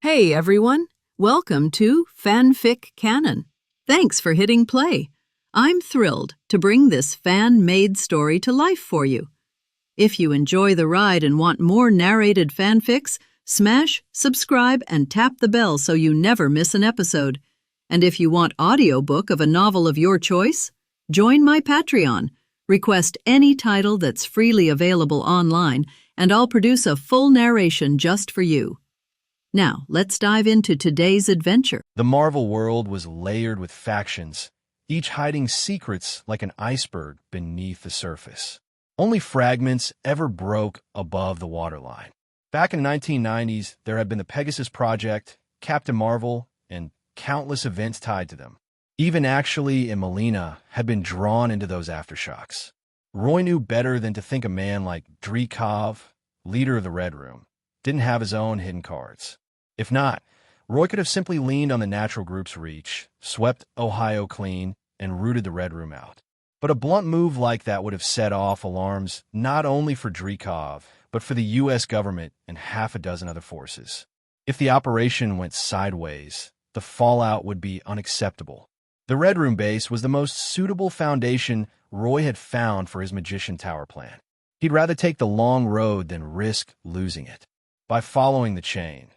Hey everyone, welcome to FanFic Canon. Thanks for hitting play. I'm thrilled to bring this fan-made story to life for you. If you enjoy the ride and want more narrated fanfics, smash, subscribe, and tap the bell so you never miss an episode. And if you want audiobook of a novel of your choice, join my Patreon. Request any title that's freely available online, and I'll produce a full narration just for you. Now, let's dive into today's adventure. The Marvel world was layered with factions, each hiding secrets like an iceberg beneath the surface. Only fragments ever broke above the waterline. Back in the 1990s, there had been the Pegasus Project, Captain Marvel, and countless events tied to them. Even Ashley and Melina had been drawn into those aftershocks. Roy knew better than to think a man like Dreykov, leader of the Red Room, didn't have his own hidden cards. If not, Roy could have simply leaned on the natural group's reach, swept Ohio clean, and rooted the Red Room out. But a blunt move like that would have set off alarms not only for Dreykov, but for the U.S. government and half a dozen other forces. If the operation went sideways, the fallout would be unacceptable. The Red Room base was the most suitable foundation Roy had found for his Magician Tower plan. He'd rather take the long road than risk losing it. By following the chain,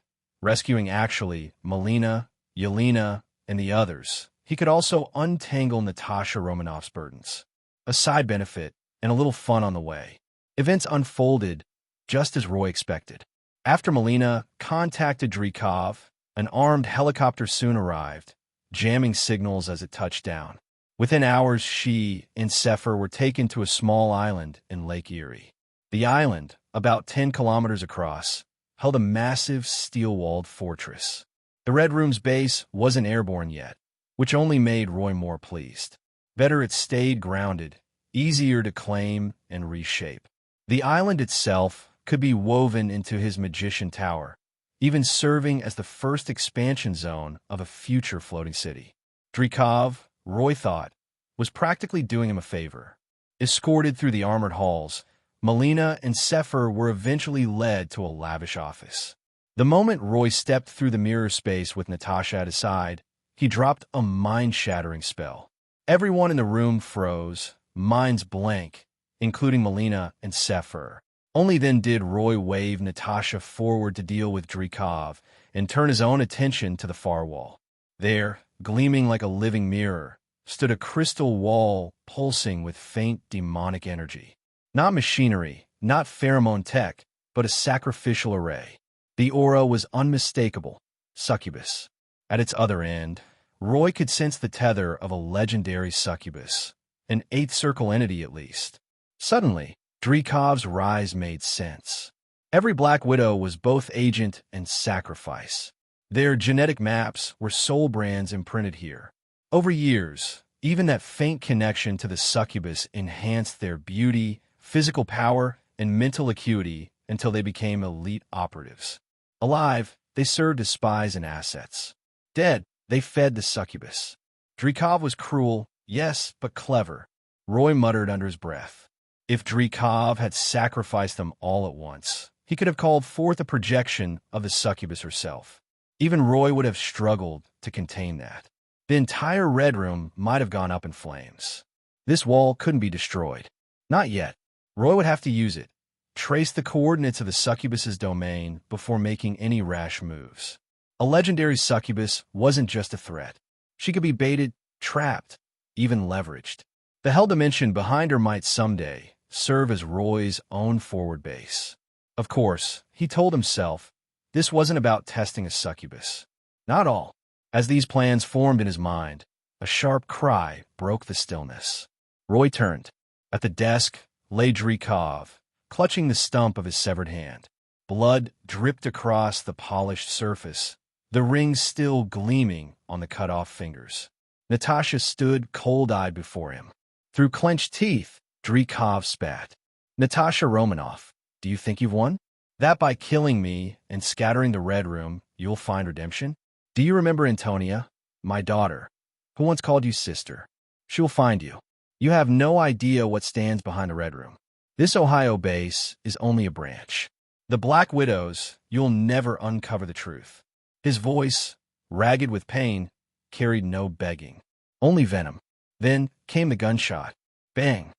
rescuing Ashley, Melina, Yelena, and the others, he could also untangle Natasha Romanoff's burdens. A side benefit and a little fun on the way. Events unfolded just as Roy expected. After Melina contacted Dreykov, an armed helicopter soon arrived, jamming signals as it touched down. Within hours, she and Sepher were taken to a small island in Lake Erie. The island, about 10 kilometers across, held a massive steel-walled fortress. The Red Room's base wasn't airborne yet, which only made Roy more pleased. Better it stayed grounded, easier to claim and reshape. The island itself could be woven into his Magician Tower, even serving as the first expansion zone of a future floating city. Dreykov, Roy thought, was practically doing him a favor. Escorted through the armored halls, Melina and Sepher were eventually led to a lavish office. The moment Roy stepped through the mirror space with Natasha at his side, he dropped a mind-shattering spell. Everyone in the room froze, minds blank, including Melina and Sepher. Only then did Roy wave Natasha forward to deal with Dreykov and turn his own attention to the far wall. There, gleaming like a living mirror, stood a crystal wall pulsing with faint demonic energy. Not machinery, not pheromone tech, but a sacrificial array. The aura was unmistakable, succubus. At its other end, Roy could sense the tether of a legendary succubus, an eighth circle entity at least. Suddenly, Dreykov's rise made sense. Every Black Widow was both agent and sacrifice. Their genetic maps were soul brands imprinted here. Over years, even that faint connection to the succubus enhanced their beauty, physical power, and mental acuity until they became elite operatives. Alive, they served as spies and assets. Dead, they fed the succubus. Dreykov was cruel, yes, but clever, Roy muttered under his breath. If Dreykov had sacrificed them all at once, he could have called forth a projection of the succubus herself. Even Roy would have struggled to contain that. The entire Red Room might have gone up in flames. This wall couldn't be destroyed. Not yet. Roy would have to use it, trace the coordinates of the succubus's domain before making any rash moves. A legendary succubus wasn't just a threat. She could be baited, trapped, even leveraged. The hell dimension behind her might someday serve as Roy's own forward base. Of course, he told himself, this wasn't about testing a succubus. Not all. As these plans formed in his mind, a sharp cry broke the stillness. Roy turned. At the desk lay Dreykov, clutching the stump of his severed hand. Blood dripped across the polished surface, the ring still gleaming on the cut-off fingers. Natasha stood cold-eyed before him. Through clenched teeth, Dreykov spat. Natasha Romanoff, do you think you've won? That by killing me and scattering the Red Room, you'll find redemption? Do you remember Antonia, my daughter, who once called you sister? She'll find you. You have no idea what stands behind the Red Room. This Ohio base is only a branch. The Black Widows, you'll never uncover the truth. His voice, ragged with pain, carried no begging, only venom. Then came the gunshot. Bang!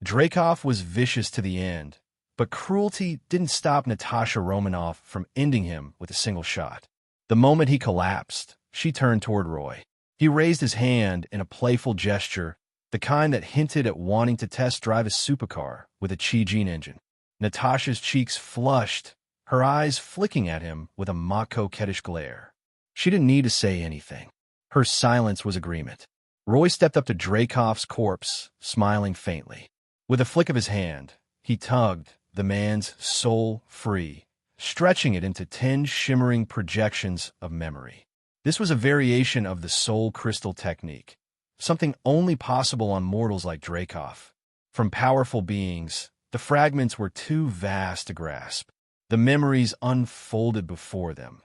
Dreykov was vicious to the end, but cruelty didn't stop Natasha Romanoff from ending him with a single shot. The moment he collapsed, she turned toward Roy. He raised his hand in a playful gesture, the kind that hinted at wanting to test drive a supercar with a Chi-Gene engine. Natasha's cheeks flushed, her eyes flicking at him with a mock-coquettish glare. She didn't need to say anything. Her silence was agreement. Roy stepped up to Dreykov's corpse, smiling faintly. With a flick of his hand, he tugged the man's soul free, stretching it into 10 shimmering projections of memory. This was a variation of the soul crystal technique, something only possible on mortals like Dreykov. From powerful beings, the fragments were too vast to grasp. The memories unfolded before them.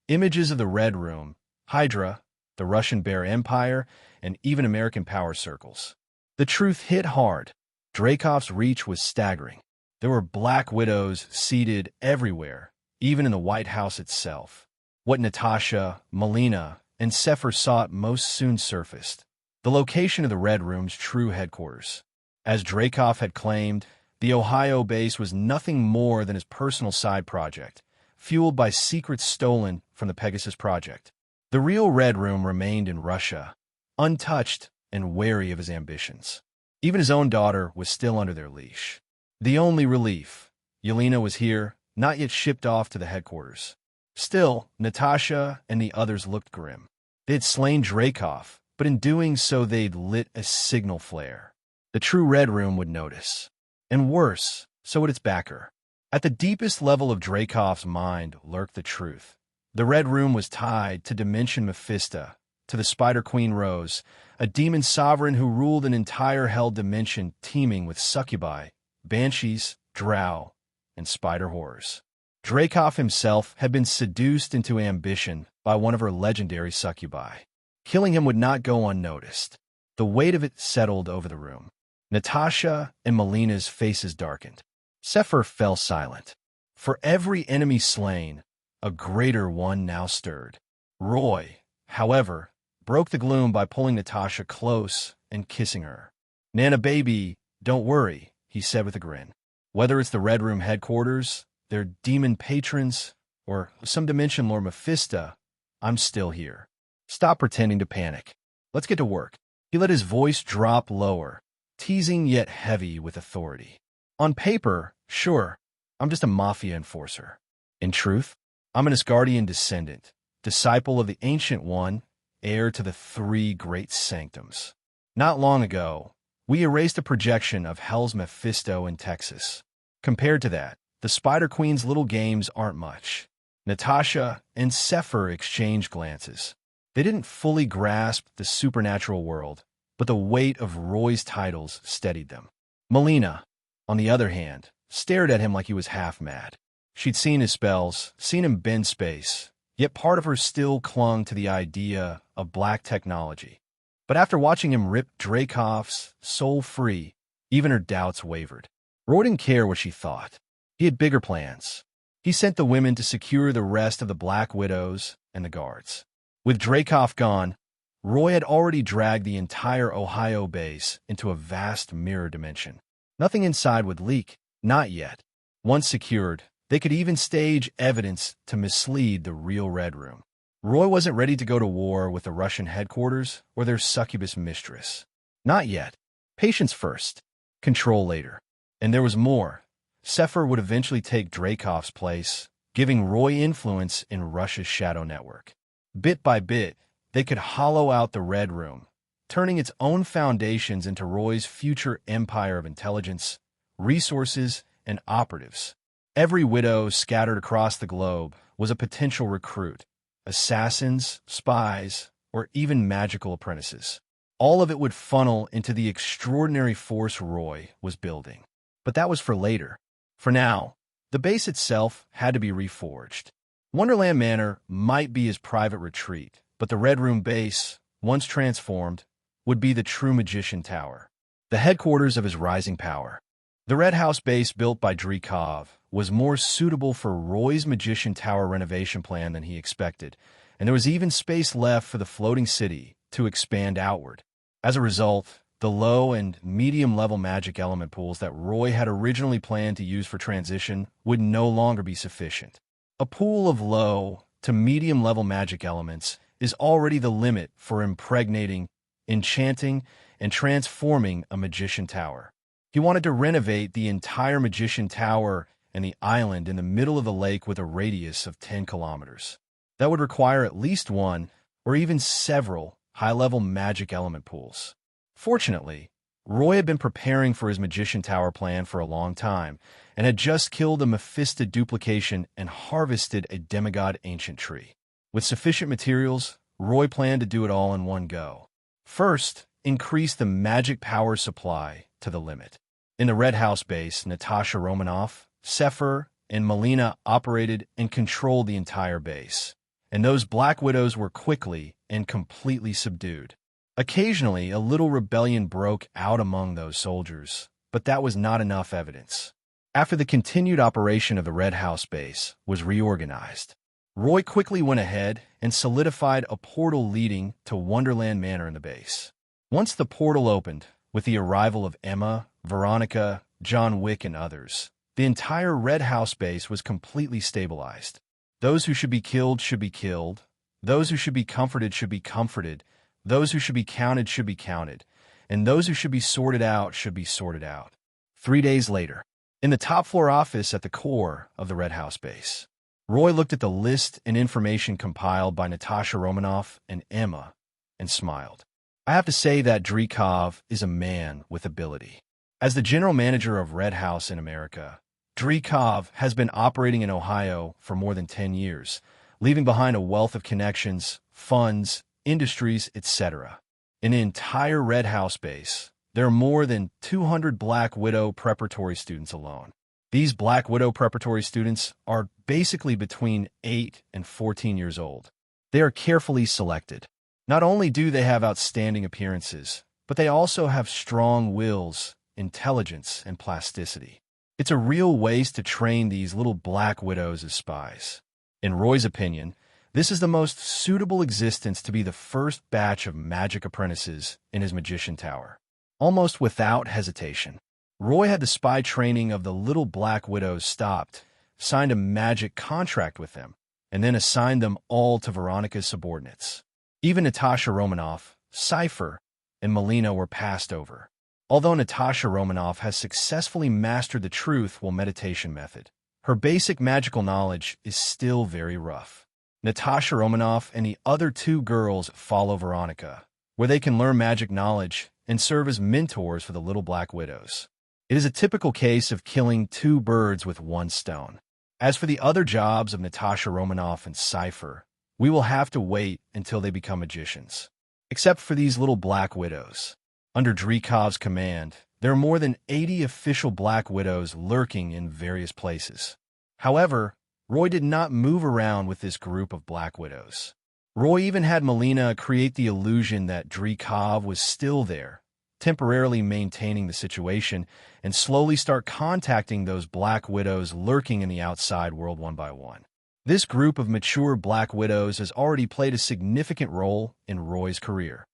Images of the Red Room, Hydra, the Russian Bear Empire, and even American power circles. The truth hit hard. Dreykov's reach was staggering. There were Black Widows seated everywhere, even in the White House itself. What Natasha, Melina, and Sefer sought most soon surfaced. The location of the Red Room's true headquarters. As Dreykov had claimed, the Ohio base was nothing more than his personal side project, fueled by secrets stolen from the Pegasus Project. The real Red Room remained in Russia, untouched and wary of his ambitions. Even his own daughter was still under their leash. The only relief, Yelena was here, not yet shipped off to the headquarters. Still, Natasha and the others looked grim. They had slain Dreykov, but in doing so they'd lit a signal flare. The true Red Room would notice. And worse, so would its backer. At the deepest level of Dreykov's mind lurked the truth. The Red Room was tied to Dimension Mephisto, to the Spider Queen Rose, a demon sovereign who ruled an entire hell dimension teeming with succubi, banshees, drow, and spider horrors. Dreykov himself had been seduced into ambition by one of her legendary succubi. Killing him would not go unnoticed. The weight of it settled over the room. Natasha and Melina's faces darkened. Sefer fell silent. For every enemy slain, a greater one now stirred. Roy, however, broke the gloom by pulling Natasha close and kissing her. "Nana baby, don't worry," he said with a grin. "Whether it's the Red Room headquarters, their demon patrons, or some dimension Lord Mephisto, I'm still here. Stop pretending to panic. Let's get to work." He let his voice drop lower, teasing yet heavy with authority. "On paper, sure, I'm just a Mafia enforcer. In truth, I'm an Asgardian descendant, disciple of the Ancient One, heir to the 3 great sanctums. Not long ago, we erased a projection of Hell's Mephisto in Texas. Compared to that, the Spider Queen's little games aren't much." Natasha and Sefer exchanged glances. They didn't fully grasp the supernatural world, but the weight of Roy's titles steadied them. Melina, on the other hand, stared at him like he was half mad. She'd seen his spells, seen him bend space, yet part of her still clung to the idea of black technology. But after watching him rip Dreykov's soul free, even her doubts wavered. Roy didn't care what she thought. He had bigger plans. He sent the women to secure the rest of the Black Widows and the guards. With Dreykov gone, Roy had already dragged the entire Ohio base into a vast mirror dimension. Nothing inside would leak, not yet. Once secured, they could even stage evidence to mislead the real Red Room. Roy wasn't ready to go to war with the Russian headquarters or their succubus mistress. Not yet. Patience first. Control later. And there was more. Sefer would eventually take Dreykov's place, giving Roy influence in Russia's shadow network. Bit by bit, they could hollow out the Red Room, turning its own foundations into Roy's future empire of intelligence, resources, and operatives. Every widow scattered across the globe was a potential recruit, assassins, spies, or even magical apprentices. All of it would funnel into the extraordinary force Roy was building. But that was for later. For now, the base itself had to be reforged. Wonderland Manor might be his private retreat, but the Red Room base, once transformed, would be the true Magician Tower, the headquarters of his rising power. The Red House base built by Dreykov was more suitable for Roy's Magician Tower renovation plan than he expected, and there was even space left for the floating city to expand outward. As a result, the low and medium-level magic element pools that Roy had originally planned to use for transition would no longer be sufficient. A pool of low to medium-level magic elements is already the limit for impregnating, enchanting, and transforming a magician tower. He wanted to renovate the entire magician tower and the island in the middle of the lake with a radius of 10 kilometers. That would require at least one or even several high-level magic element pools. Fortunately, Roy had been preparing for his magician tower plan for a long time and had just killed a Mephisto duplication and harvested a demigod ancient tree. With sufficient materials, Roy planned to do it all in one go. First, increase the magic power supply to the limit. In the Red House base, Natasha Romanoff, Sepher, and Melina operated and controlled the entire base, and those Black Widows were quickly and completely subdued. Occasionally, a little rebellion broke out among those soldiers, but that was not enough evidence. After the continued operation of the Red House base was reorganized, Roy quickly went ahead and solidified a portal leading to Wonderland Manor in the base. Once the portal opened, with the arrival of Emma, Veronica, John Wick, and others, the entire Red House base was completely stabilized. Those who should be killed should be killed, those who should be comforted should be comforted, those who should be counted should be counted, and those who should be sorted out should be sorted out. 3 days later, in the top-floor office at the core of the Red House base, Roy looked at the list and information compiled by Natasha Romanoff and Emma and smiled. I have to say that Dreykov is a man with ability. As the general manager of Red House in America, Dreykov has been operating in Ohio for more than 10 years, leaving behind a wealth of connections, funds, industries, etc. In the entire Red House base, there are more than 200 Black Widow preparatory students alone. These Black Widow preparatory students are basically between 8 and 14 years old. They are carefully selected. Not only do they have outstanding appearances, but they also have strong wills, intelligence, and plasticity. It's a real waste to train these little Black Widows as spies. In Roy's opinion, this is the most suitable existence to be the first batch of magic apprentices in his magician tower. Almost without hesitation, Roy had the spy training of the little Black Widows stopped, signed a magic contract with them, and then assigned them all to Veronica's subordinates. Even Natasha Romanoff, Cypher, and Melina were passed over. Although Natasha Romanoff has successfully mastered the truth while meditation method, her basic magical knowledge is still very rough. Natasha Romanoff and the other 2 girls follow Veronica, where they can learn magic knowledge and serve as mentors for the little Black Widows. It is a typical case of killing 2 birds with 1 stone. As for the other jobs of Natasha Romanoff and Cypher, we will have to wait until they become magicians. Except for these little Black Widows. Under Dreykov's command, there are more than 80 official Black Widows lurking in various places. However, Roy did not move around with this group of Black Widows. Roy even had Melina create the illusion that Dreykov was still there, temporarily maintaining the situation, and slowly start contacting those Black Widows lurking in the outside world one by one. This group of mature Black Widows has already played a significant role in Roy's career.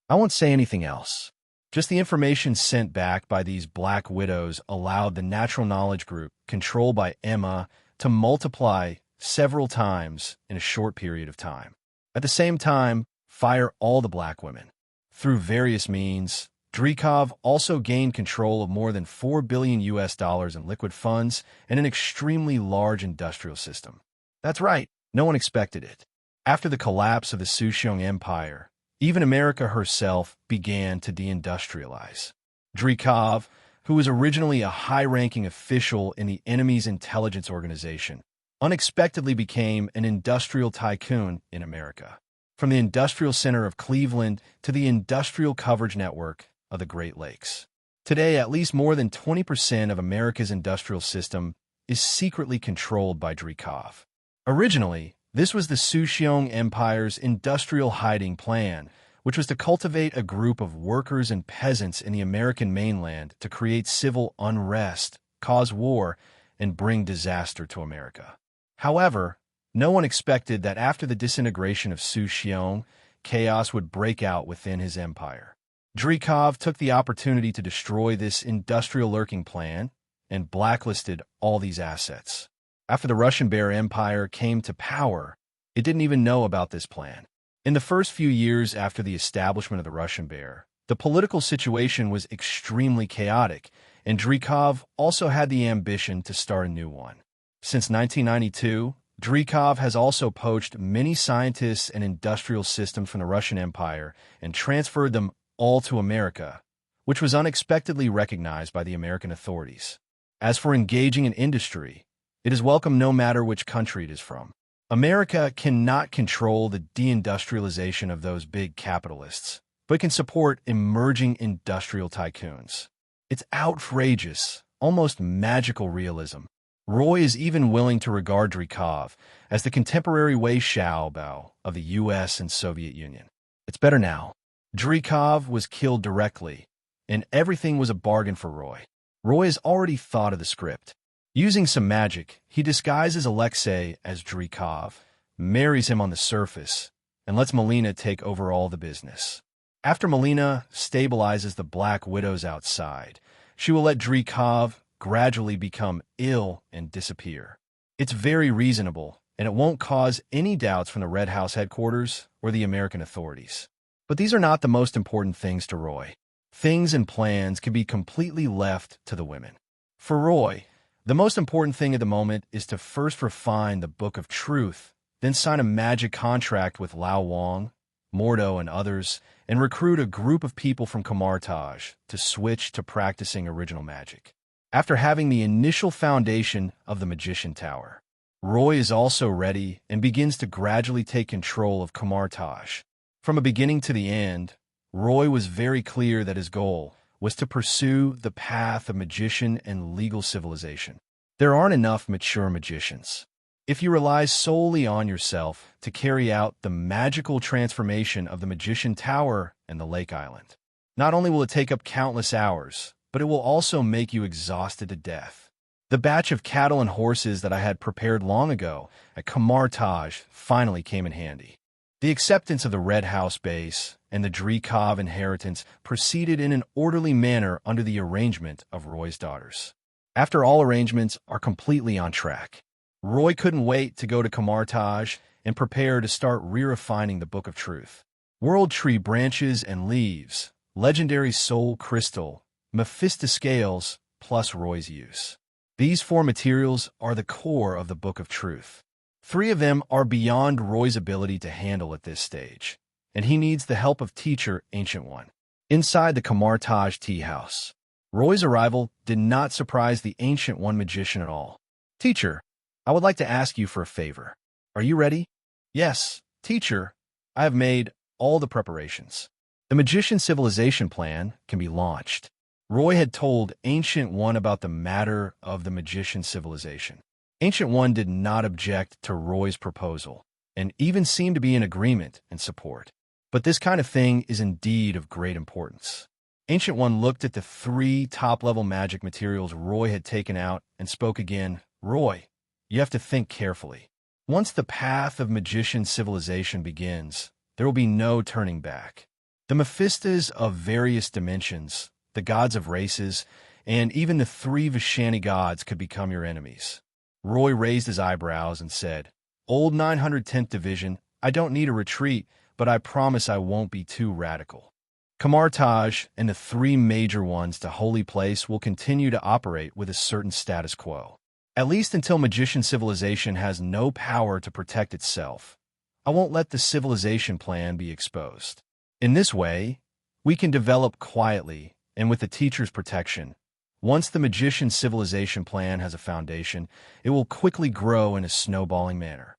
I won't say anything else. Just the information sent back by these Black Widows allowed the Natural Knowledge Group, controlled by Emma, to multiply several times in a short period of time. At the same time, fire all the Black women. Through various means, Dreykov also gained control of more than $4 billion in liquid funds and an extremely large industrial system. That's right, no one expected it. After the collapse of the Souchong Empire, even America herself began to deindustrialize. Dreykov, who was originally a high-ranking official in the enemy's intelligence organization, unexpectedly became an industrial tycoon in America. From the industrial center of Cleveland to the industrial coverage network of the Great Lakes. Today, at least more than 20% of America's industrial system is secretly controlled by Dreykov. Originally, this was the Souchong Empire's industrial hiding plan, which was to cultivate a group of workers and peasants in the American mainland to create civil unrest, cause war, and bring disaster to America. However, No one expected that after the disintegration of Su-Xiong, chaos would break out within his empire. Dreykov took the opportunity to destroy this industrial lurking plan and blacklisted all these assets. After the Russian Bear Empire came to power, it didn't even know about this plan. In the first few years after the establishment of the Russian Bear, the political situation was extremely chaotic, and Dreykov also had the ambition to start a new one. Since 1992, Dreykov has also poached many scientists and industrial systems from the Russian Empire and transferred them all to America, which was unexpectedly recognized by the American authorities. As for engaging in industry, it is welcome no matter which country it is from. America cannot control the deindustrialization of those big capitalists, but can support emerging industrial tycoons. It's outrageous, almost magical realism. Roy is even willing to regard Dreykov as the contemporary Wei Xiaobao of the US and Soviet Union. It's better now. Dreykov was killed directly, and everything was a bargain for Roy. Roy has already thought of the script. Using some magic, he disguises Alexei as Dreykov, marries him on the surface, and lets Melina take over all the business. After Melina stabilizes the Black Widows outside, she will let Dreykov gradually become ill and disappear. It's very reasonable, and it won't cause any doubts from the Red House headquarters or the American authorities. But these are not the most important things to Roy. Things and plans can be completely left to the women. For Roy, the most important thing at the moment is to first refine the Book of Truth, then sign a magic contract with Lao Wang, Mordo, and others, and recruit a group of people from Kamartaj to switch to practicing original magic. After having the initial foundation of the Magician Tower, Roy is also ready and begins to gradually take control of Kamartaj. From a beginning to the end, Roy was very clear that his goal was to pursue the path of magician and legal civilization. There aren't enough mature magicians. If you rely solely on yourself to carry out the magical transformation of the Magician Tower and the Lake Island, not only will it take up countless hours, but it will also make you exhausted to death. The batch of cattle and horses that I had prepared long ago at Kamartaj finally came in handy. The acceptance of the Red House base and the Dreykov inheritance proceeded in an orderly manner under the arrangement of Roy's daughters. After all arrangements are completely on track, Roy couldn't wait to go to Kamartaj and prepare to start re-refining the Book of Truth. World Tree branches and leaves, legendary soul crystal, Mephisto scales, plus Roy's use. These 4 materials are the core of the Book of Truth. 3 of them are beyond Roy's ability to handle at this stage, and he needs the help of teacher Ancient One. Inside the Kamartaj tea house, Roy's arrival did not surprise the Ancient One magician at all. Teacher, I would like to ask you for a favor. Are you ready? Yes, teacher. I have made all the preparations. The magician civilization plan can be launched. Roy had told Ancient One about the matter of the magician civilization. Ancient One did not object to Roy's proposal, and even seemed to be in agreement and support. But this kind of thing is indeed of great importance. Ancient One looked at the 3 top-level magic materials Roy had taken out and spoke again. Roy, you have to think carefully. Once the path of magician civilization begins, there will be no turning back. The Mephistos of various dimensions, the gods of races, and even the 3 Vishani gods could become your enemies. Roy raised his eyebrows and said, Old 910th Division, I don't need a retreat, but I promise I won't be too radical. Kamartaj and the 3 major ones to Holy Place will continue to operate with a certain status quo. At least until magician civilization has no power to protect itself, I won't let the civilization plan be exposed. In this way, we can develop quietly and with the teacher's protection. Once the magician civilization plan has a foundation, it will quickly grow in a snowballing manner.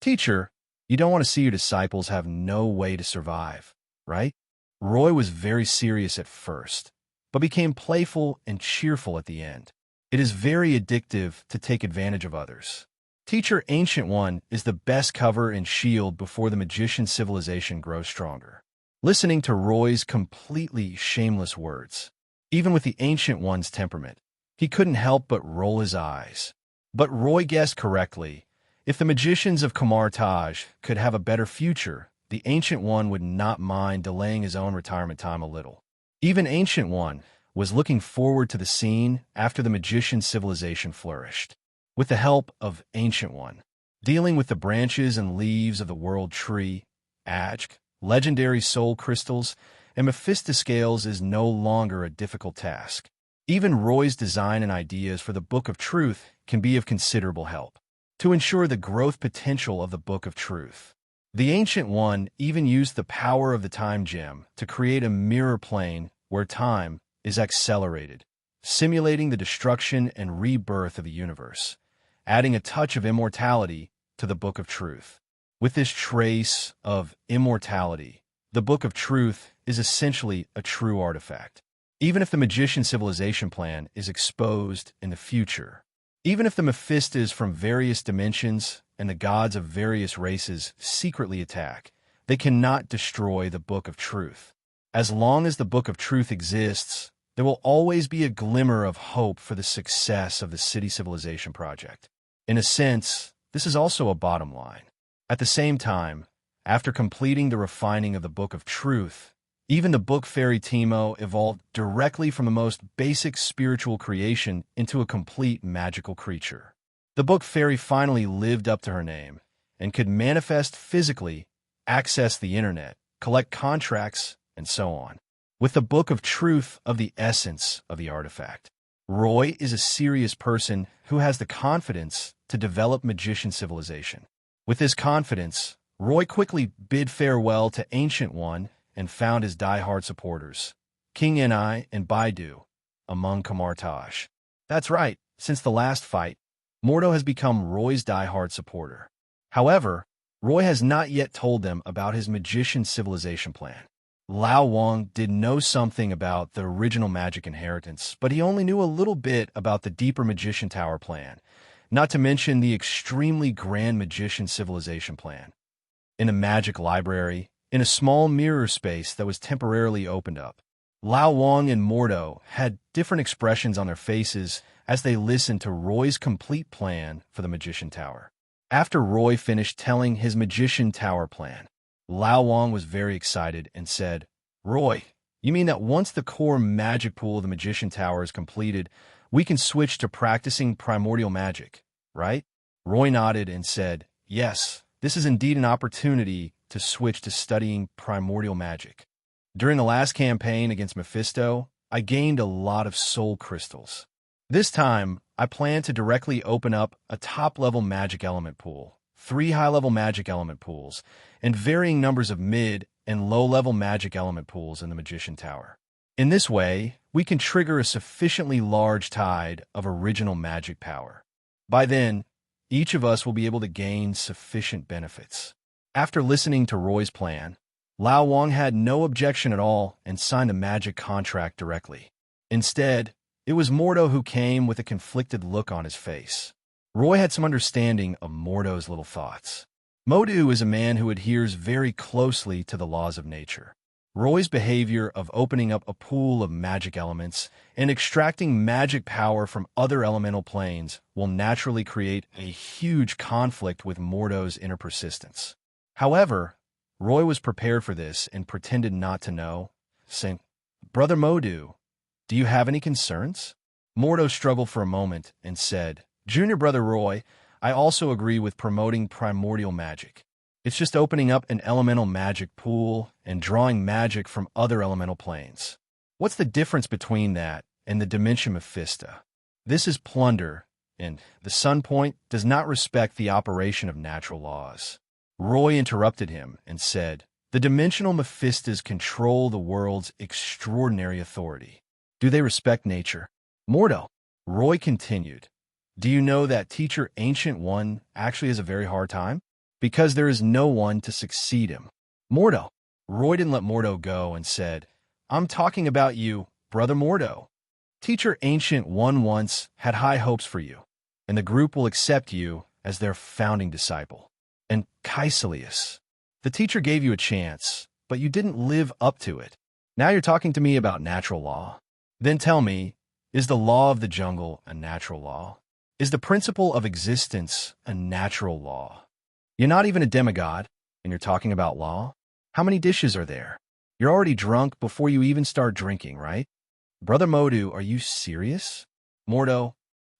Teacher, you don't want to see your disciples have no way to survive, right? Roy was very serious at first, but became playful and cheerful at the end. It is very addictive to take advantage of others. Teacher Ancient One is the best cover and shield before the magician civilization grows stronger. Listening to Roy's completely shameless words, even with the Ancient One's temperament, he couldn't help but roll his eyes. But Roy guessed correctly. If the magicians of Taj could have a better future, the Ancient One would not mind delaying his own retirement time a little. Even Ancient One was looking forward to the scene after the magician civilization flourished. With the help of Ancient One, dealing with the branches and leaves of the world tree, legendary soul crystals, and Mephisto scales is no longer a difficult task. Even Roy's design and ideas for the Book of Truth can be of considerable help to ensure the growth potential of the Book of Truth. The Ancient One even used the power of the Time Gem to create a mirror plane where time is accelerated, simulating the destruction and rebirth of the universe, adding a touch of immortality to the Book of Truth. With this trace of immortality, the Book of Truth is essentially a true artifact. Even if the magician civilization plan is exposed in the future, even if the Mephistos from various dimensions and the gods of various races secretly attack, they cannot destroy the Book of Truth. As long as the Book of Truth exists, there will always be a glimmer of hope for the success of the City Civilization project. In a sense, this is also a bottom line. At the same time, after completing the refining of the Book of Truth, even the Book Fairy Teemo evolved directly from the most basic spiritual creation into a complete magical creature. The Book Fairy finally lived up to her name and could manifest physically, access the internet, collect contracts, and so on. With the Book of Truth of the essence of the artifact, Roy is a serious person who has the confidence to develop magician civilization. With this confidence, Roy quickly bid farewell to Ancient One and found his die-hard supporters, King Ni and Baidu, among Taj. That's right, since the last fight, Mordo has become Roy's die-hard supporter. However, Roy has not yet told them about his magician civilization plan. Lao Wang did know something about the original magic inheritance, but he only knew a little bit about the deeper magician tower plan, not to mention the extremely grand magician civilization plan. In a magic library, in a small mirror space that was temporarily opened up, Lao Wang and Mordo had different expressions on their faces as they listened to Roy's complete plan for the magician tower. After Roy finished telling his magician tower plan, Lao Wang was very excited and said, "Roy, you mean that once the core magic pool of the magician tower is completed, we can switch to practicing primordial magic, right?" Roy nodded and said, "Yes, this is indeed an opportunity to switch to studying primordial magic. During the last campaign against Mephisto, I gained a lot of soul crystals. This time, I plan to directly open up a top-level magic element pool, 3 high-level magic element pools, and varying numbers of mid and low-level magic element pools in the Magician Tower. In this way, we can trigger a sufficiently large tide of original magic power. By then, each of us will be able to gain sufficient benefits." After listening to Roy's plan, Lao Wang had no objection at all and signed the magic contract directly. Instead, it was Mordo who came with a conflicted look on his face. Roy had some understanding of Mordo's little thoughts. Mordo is a man who adheres very closely to the laws of nature. Roy's behavior of opening up a pool of magic elements and extracting magic power from other elemental planes will naturally create a huge conflict with Mordo's inner persistence. However, Roy was prepared for this and pretended not to know, saying, "Brother Mordo, do you have any concerns?" Mordo struggled for a moment and said, "Junior Brother Roy, I also agree with promoting primordial magic. It's just opening up an elemental magic pool and drawing magic from other elemental planes. What's the difference between that and the Dimension Mephisto? This is plunder, and the Sun Point does not respect the operation of natural laws." Roy interrupted him and said, "The dimensional Mephistos control the world's extraordinary authority. Do they respect nature?" "Mordo," Roy continued, "do you know that Teacher Ancient One actually has a very hard time? Because there is no one to succeed him." "Mordo." Roy didn't let Mordo go and said, "I'm talking about you, Brother Mordo. Teacher Ancient One once had high hopes for you, and the group will accept you as their founding disciple. And Caecilius, the teacher gave you a chance, but you didn't live up to it. Now you're talking to me about natural law. Then tell me, is the law of the jungle a natural law? Is the principle of existence a natural law? You're not even a demigod, and you're talking about law? How many dishes are there? You're already drunk before you even start drinking, right? Brother Mordo, are you serious? Mordo,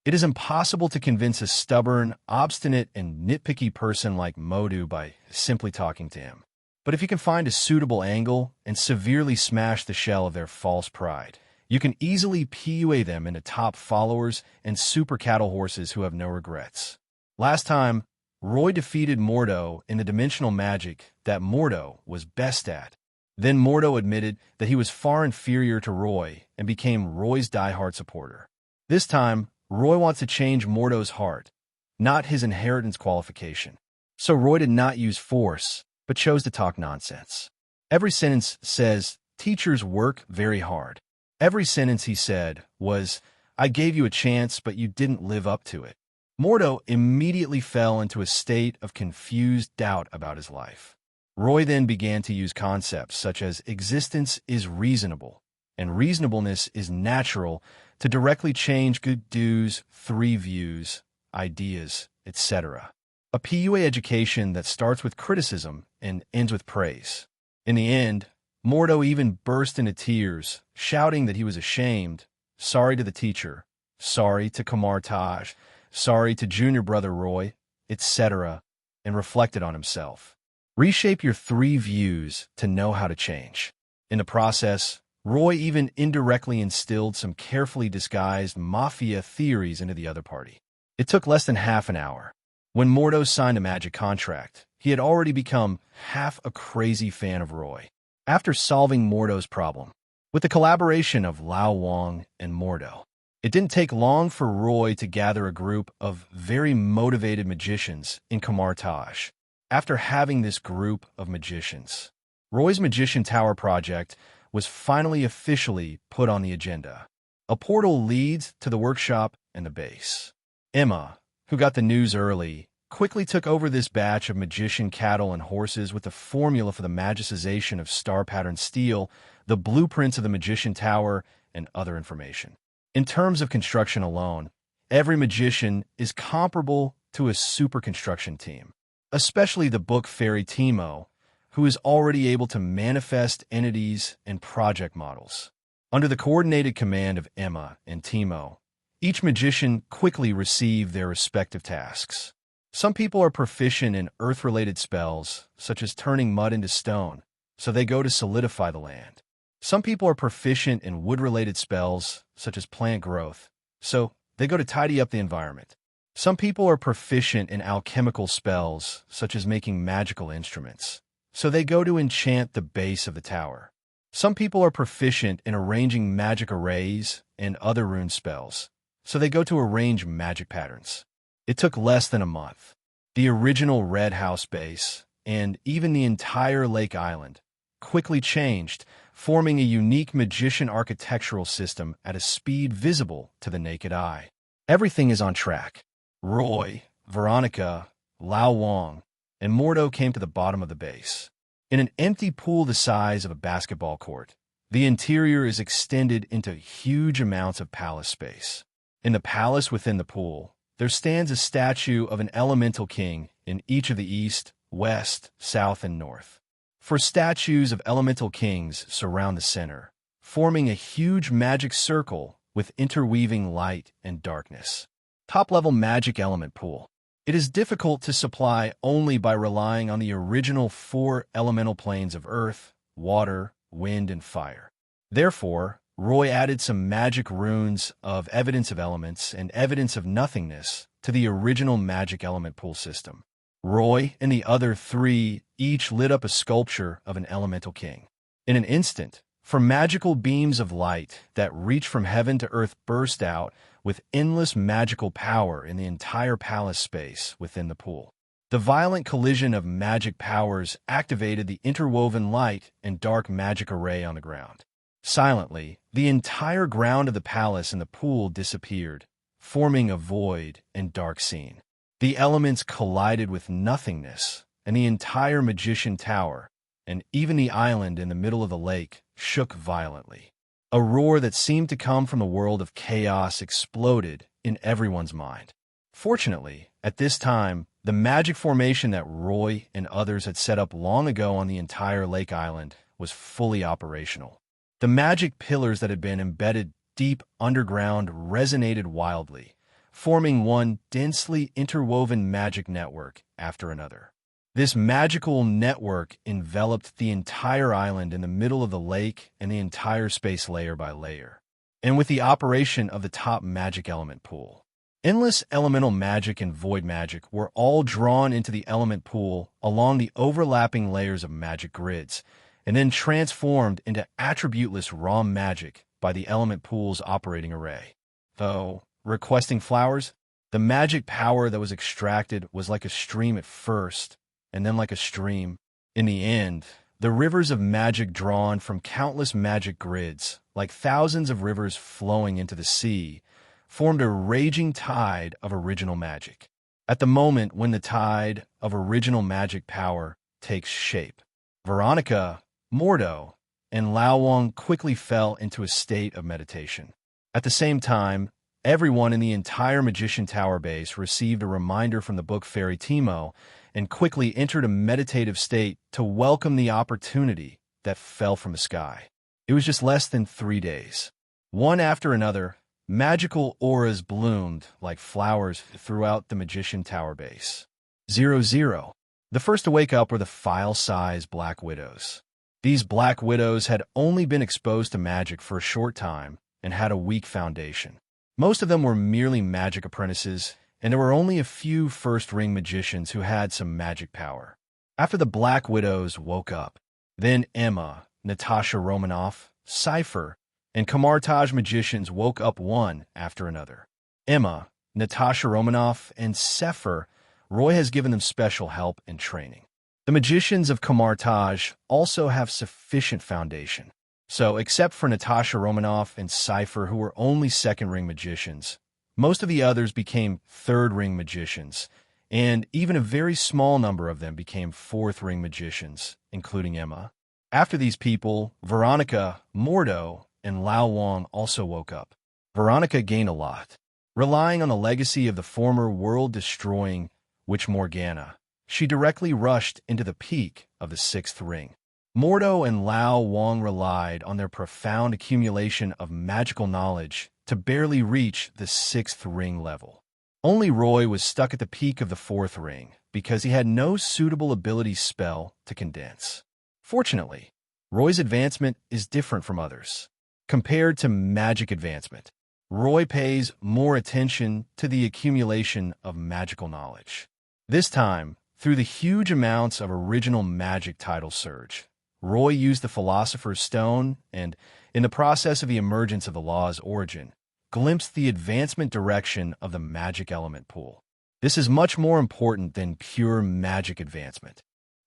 it is impossible to convince a stubborn, obstinate, and nitpicky person like Mordo by simply talking to him. But if you can find a suitable angle and severely smash the shell of their false pride, you can easily PUA them into top followers and super cattle horses who have no regrets. Last time, Roy defeated Mordo in the dimensional magic that Mordo was best at. Then Mordo admitted that he was far inferior to Roy and became Roy's diehard supporter. This time, Roy wants to change Mordo's heart, not his inheritance qualification. So Roy did not use force, but chose to talk nonsense. Every sentence says, teachers work very hard. Every sentence he said was, I gave you a chance, but you didn't live up to it. Mordo immediately fell into a state of confused doubt about his life. Roy then began to use concepts such as existence is reasonable and reasonableness is natural to directly change good dues, three views, ideas, etc. A PUA education that starts with criticism and ends with praise. In the end, Mordo even burst into tears, shouting that he was ashamed, sorry to the teacher, sorry to Kamar Taj, sorry to junior brother Roy, etc., and reflected on himself. Reshape your three views to know how to change. In the process, Roy even indirectly instilled some carefully disguised Mafia theories into the other party. It took less than half an hour. When Mordo signed a magic contract, he had already become half a crazy fan of Roy. After solving Mordo's problem, with the collaboration of Lao Wang and Mordo, it didn't take long for Roy to gather a group of very motivated magicians in Kamar Taj. After having this group of magicians, Roy's Magician Tower project was finally officially put on the agenda. A portal leads to the workshop and the base. Emma, who got the news early, quickly took over this batch of magician cattle and horses with the formula for the magicization of star-patterned steel, the blueprints of the Magician Tower, and other information. In terms of construction alone, every magician is comparable to a super construction team, especially the book fairy Timo, who is already able to manifest entities and project models. Under the coordinated command of Emma and Timo, each magician quickly received their respective tasks. Some people are proficient in earth-related spells, such as turning mud into stone, so they go to solidify the land. Some people are proficient in wood-related spells, such as plant growth, so they go to tidy up the environment. Some people are proficient in alchemical spells, such as making magical instruments, so they go to enchant the base of the tower. Some people are proficient in arranging magic arrays and other rune spells, so they go to arrange magic patterns. It took less than a month. The original Red House base, and even the entire Lake Island, quickly changed, forming a unique magician architectural system at a speed visible to the naked eye. Everything is on track. Roy, Veronica, Lao Wang, and Mordo came to the bottom of the base. In an empty pool the size of a basketball court, the interior is extended into huge amounts of palace space. In the palace within the pool, there stands a statue of an elemental king in each of the east, west, south, and north. Four statues of elemental kings surround the center, forming a huge magic circle with interweaving light and darkness. Top-level magic element pool. It is difficult to supply only by relying on the original four elemental planes of earth, water, wind, and fire. Therefore, Roy added some magic runes of evidence of elements and evidence of nothingness to the original magic element pool system. Roy and the other three each lit up a sculpture of an elemental king. In an instant, for magical beams of light that reach from heaven to earth burst out with endless magical power in the entire palace space within the pool. The violent collision of magic powers activated the interwoven light and dark magic array on the ground. Silently, the entire ground of the palace and the pool disappeared, forming a void and dark scene. The elements collided with nothingness, and the entire Magician Tower, and even the island in the middle of the lake, shook violently. A roar that seemed to come from the world of chaos exploded in everyone's mind. Fortunately, at this time, the magic formation that Roy and others had set up long ago on the entire Lake Island was fully operational. The magic pillars that had been embedded deep underground resonated wildly, forming one densely interwoven magic network after another. This magical network enveloped the entire island in the middle of the lake and the entire space layer by layer. And with the operation of the top magic element pool, endless elemental magic and void magic were all drawn into the element pool along the overlapping layers of magic grids, and then transformed into attributeless raw magic by the element pool's operating array. Though, requesting flowers, the magic power that was extracted was like a stream at first, and then like a stream. In the end, the rivers of magic drawn from countless magic grids, like thousands of rivers flowing into the sea, formed a raging tide of original magic. At the moment when the tide of original magic power takes shape, Veronica, Mordo, and Lao Wang quickly fell into a state of meditation. At the same time, everyone in the entire Magician Tower base received a reminder from the book Fairy Timo and quickly entered a meditative state to welcome the opportunity that fell from the sky. It was just less than 3 days. One after another, magical auras bloomed like flowers throughout the Magician Tower base. 00. The first to wake up were the file-sized Black Widows. These Black Widows had only been exposed to magic for a short time and had a weak foundation. Most of them were merely magic apprentices, and there were only a few first-ring magicians who had some magic power. After the Black Widows woke up, then Emma, Natasha Romanoff, Cypher, and Kamartaj magicians woke up one after another. Emma, Natasha Romanoff, and Cypher, Roy has given them special help and training. The magicians of Kamartaj also have sufficient foundation. So, except for Natasha Romanoff and Cypher, who were only second-ring magicians, most of the others became third-ring magicians, and even a very small number of them became fourth-ring magicians, including Emma. After these people, Veronica, Mordo, and Lao Wang also woke up. Veronica gained a lot. Relying on the legacy of the former world-destroying witch Morgana, she directly rushed into the peak of the sixth ring. Mordo and Lao Wang relied on their profound accumulation of magical knowledge to barely reach the sixth ring level. Only Roy was stuck at the peak of the fourth ring because he had no suitable ability spell to condense. Fortunately, Roy's advancement is different from others. Compared to magic advancement, Roy pays more attention to the accumulation of magical knowledge. This time, through the huge amounts of original magic title surge, Roy used the Philosopher's Stone and, in the process of the emergence of the law's origin, glimpsed the advancement direction of the magic element pool. This is much more important than pure magic advancement.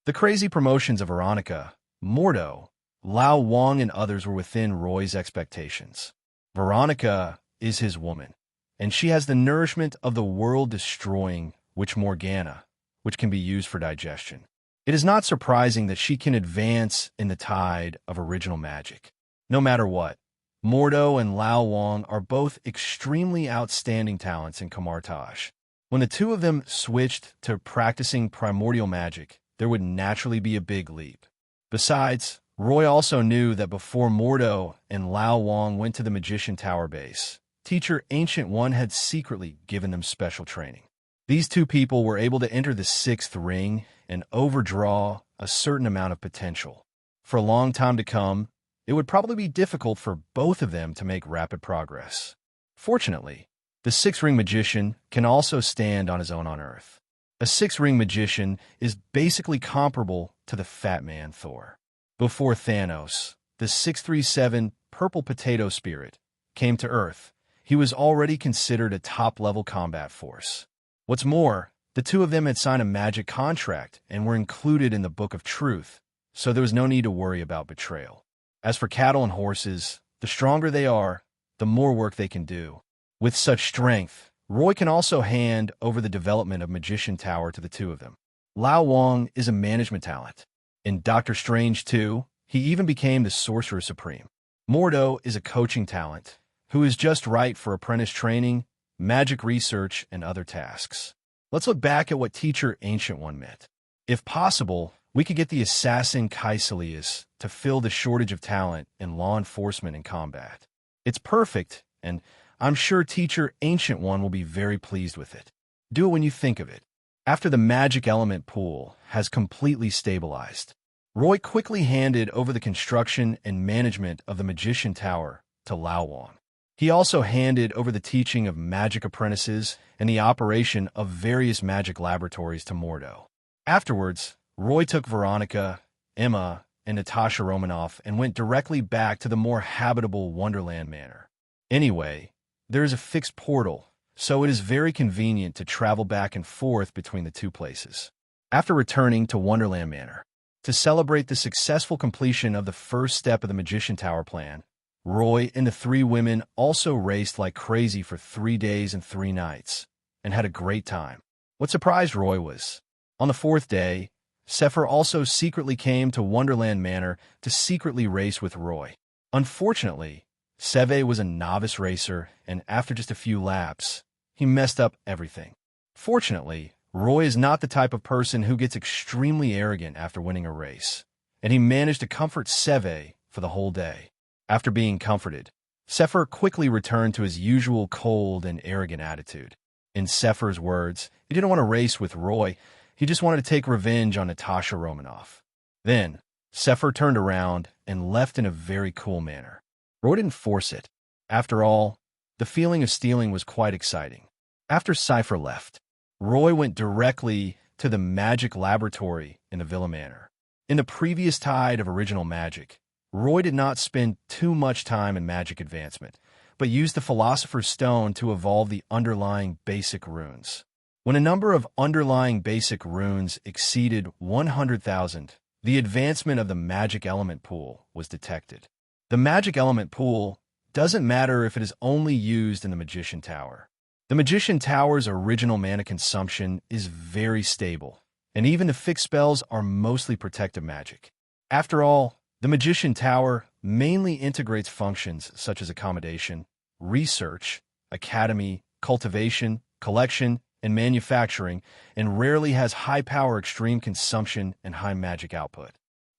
The crazy promotions of Veronica, Mordo, Lao Wang, and others were within Roy's expectations. Veronica is his woman, and she has the nourishment of the world-destroying witch Morgana, which can be used for digestion. It is not surprising that she can advance in the tide of original magic. No matter what, Mordo and Lao Wang are both extremely outstanding talents in Kamartaj. When the two of them switched to practicing primordial magic, there would naturally be a big leap. Besides, Roy also knew that before Mordo and Lao Wang went to the Magician Tower base, Teacher Ancient One had secretly given them special training. These two people were able to enter the sixth ring and overdraw a certain amount of potential. For a long time to come, it would probably be difficult for both of them to make rapid progress. Fortunately, the six-ring magician can also stand on his own on Earth. A six-ring magician is basically comparable to the Fat Man Thor. Before Thanos, the 637 Purple Potato Spirit, came to Earth, he was already considered a top-level combat force. What's more, the two of them had signed a magic contract and were included in the Book of Truth, so there was no need to worry about betrayal. As for cattle and horses, the stronger they are, the more work they can do. With such strength, Roy can also hand over the development of Magician Tower to the two of them. Lao Wang is a management talent. In Doctor Strange 2, he even became the Sorcerer Supreme. Mordo is a coaching talent, who is just right for apprentice training magic research, and other tasks. Let's look back at what Teacher Ancient One meant. If possible, we could get the assassin Caecilius to fill the shortage of talent in law enforcement and combat. It's perfect, and I'm sure Teacher Ancient One will be very pleased with it. Do it when you think of it. After the magic element pool has completely stabilized, Roy quickly handed over the construction and management of the Magician Tower to Lao Wang. He also handed over the teaching of magic apprentices and the operation of various magic laboratories to Mordo. Afterwards, Roy took Veronica, Emma, and Natasha Romanoff and went directly back to the more habitable Wonderland Manor. Anyway, there is a fixed portal, so it is very convenient to travel back and forth between the two places. After returning to Wonderland Manor, to celebrate the successful completion of the first step of the Magician Tower plan, Roy and the three women also raced like crazy for 3 days and 3 nights, and had a great time. What surprised Roy was, on the 4th day, Sepher also secretly came to Wonderland Manor to secretly race with Roy. Unfortunately, Seve was a novice racer, and after just a few laps, he messed up everything. Fortunately, Roy is not the type of person who gets extremely arrogant after winning a race, and he managed to comfort Seve for the whole day. After being comforted, Sepher quickly returned to his usual cold and arrogant attitude. In Sepher's words, he didn't want to race with Roy, he just wanted to take revenge on Natasha Romanoff. Then, Sepher turned around and left in a very cool manner. Roy didn't force it. After all, the feeling of stealing was quite exciting. After Cypher left, Roy went directly to the magic laboratory in the Villa Manor. In the previous tide of original magic, Roy did not spend too much time in magic advancement, but used the Philosopher's Stone to evolve the underlying basic runes. When a number of underlying basic runes exceeded 100,000, the advancement of the magic element pool was detected. The magic element pool doesn't matter if it is only used in the Magician Tower. The Magician Tower's original mana consumption is very stable, and even the fixed spells are mostly protective magic. After all, the Magician Tower mainly integrates functions such as accommodation, research, academy, cultivation, collection, and manufacturing, and rarely has high-power extreme consumption and high magic output.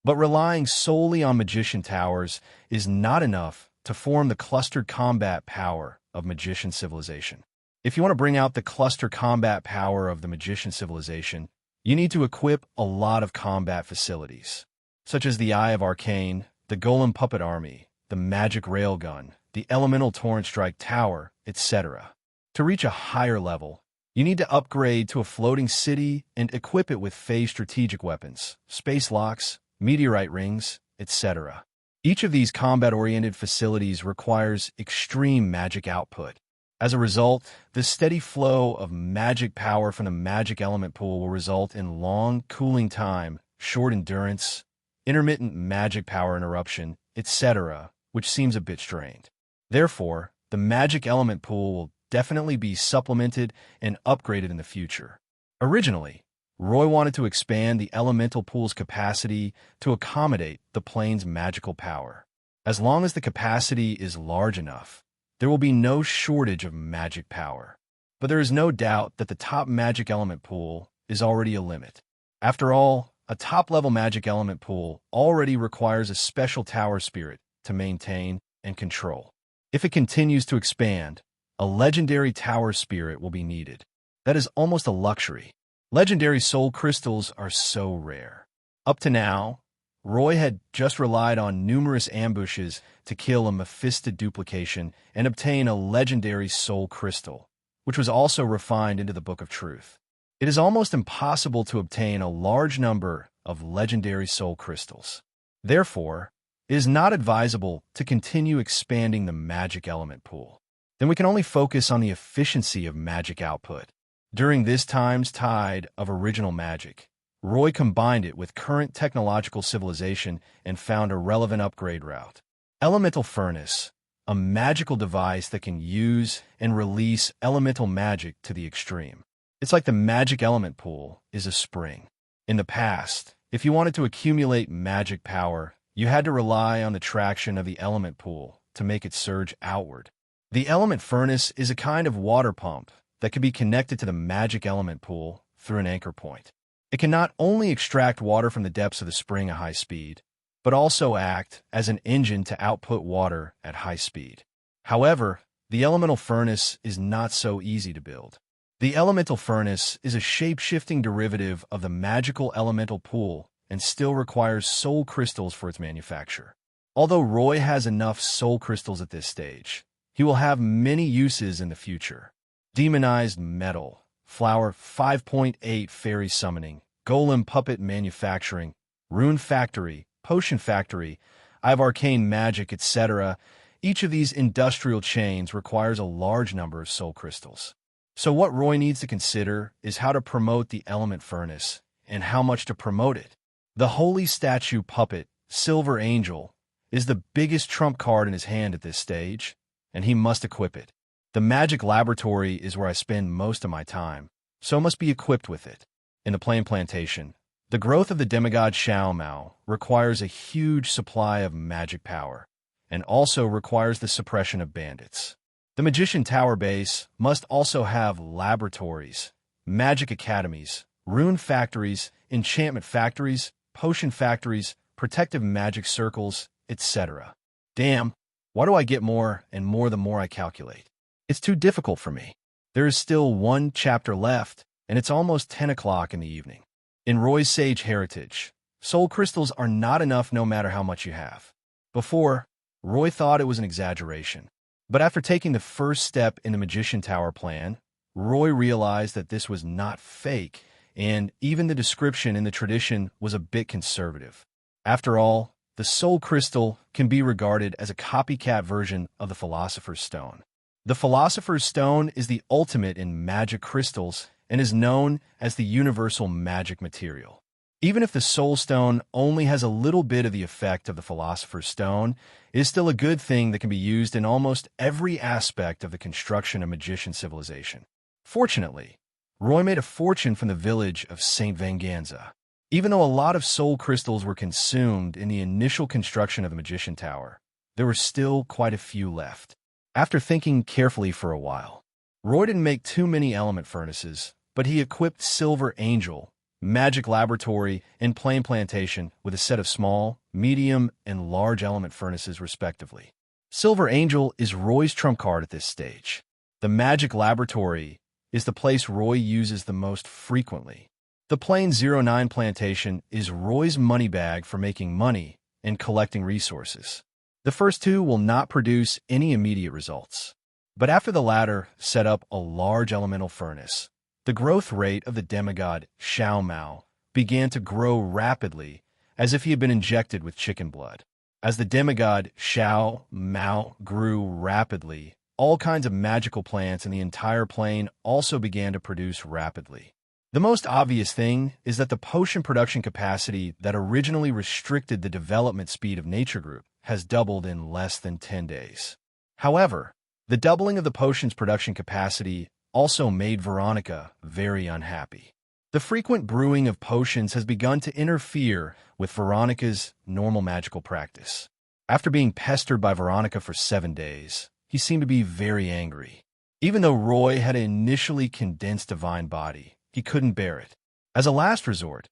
But relying solely on Magician Towers is not enough to form the clustered combat power of Magician Civilization. If you want to bring out the cluster combat power of the Magician Civilization, you need to equip a lot of combat facilities, such as the Eye of Arcane, the Golem Puppet Army, the Magic Railgun, the Elemental Torrent Strike Tower, etc. To reach a higher level, you need to upgrade to a floating city and equip it with phase strategic weapons, space locks, meteorite rings, etc. Each of these combat-oriented facilities requires extreme magic output. As a result, the steady flow of magic power from the magic element pool will result in long cooling time, short endurance, intermittent magic power interruption, etc., which seems a bit strained. Therefore, the magic element pool will definitely be supplemented and upgraded in the future. Originally, Roy wanted to expand the elemental pool's capacity to accommodate the plane's magical power. As long as the capacity is large enough, there will be no shortage of magic power. But there is no doubt that the top magic element pool is already a limit. After all, a top-level magic element pool already requires a special tower spirit to maintain and control. If it continues to expand, a legendary tower spirit will be needed. That is almost a luxury. Legendary soul crystals are so rare. Up to now, Roy had just relied on numerous ambushes to kill a Mephisto duplication and obtain a legendary soul crystal, which was also refined into the Book of Truth. It is almost impossible to obtain a large number of legendary soul crystals. Therefore, it is not advisable to continue expanding the magic element pool. Then we can only focus on the efficiency of magic output. During this time's tide of original magic, Roy combined it with current technological civilization and found a relevant upgrade route. Elemental Furnace, a magical device that can use and release elemental magic to the extreme. It's like the magic element pool is a spring. In the past, if you wanted to accumulate magic power, you had to rely on the traction of the element pool to make it surge outward. The element furnace is a kind of water pump that can be connected to the magic element pool through an anchor point. It can not only extract water from the depths of the spring at high speed, but also act as an engine to output water at high speed. However, the elemental furnace is not so easy to build. The elemental furnace is a shape-shifting derivative of the magical elemental pool and still requires soul crystals for its manufacture. Although Roy has enough soul crystals at this stage, he will have many uses in the future. Demonized metal, flower 5.8 fairy summoning, golem puppet manufacturing, rune factory, potion factory, I have arcane magic, etc. Each of these industrial chains requires a large number of soul crystals. So what Roy needs to consider is how to promote the element furnace and how much to promote it. The holy statue puppet, Silver Angel, is the biggest trump card in his hand at this stage, and he must equip it. The magic laboratory is where I spend most of my time, so must be equipped with it. In the Plain Plantation, the growth of the demigod S.H.I.E.L.D requires a huge supply of magic power, and also requires the suppression of bandits. The Magician Tower base must also have laboratories, magic academies, rune factories, enchantment factories, potion factories, protective magic circles, etc. Damn, why do I get more and more the more I calculate? It's too difficult for me. There is still one chapter left, and it's almost 10 o'clock in the evening. In Roy's Sage Heritage, soul crystals are not enough no matter how much you have. Before, Roy thought it was an exaggeration. But after taking the first step in the Magician Tower plan, Roy realized that this was not fake, and even the description in the tradition was a bit conservative. After all, the soul crystal can be regarded as a copycat version of the Philosopher's Stone. The Philosopher's Stone is the ultimate in magic crystals and is known as the universal magic material. Even if the Soul Stone only has a little bit of the effect of the Philosopher's Stone, it is still a good thing that can be used in almost every aspect of the construction of magician civilization. Fortunately, Roy made a fortune from the village of St. Venganza. Even though a lot of soul crystals were consumed in the initial construction of the Magician Tower, there were still quite a few left. After thinking carefully for a while, Roy didn't make too many element furnaces, but he equipped Silver Angel, Magic Laboratory, and Plain Plantation with a set of small, medium, and large element furnaces respectively. Silver Angel is Roy's trump card at this stage. The Magic Laboratory is the place Roy uses the most frequently. The Plain 09 Plantation is Roy's money bag for making money and collecting resources. The first two will not produce any immediate results. But after the latter set up a large elemental furnace, the growth rate of the demigod S.H.I.E.L.D began to grow rapidly, as if he had been injected with chicken blood. As the demigod S.H.I.E.L.D grew rapidly, all kinds of magical plants in the entire plane also began to produce rapidly. The most obvious thing is that the potion production capacity that originally restricted the development speed of Nature Group has doubled in less than 10 days. However, the doubling of the potion's production capacity also made Veronica very unhappy. The frequent brewing of potions has begun to interfere with Veronica's normal magical practice. After being pestered by Veronica for 7 days, he seemed to be very angry. Even though Roy had an initially condensed divine body, he couldn't bear it. As a last resort,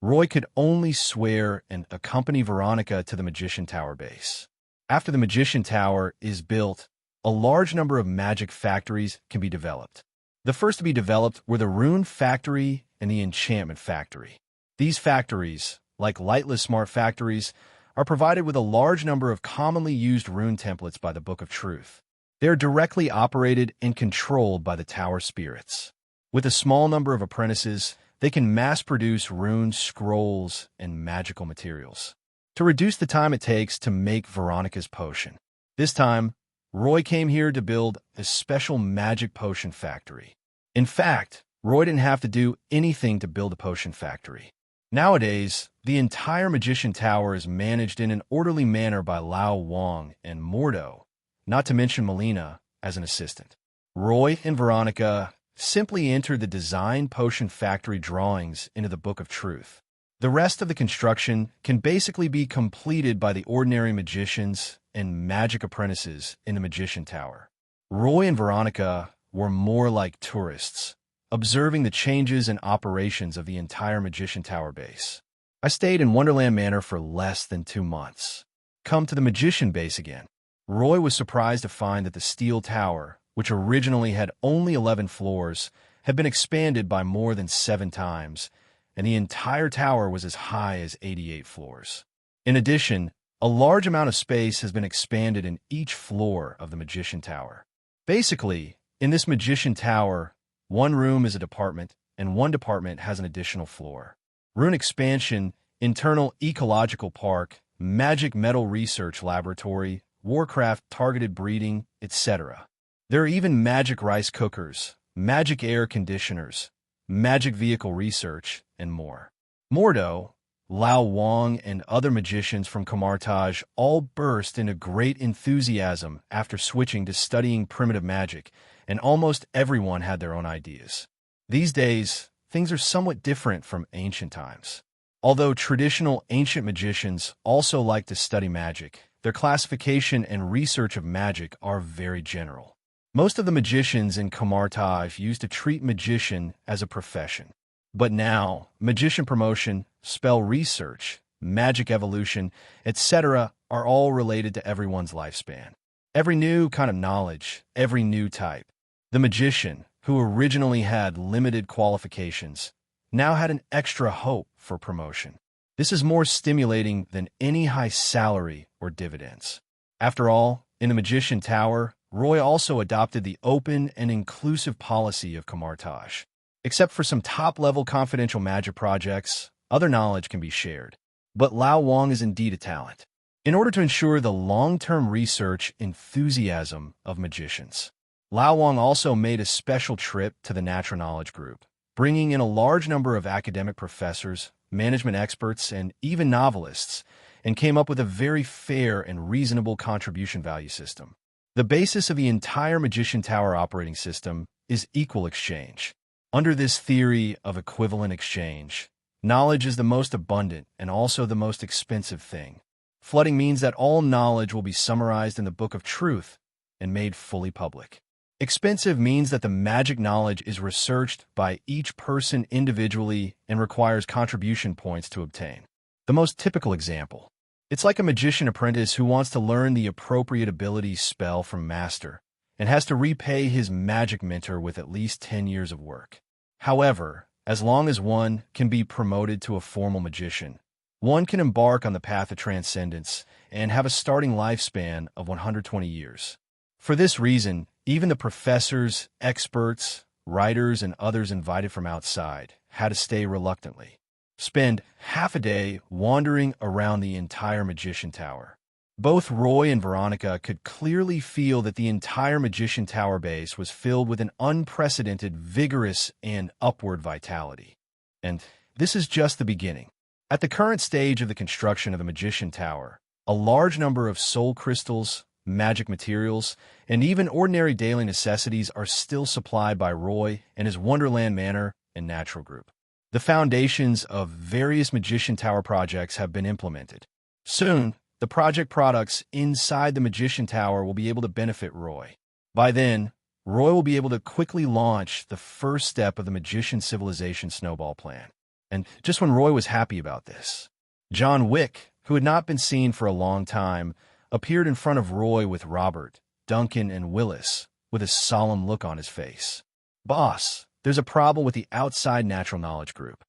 Roy could only swear and accompany Veronica to the Magician Tower base. After the Magician Tower is built, a large number of magic factories can be developed. The first to be developed were the Rune Factory and the Enchantment Factory. These factories, like lightless smart factories, are provided with a large number of commonly used rune templates by the Book of Truth. They are directly operated and controlled by the Tower spirits. With a small number of apprentices, they can mass-produce rune scrolls and magical materials to reduce the time it takes to make Veronica's potion. This time, Roy came here to build a special magic potion factory. In fact, Roy didn't have to do anything to build a potion factory. Nowadays, the entire Magician Tower is managed in an orderly manner by Lao Wang and Mordo, not to mention Melina as an assistant. Roy and Veronica simply entered the design potion factory drawings into the Book of Truth. The rest of the construction can basically be completed by the ordinary magicians and magic apprentices in the Magician Tower. Roy and Veronica were more like tourists, observing the changes and operations of the entire Magician Tower base. I stayed in Wonderland Manor for less than 2 months. Come to the Magician base again. Roy was surprised to find that the steel tower, which originally had only 11 floors, had been expanded by more than 7 times, and the entire tower was as high as 88 floors. In addition, a large amount of space has been expanded in each floor of the Magician Tower. Basically, in this Magician Tower, one room is a department, and one department has an additional floor. Rune expansion, internal ecological park, magic metal research laboratory, warcraft targeted breeding, etc. There are even magic rice cookers, magic air conditioners, magic vehicle research, and more. Mordo, Lao Wang, and other magicians from Kamartaj all burst into great enthusiasm after switching to studying primitive magic, and almost everyone had their own ideas. These days, things are somewhat different from ancient times. Although traditional ancient magicians also like to study magic, their classification and research of magic are very general. Most of the magicians in Kamartaj used to treat magician as a profession. But now, magician promotion, spell research, magic evolution, etc. are all related to everyone's lifespan. Every new kind of knowledge, every new type. The magician, who originally had limited qualifications, now had an extra hope for promotion. This is more stimulating than any high salary or dividends. After all, in the Magician Tower, Roy also adopted the open and inclusive policy of Kamartaj. Except for some top-level confidential magic projects, other knowledge can be shared. But Lao Wang is indeed a talent. In order to ensure the long-term research enthusiasm of magicians, Lao Wang also made a special trip to the Natural Knowledge Group, bringing in a large number of academic professors, management experts, and even novelists, and came up with a very fair and reasonable contribution value system. The basis of the entire Magician Tower operating system is equal exchange. Under this theory of equivalent exchange, knowledge is the most abundant and also the most expensive thing. Flooding means that all knowledge will be summarized in the Book of Truth and made fully public. Expensive means that the magic knowledge is researched by each person individually and requires contribution points to obtain. The most typical example. It's like a magician apprentice who wants to learn the appropriate ability spell from master and has to repay his magic mentor with at least 10 years of work. However, as long as one can be promoted to a formal magician, one can embark on the path of transcendence and have a starting lifespan of 120 years. For this reason, even the professors, experts, writers, and others invited from outside had to stay reluctantly. Spend half a day wandering around the entire Magician Tower. Both Roy and Veronica could clearly feel that the entire Magician Tower base was filled with an unprecedented, vigorous, and upward vitality. And this is just the beginning. At the current stage of the construction of the Magician Tower, a large number of soul crystals, magic materials, and even ordinary daily necessities are still supplied by Roy and his Wonderland Manor and Natural Group. The foundations of various Magician Tower projects have been implemented. Soon, the project products inside the Magician Tower will be able to benefit Roy. By then, Roy will be able to quickly launch the first step of the Magician Civilization Snowball Plan. And just when Roy was happy about this, John Wick, who had not been seen for a long time, appeared in front of Roy with Robert, Duncan, and Willis, with a solemn look on his face. "Boss, there's a problem with the outside Natural Knowledge Group."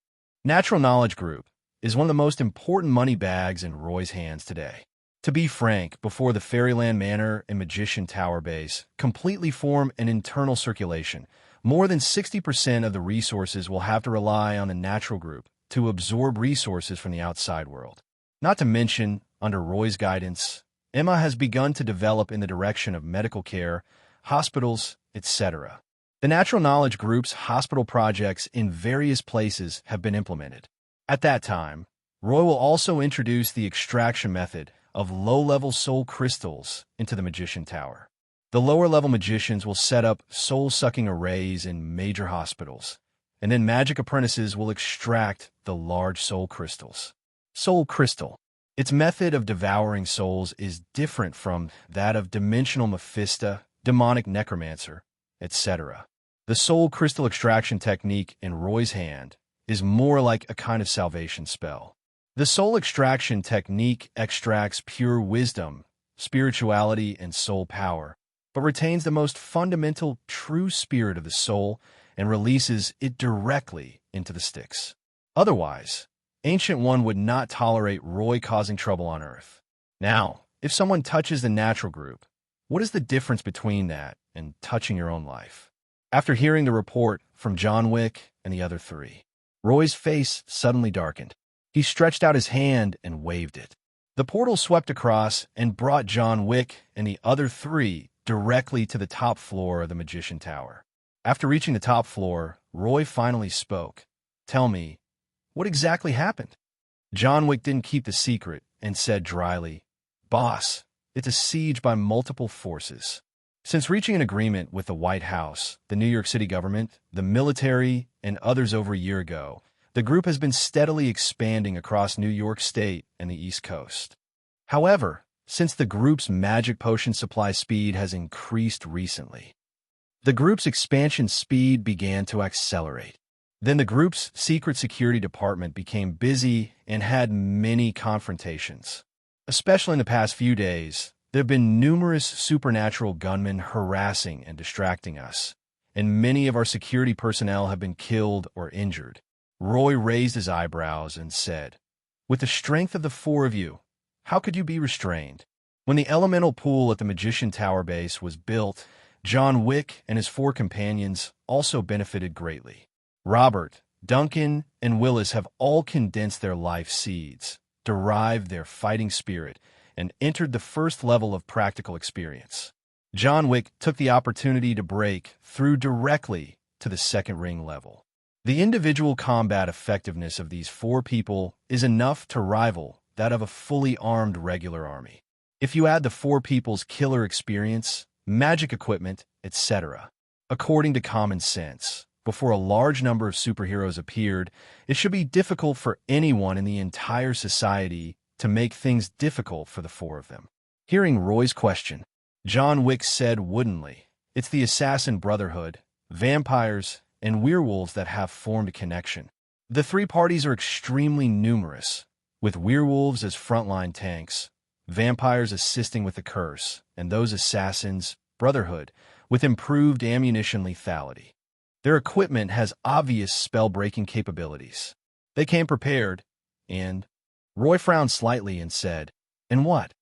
Natural Knowledge Group is one of the most important money bags in Roy's hands today. To be frank, before the Fairyland Manor and Magician Tower base completely form an internal circulation, more than 60% of the resources will have to rely on the Natural Group to absorb resources from the outside world. Not to mention, under Roy's guidance, Emma has begun to develop in the direction of medical care, hospitals, etc. The Natural Knowledge Group's hospital projects in various places have been implemented. At that time, Roy will also introduce the extraction method of low-level soul crystals into the Magician Tower. The lower-level magicians will set up soul-sucking arrays in major hospitals, and then magic apprentices will extract the large soul crystals. Soul crystal. Its method of devouring souls is different from that of dimensional Mephisto, demonic necromancer, etc. The soul crystal extraction technique in Roy's hand is more like a kind of salvation spell. The soul extraction technique extracts pure wisdom, spirituality, and soul power, but retains the most fundamental, true spirit of the soul and releases it directly into the sticks. Otherwise, Ancient One would not tolerate Roy causing trouble on Earth. Now, if someone touches the natural group, what is the difference between that and touching your own life? After hearing the report from John Wick and the other three, Roy's face suddenly darkened. He stretched out his hand and waved it. The portal swept across and brought John Wick and the other three directly to the top floor of the Magician Tower. After reaching the top floor, Roy finally spoke. "Tell me, what exactly happened?" John Wick didn't keep the secret and said dryly, "Boss, it's a siege by multiple forces. Since reaching an agreement with the White House, the New York City government, the military, and others over a year ago, the group has been steadily expanding across New York State and the East Coast. However, since the group's magic potion supply speed has increased recently, the group's expansion speed began to accelerate. Then the group's secret security department became busy and had many confrontations. Especially in the past few days, there have been numerous supernatural gunmen harassing and distracting us, and many of our security personnel have been killed or injured." Roy raised his eyebrows and said, "With the strength of the four of you, how could you be restrained?" When the elemental pool at the Magician Tower base was built, John Wick and his four companions also benefited greatly. Robert, Duncan, and Willis have all condensed their life seeds, derived their fighting spirit, and entered the first level of practical experience. John Wick took the opportunity to break through directly to the second ring level. The individual combat effectiveness of these four people is enough to rival that of a fully armed regular army. If you add the four people's killer experience, magic equipment, etc., according to common sense, before a large number of superheroes appeared, it should be difficult for anyone in the entire society to make things difficult for the four of them. Hearing Roy's question, John Wick said woodenly, "It's the Assassin Brotherhood, vampires, and werewolves that have formed a connection. The three parties are extremely numerous, with werewolves as frontline tanks, vampires assisting with the curse, and those assassins, Brotherhood, with improved ammunition lethality. Their equipment has obvious spell-breaking capabilities. They came prepared, and..." Roy frowned slightly and said, "And what?"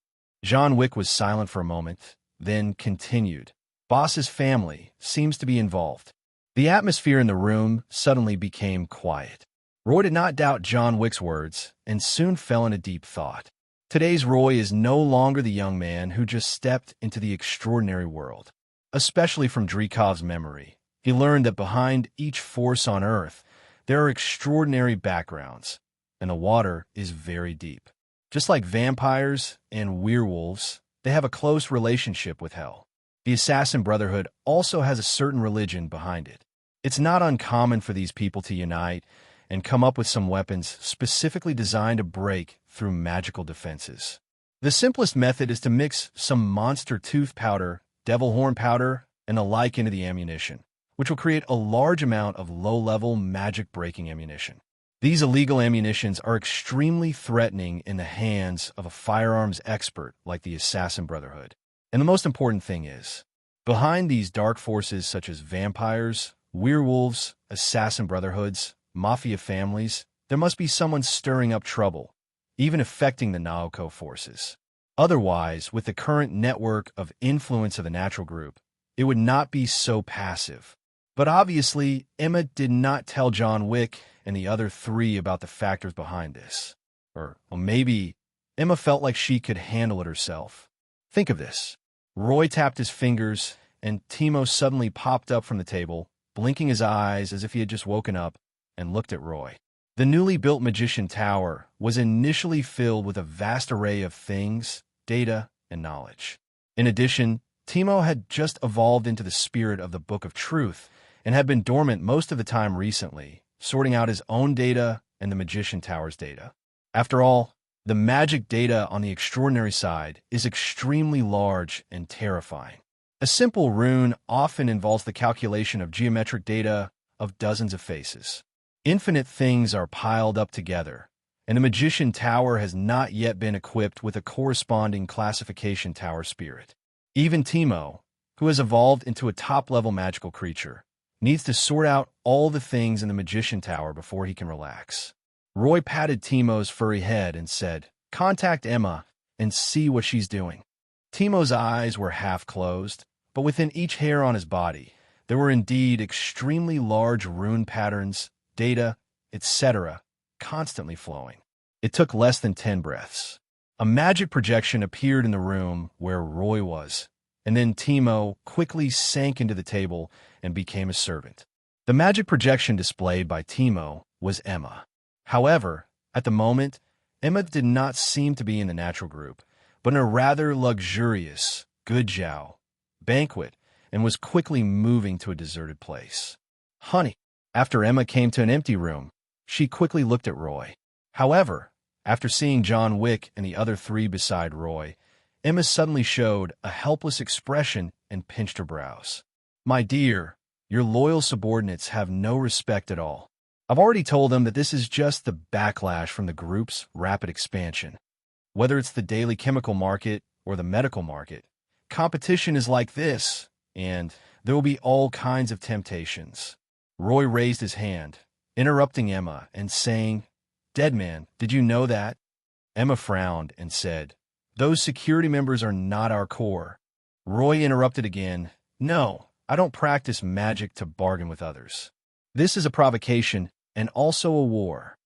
John Wick was silent for a moment, then continued, "Boss's family seems to be involved." The atmosphere in the room suddenly became quiet. Roy did not doubt John Wick's words and soon fell into deep thought. Today's Roy is no longer the young man who just stepped into the extraordinary world. Especially from Drekov's memory, he learned that behind each force on Earth, there are extraordinary backgrounds, and the water is very deep. Just like vampires and werewolves, they have a close relationship with hell. The Assassin Brotherhood also has a certain religion behind it. It's not uncommon for these people to unite and come up with some weapons specifically designed to break through magical defenses. The simplest method is to mix some monster tooth powder, devil horn powder, and the like into the ammunition, which will create a large amount of low-level magic-breaking ammunition. These illegal ammunitions are extremely threatening in the hands of a firearms expert like the Assassin Brotherhood. And the most important thing is, behind these dark forces such as vampires, werewolves, assassin brotherhoods, mafia families, there must be someone stirring up trouble, even affecting the Naoko forces. Otherwise, with the current network of influence of the natural group, it would not be so passive. But obviously, Emma did not tell John Wick and the other three about the factors behind this. Or maybe Emma felt like she could handle it herself. Think of this. Roy tapped his fingers, and Timo suddenly popped up from the table, blinking his eyes as if he had just woken up, and looked at Roy. The newly built Magician Tower was initially filled with a vast array of things, data, and knowledge. In addition, Timo had just evolved into the spirit of the Book of Truth and had been dormant most of the time recently, sorting out his own data and the Magician Tower's data. After all, the magic data on the extraordinary side is extremely large and terrifying. A simple rune often involves the calculation of geometric data of dozens of faces. Infinite things are piled up together, and the Magician Tower has not yet been equipped with a corresponding classification tower spirit. Even Teemo, who has evolved into a top-level magical creature, needs to sort out all the things in the Magician Tower before he can relax. Roy patted Teemo's furry head and said, "Contact Emma and see what she's doing." Teemo's eyes were half closed, but within each hair on his body, there were indeed extremely large rune patterns, data, etc., constantly flowing. It took less than 10 breaths. A magic projection appeared in the room where Roy was, and then Teemo quickly sank into the table and became a servant. The magic projection displayed by Teemo was Emma. However, at the moment, Emma did not seem to be in the natural group, but in a rather luxurious, Gujao banquet, and was quickly moving to a deserted place. "Honey." After Emma came to an empty room, she quickly looked at Roy. However, after seeing John Wick and the other three beside Roy, Emma suddenly showed a helpless expression and pinched her brows. "My dear, your loyal subordinates have no respect at all. I've already told them that this is just the backlash from the group's rapid expansion. Whether it's the daily chemical market or the medical market, competition is like this, and there will be all kinds of temptations." Roy raised his hand, interrupting Emma and saying, "Deadman, did you know that?" Emma frowned and said, "Those security members are not our core." Roy interrupted again, "No, I don't practice magic to bargain with others. This is a provocation and also a war.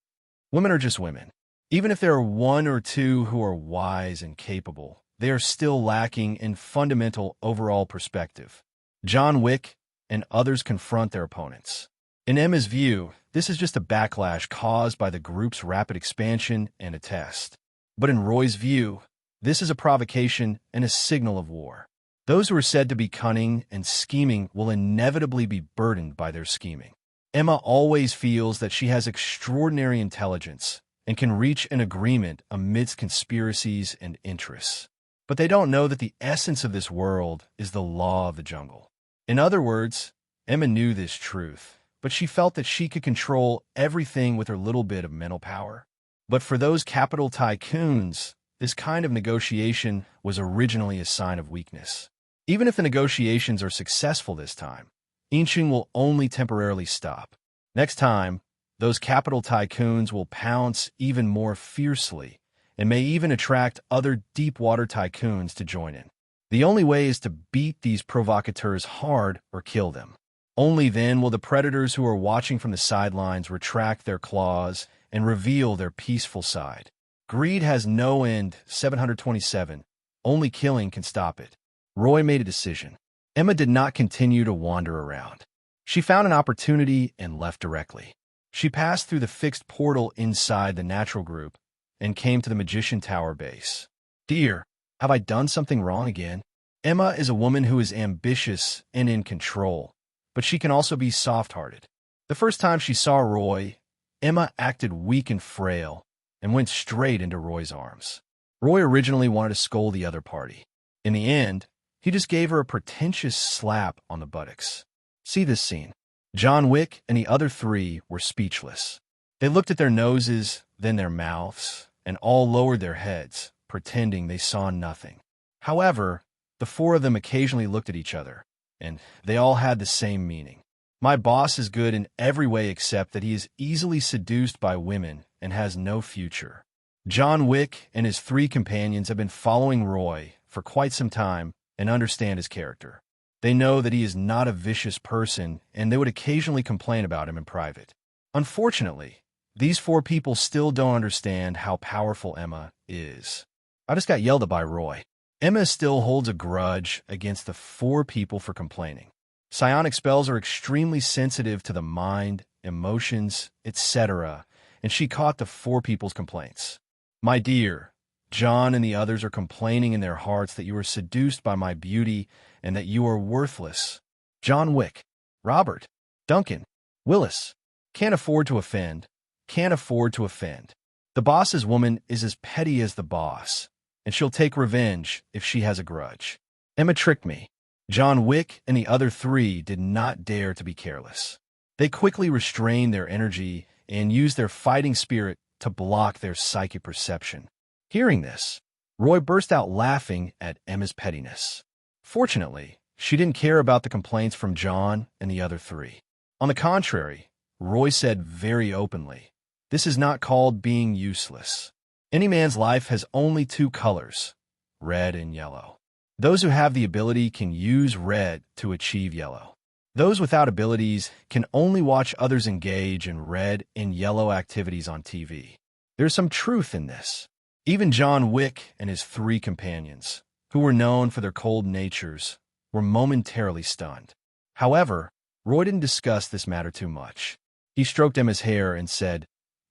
Women are just women. Even if there are one or two who are wise and capable, they are still lacking in fundamental overall perspective." John Wick and others confront their opponents. In Emma's view, this is just a backlash caused by the group's rapid expansion and a test. But in Roy's view, this is a provocation and a signal of war. Those who are said to be cunning and scheming will inevitably be burdened by their scheming. Emma always feels that she has extraordinary intelligence and can reach an agreement amidst conspiracies and interests. But they don't know that the essence of this world is the law of the jungle. In other words, Emma knew this truth, but she felt that she could control everything with her little bit of mental power. But for those capital tycoons, this kind of negotiation was originally a sign of weakness. Even if the negotiations are successful this time, inching will only temporarily stop. Next time, those capital tycoons will pounce even more fiercely and may even attract other deep-water tycoons to join in. The only way is to beat these provocateurs hard or kill them. Only then will the predators who are watching from the sidelines retract their claws and reveal their peaceful side. Greed has no end. 727. Only killing can stop it. Roy made a decision. Emma did not continue to wander around. She found an opportunity and left directly. She passed through the fixed portal inside the natural group and came to the Magician Tower base. "Dear, have I done something wrong again?" Emma is a woman who is ambitious and in control, but she can also be soft-hearted. The first time she saw Roy, Emma acted weak and frail and went straight into Roy's arms. Roy originally wanted to scold the other party. In the end, he just gave her a pretentious slap on the buttocks. See this scene. John Wick and the other three were speechless. They looked at their noses, then their mouths, and all lowered their heads, pretending they saw nothing. However, the four of them occasionally looked at each other, and they all had the same meaning. My boss is good in every way except that he is easily seduced by women and has no future. John Wick and his three companions have been following Roy for quite some time and understand his character. They know that he is not a vicious person, and they would occasionally complain about him in private. Unfortunately, these four people still don't understand how powerful Emma is. I just got yelled at by Roy. Emma still holds a grudge against the four people for complaining. Psionic spells are extremely sensitive to the mind, emotions, etc., and she caught the four people's complaints. My dear, John and the others are complaining in their hearts that you are seduced by my beauty and that you are worthless. John Wick, Robert, Duncan, Willis, can't afford to offend, can't afford to offend. The boss's woman is as petty as the boss, and she'll take revenge if she has a grudge. Emma tricked me. John Wick and the other three did not dare to be careless. They quickly restrained their energy and used their fighting spirit to block their psychic perception. Hearing this, Roy burst out laughing at Emma's pettiness. Fortunately, she didn't care about the complaints from John and the other three. On the contrary, Roy said very openly, "This is not called being useless. Any man's life has only two colors, red and yellow. Those who have the ability can use red to achieve yellow. Those without abilities can only watch others engage in red and yellow activities on TV." There's some truth in this. Even John Wick and his three companions, who were known for their cold natures, were momentarily stunned. However, Roy didn't discuss this matter too much. He stroked Emma's hair and said,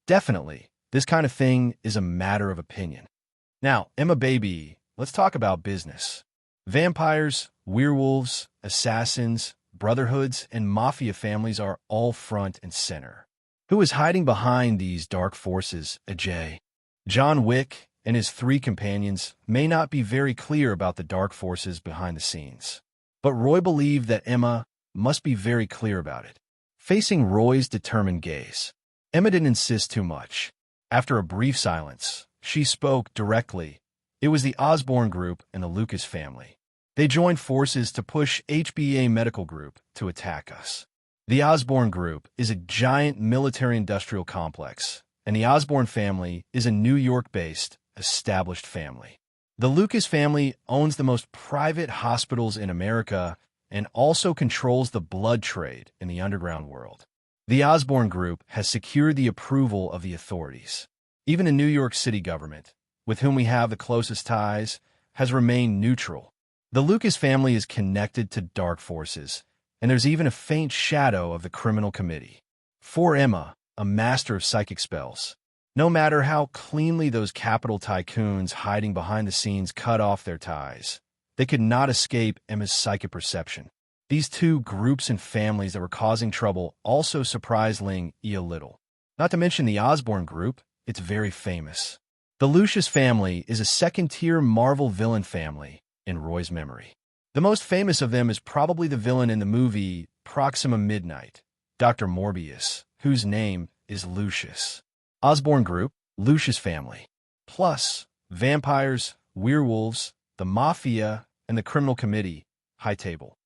"Definitely, this kind of thing is a matter of opinion. Now, Emma baby, let's talk about business. Vampires, werewolves, assassins, brotherhoods, and mafia families are all front and center. Who is hiding behind these dark forces, Ajay?" John Wick and his three companions may not be very clear about the dark forces behind the scenes, but Roy believed that Emma must be very clear about it. Facing Roy's determined gaze, Emma didn't insist too much. After a brief silence, she spoke directly. It was the Osborne Group and the Lucas family. They joined forces to push HBA Medical Group to attack us. The Osborne Group is a giant military-industrial complex, and the Osborne family is a New York-based, established family. The Lucas family owns the most private hospitals in America and also controls the blood trade in the underground world. The Osborne Group has secured the approval of the authorities. Even the New York City government, with whom we have the closest ties, has remained neutral. The Lucas family is connected to dark forces, and there's even a faint shadow of the criminal committee. For Emma, a master of psychic spells, no matter how cleanly those capital tycoons hiding behind the scenes cut off their ties, they could not escape Emma's psychic perception. These two groups and families that were causing trouble also surprised Ling Yi a little. Not to mention the Osborne Group, it's very famous. The Lucius family is a second-tier Marvel villain family in Roy's memory. The most famous of them is probably the villain in the movie Proxima Midnight, Dr. Morbius, whose name is Lucius. Osborne Group, Lucius family, plus vampires, werewolves, the Mafia, and the criminal committee, high table.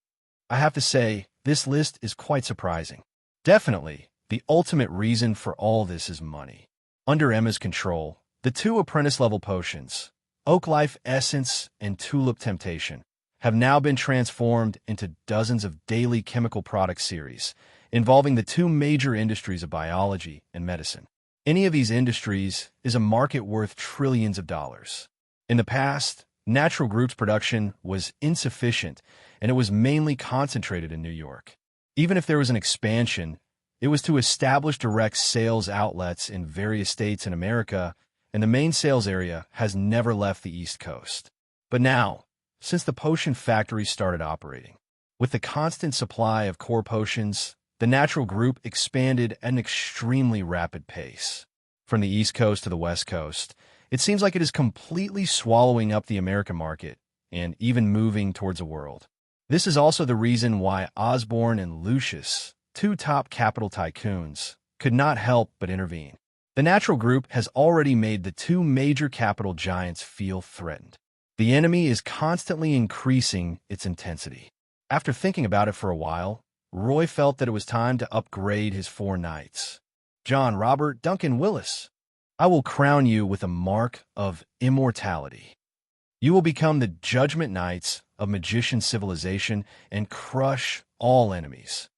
I have to say, this list is quite surprising. Definitely, the ultimate reason for all this is money. Under Emma's control, the two apprentice-level potions, Oak Life Essence and Tulip Temptation, have now been transformed into dozens of daily chemical product series, involving the two major industries of biology and medicine. Any of these industries is a market worth trillions of dollars. In the past, Natural Group's production was insufficient, and it was mainly concentrated in New York. Even if there was an expansion, it was to establish direct sales outlets in various states in America, and the main sales area has never left the East Coast. But now, since the potion factory started operating, with the constant supply of core potions, the Natural Group expanded at an extremely rapid pace. From the East Coast to the West Coast, it seems like it is completely swallowing up the American market and even moving towards the world. This is also the reason why Osborne and Lucius, two top capital tycoons, could not help but intervene. The Natural Group has already made the two major capital giants feel threatened. The enemy is constantly increasing its intensity. After thinking about it for a while, Roy felt that it was time to upgrade his 4 knights. John, Robert, Duncan, Willis, I will crown you with a mark of immortality. You will become the Judgment Knights of Magician Civilization and crush all enemies.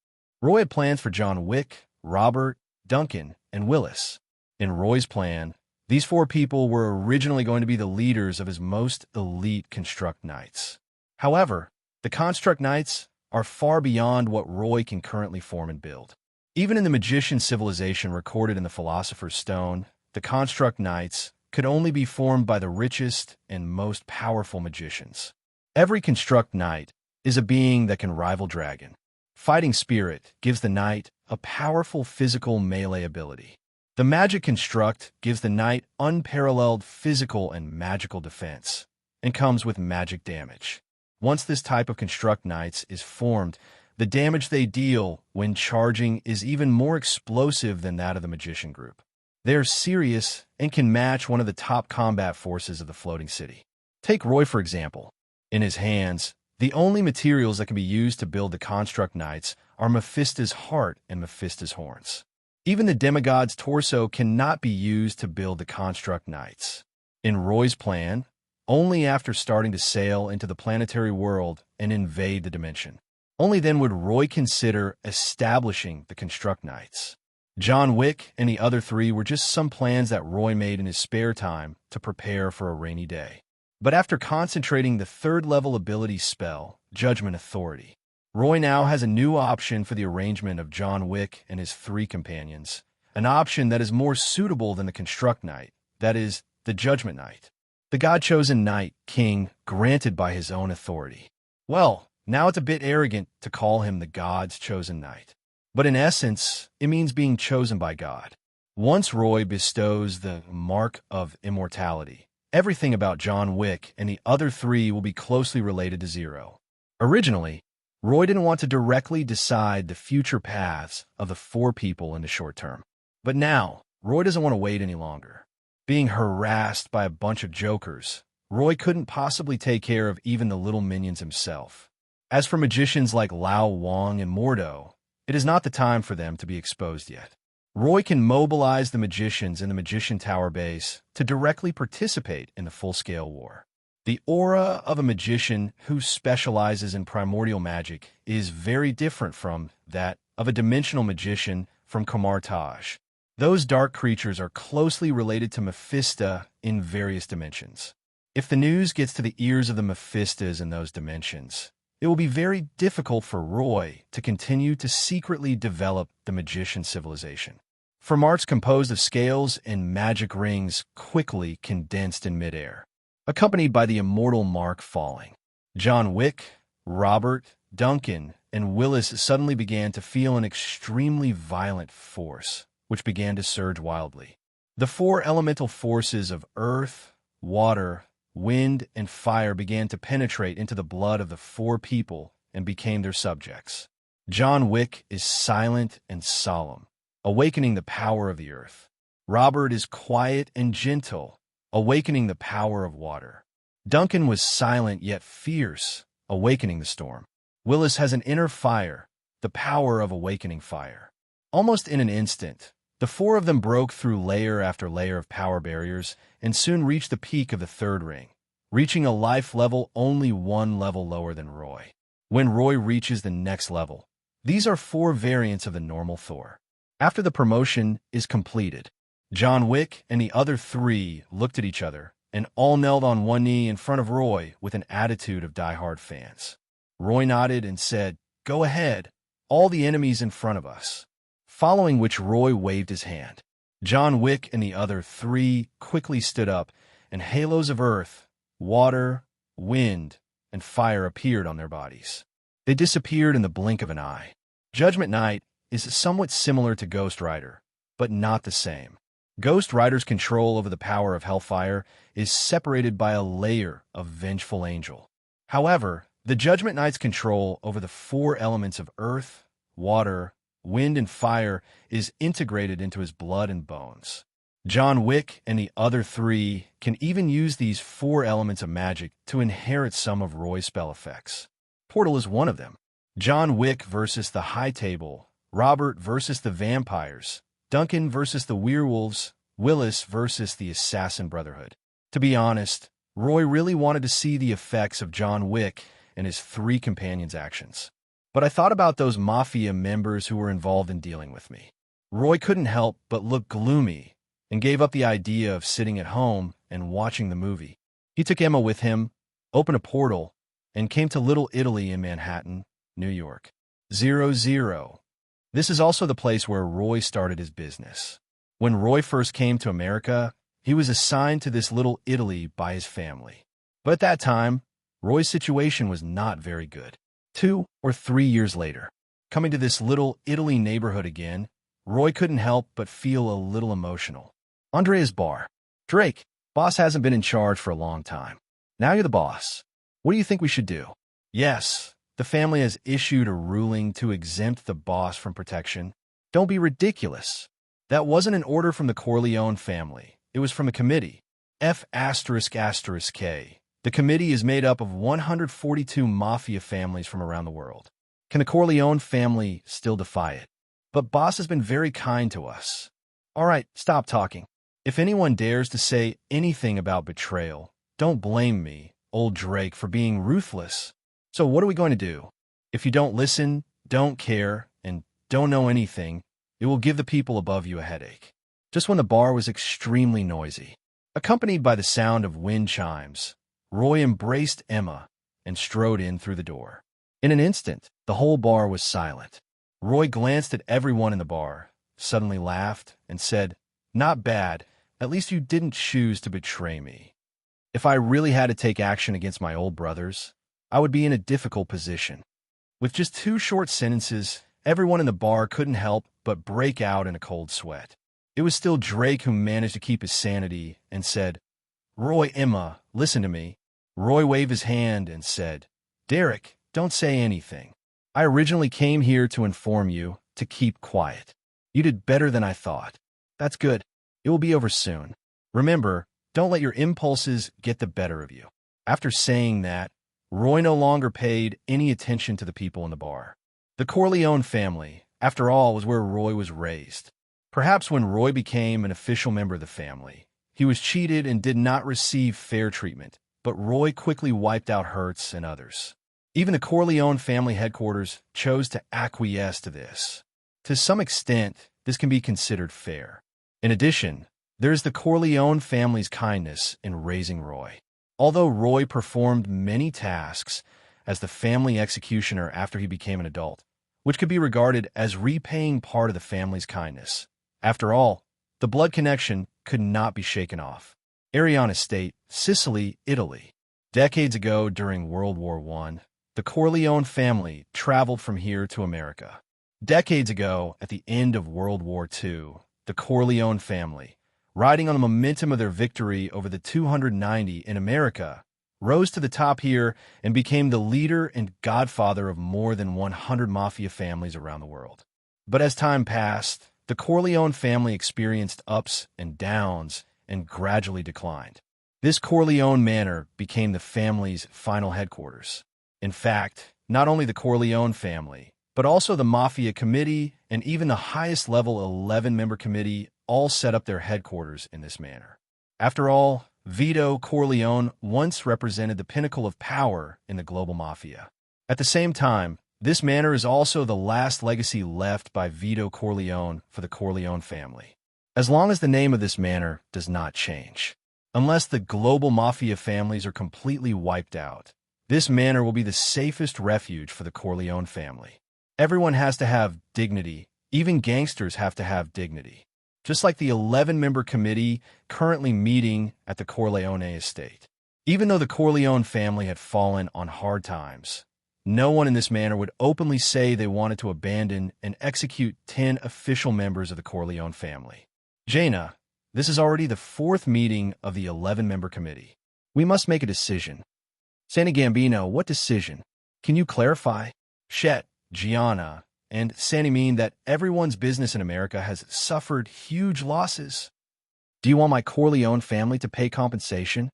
Roy had plans for John Wick, Robert, Duncan, and Willis. In Roy's plan, these 4 people were originally going to be the leaders of his most elite Construct Knights. However, the Construct Knights are far beyond what Roy can currently form and build. Even in the Magician Civilization recorded in the Philosopher's Stone, the Construct Knights could only be formed by the richest and most powerful magicians. Every Construct Knight is a being that can rival Dragon. Fighting Spirit gives the Knight a powerful physical melee ability. The Magic Construct gives the Knight unparalleled physical and magical defense, and comes with magic damage. Once this type of construct knights is formed, the damage they deal when charging is even more explosive than that of the magician group. They are serious and can match one of the top combat forces of the floating city. Take Roy, for example. In his hands, the only materials that can be used to build the construct knights are Mephisto's heart and Mephisto's horns. Even the demigod's torso cannot be used to build the construct knights. In Roy's plan, only after starting to sail into the planetary world and invade the dimension, only then would Roy consider establishing the construct knights. John Wick and the other three were just some plans that Roy made in his spare time to prepare for a rainy day. But after concentrating the third-level ability spell, Judgment Authority, Roy now has a new option for the arrangement of John Wick and his three companions, an option that is more suitable than the Construct Knight, that is, the Judgment Knight, the God-chosen Knight, King, granted by his own authority. Well, now it's a bit arrogant to call him the God's chosen Knight. But in essence, it means being chosen by God. Once Roy bestows the Mark of Immortality, everything about John Wick and the other three will be closely related to Zero. Originally, Roy didn't want to directly decide the future paths of the four people in the short term. But now, Roy doesn't want to wait any longer. Being harassed by a bunch of jokers, Roy couldn't possibly take care of even the little minions himself. As for magicians like Lao Wang and Mordo, it is not the time for them to be exposed yet. Roy can mobilize the magicians in the Magician Tower base to directly participate in the full-scale war. The aura of a magician who specializes in primordial magic is very different from that of a dimensional magician from Kamartaj. Those dark creatures are closely related to Mephisto in various dimensions. If the news gets to the ears of the Mephistos in those dimensions, it will be very difficult for Roy to continue to secretly develop the magician civilization. From arts composed of scales and magic rings quickly condensed in midair, accompanied by the immortal mark falling. John Wick, Robert, Duncan, and Willis suddenly began to feel an extremely violent force, which began to surge wildly. The four elemental forces of earth, water, wind, and fire began to penetrate into the blood of the four people and became their subjects. John Wick is silent and solemn, awakening the power of the earth. Robert is quiet and gentle, awakening the power of water. Duncan was silent yet fierce, awakening the storm. Willis has an inner fire, the power of awakening fire. Almost in an instant, the four of them broke through layer after layer of power barriers and soon reached the peak of the third ring, reaching a life level only one level lower than Roy. When Roy reaches the next level, these are four variants of the normal Thor. After the promotion is completed, John Wick and the other three looked at each other and all knelt on one knee in front of Roy with an attitude of die-hard fans. Roy nodded and said, "Go ahead, all the enemies in front of us." Following which Roy waved his hand. John Wick and the other three quickly stood up, and halos of earth, water, wind, and fire appeared on their bodies. They disappeared in the blink of an eye. Judgment Knight is somewhat similar to Ghost Rider, but not the same. Ghost Rider's control over the power of Hellfire is separated by a layer of Vengeful Angel. However, the Judgment Knight's control over the four elements of earth, water, wind, and fire is integrated into his blood and bones. John Wick and the other three can even use these four elements of magic to inherit some of Roy's spell effects. Portal is one of them. John Wick versus the High Table, Robert versus the Vampires, Duncan versus the Werewolves, Willis versus the Assassin Brotherhood. To be honest, Roy really wanted to see the effects of John Wick and his three companions' actions. But I thought about those Mafia members who were involved in dealing with me. Roy couldn't help but look gloomy and gave up the idea of sitting at home and watching the movie. He took Emma with him, opened a portal, and came to Little Italy in Manhattan, New York. 00. This is also the place where Roy started his business. When Roy first came to America, he was assigned to this Little Italy by his family. But at that time, Roy's situation was not very good. 2 or 3 years later, coming to this Little Italy neighborhood again, Roy couldn't help but feel a little emotional. Andrea's bar. "Drake, boss hasn't been in charge for a long time. Now you're the boss. What do you think we should do?" Yes, the family has issued a ruling to exempt the boss from protection. Don't be ridiculous. That wasn't an order from the Corleone family. It was from a committee. F***K. The committee is made up of 142 Mafia families from around the world. Can the Corleone family still defy it? But boss has been very kind to us. All right, stop talking. If anyone dares to say anything about betrayal, don't blame me, old Drake, for being ruthless. So what are we going to do? If you don't listen, don't care, and don't know anything, it will give the people above you a headache. Just when the bar was extremely noisy, accompanied by the sound of wind chimes, Roy embraced Emma and strode in through the door. In an instant, the whole bar was silent. Roy glanced at everyone in the bar, suddenly laughed, and said, "Not bad. At least you didn't choose to betray me. If I really had to take action against my old brothers, I would be in a difficult position." With just 2 short sentences, everyone in the bar couldn't help but break out in a cold sweat. It was still Drake who managed to keep his sanity and said, "Roy, Emma, listen to me." Roy waved his hand and said, "Derek, don't say anything. I originally came here to inform you to keep quiet. You did better than I thought. That's good. It will be over soon. Remember, don't let your impulses get the better of you." After saying that, Roy no longer paid any attention to the people in the bar. The Corleone family, after all, was where Roy was raised. Perhaps when Roy became an official member of the family, he was cheated and did not receive fair treatment, but Roy quickly wiped out Hertz and others. Even the Corleone family headquarters chose to acquiesce to this. To some extent, this can be considered fair. In addition, there is the Corleone family's kindness in raising Roy. Although Roy performed many tasks as the family executioner after he became an adult, which could be regarded as repaying part of the family's kindness. After all, the blood connection could not be shaken off. Arion Estate, Sicily, Italy. Decades ago during World War I, the Corleone family traveled from here to America. Decades ago, at the end of World War II, the Corleone family, riding on the momentum of their victory over the 290 in America, rose to the top here and became the leader and godfather of more than 100 Mafia families around the world. But as time passed, the Corleone family experienced ups and downs and gradually declined. This Corleone manor became the family's final headquarters. In fact, not only the Corleone family, but also the Mafia committee and even the highest level 11-member committee all set up their headquarters in this manor. After all, Vito Corleone once represented the pinnacle of power in the global mafia. At the same time, this manor is also the last legacy left by Vito Corleone for the Corleone family. As long as the name of this manor does not change. Unless the global mafia families are completely wiped out, this manor will be the safest refuge for the Corleone family. Everyone has to have dignity. Even gangsters have to have dignity. Just like the 11-member committee currently meeting at the Corleone estate. Even though the Corleone family had fallen on hard times, no one in this manor would openly say they wanted to abandon and execute 10 official members of the Corleone family. Jaina, this is already the 4th meeting of the 11-member committee. We must make a decision. Sandy Gambino, what decision? Can you clarify? Chet, Gianna, and Sandy mean that everyone's business in America has suffered huge losses. Do you want my Corleone family to pay compensation?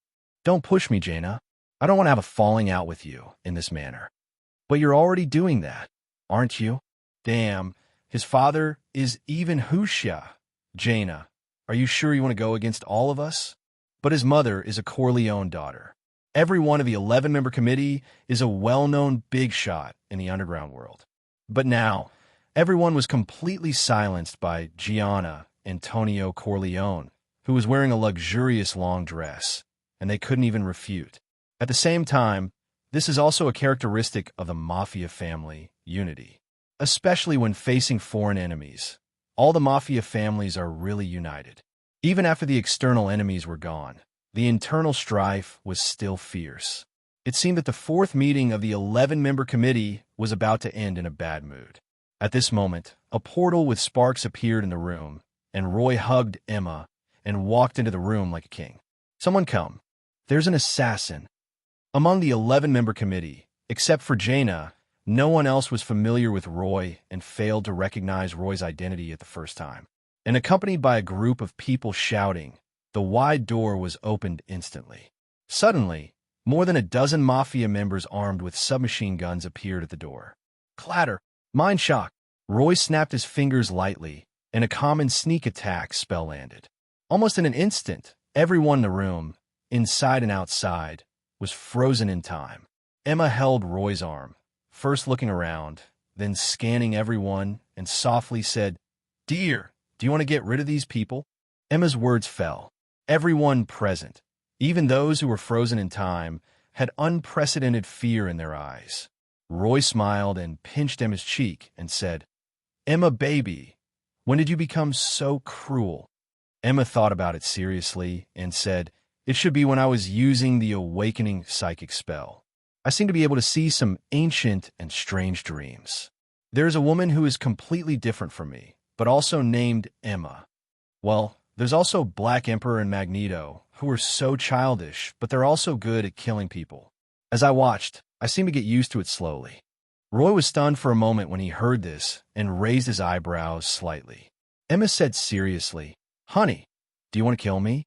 Don't push me, Jaina. I don't want to have a falling out with you in this manner. But you're already doing that, aren't you? Damn, his father is even Hushia. Jaina, are you sure you want to go against all of us? But his mother is a Corleone daughter. Every one of the 11-member committee is a well-known big shot in the underground world. But now, everyone was completely silenced by Gianna Antonio Corleone, who was wearing a luxurious long dress, and they couldn't even refute. At the same time, this is also a characteristic of the Mafia family, unity. Especially when facing foreign enemies, all the Mafia families are really united. Even after the external enemies were gone, the internal strife was still fierce. It seemed that the 4th meeting of the 11-member committee was about to end in a bad mood. At this moment, a portal with sparks appeared in the room, and Roy hugged Emma and walked into the room like a king. Someone come. There's an assassin. Among the 11-member committee, Except for Jaina, no one else was familiar with Roy and failed to recognize Roy's identity at the first time. And accompanied by a group of people shouting, the wide door was opened instantly. Suddenly, more than a dozen Mafia members armed with submachine guns appeared at the door. Clatter! Mind shock! Roy snapped his fingers lightly, and a common sneak attack spell landed. Almost in an instant, everyone in the room, inside and outside, was frozen in time. Emma held Roy's arm, first looking around, then scanning everyone, and softly said, "Dear, do you want to get rid of these people?" Emma's words fell. Everyone present, even those who were frozen in time, had unprecedented fear in their eyes. Roy smiled and pinched Emma's cheek and said, "Emma, baby, when did you become so cruel?" Emma thought about it seriously and said, "It should be when I was using the awakening psychic spell. I seem to be able to see some ancient and strange dreams. There's a woman who is completely different from me, but also named Emma. Well, there's also Black Emperor and Magneto, who are so childish, but they're also good at killing people." As I watched, I seemed to get used to it slowly. Roy was stunned for a moment when he heard this and raised his eyebrows slightly. Emma said seriously, "Honey, do you want to kill me?"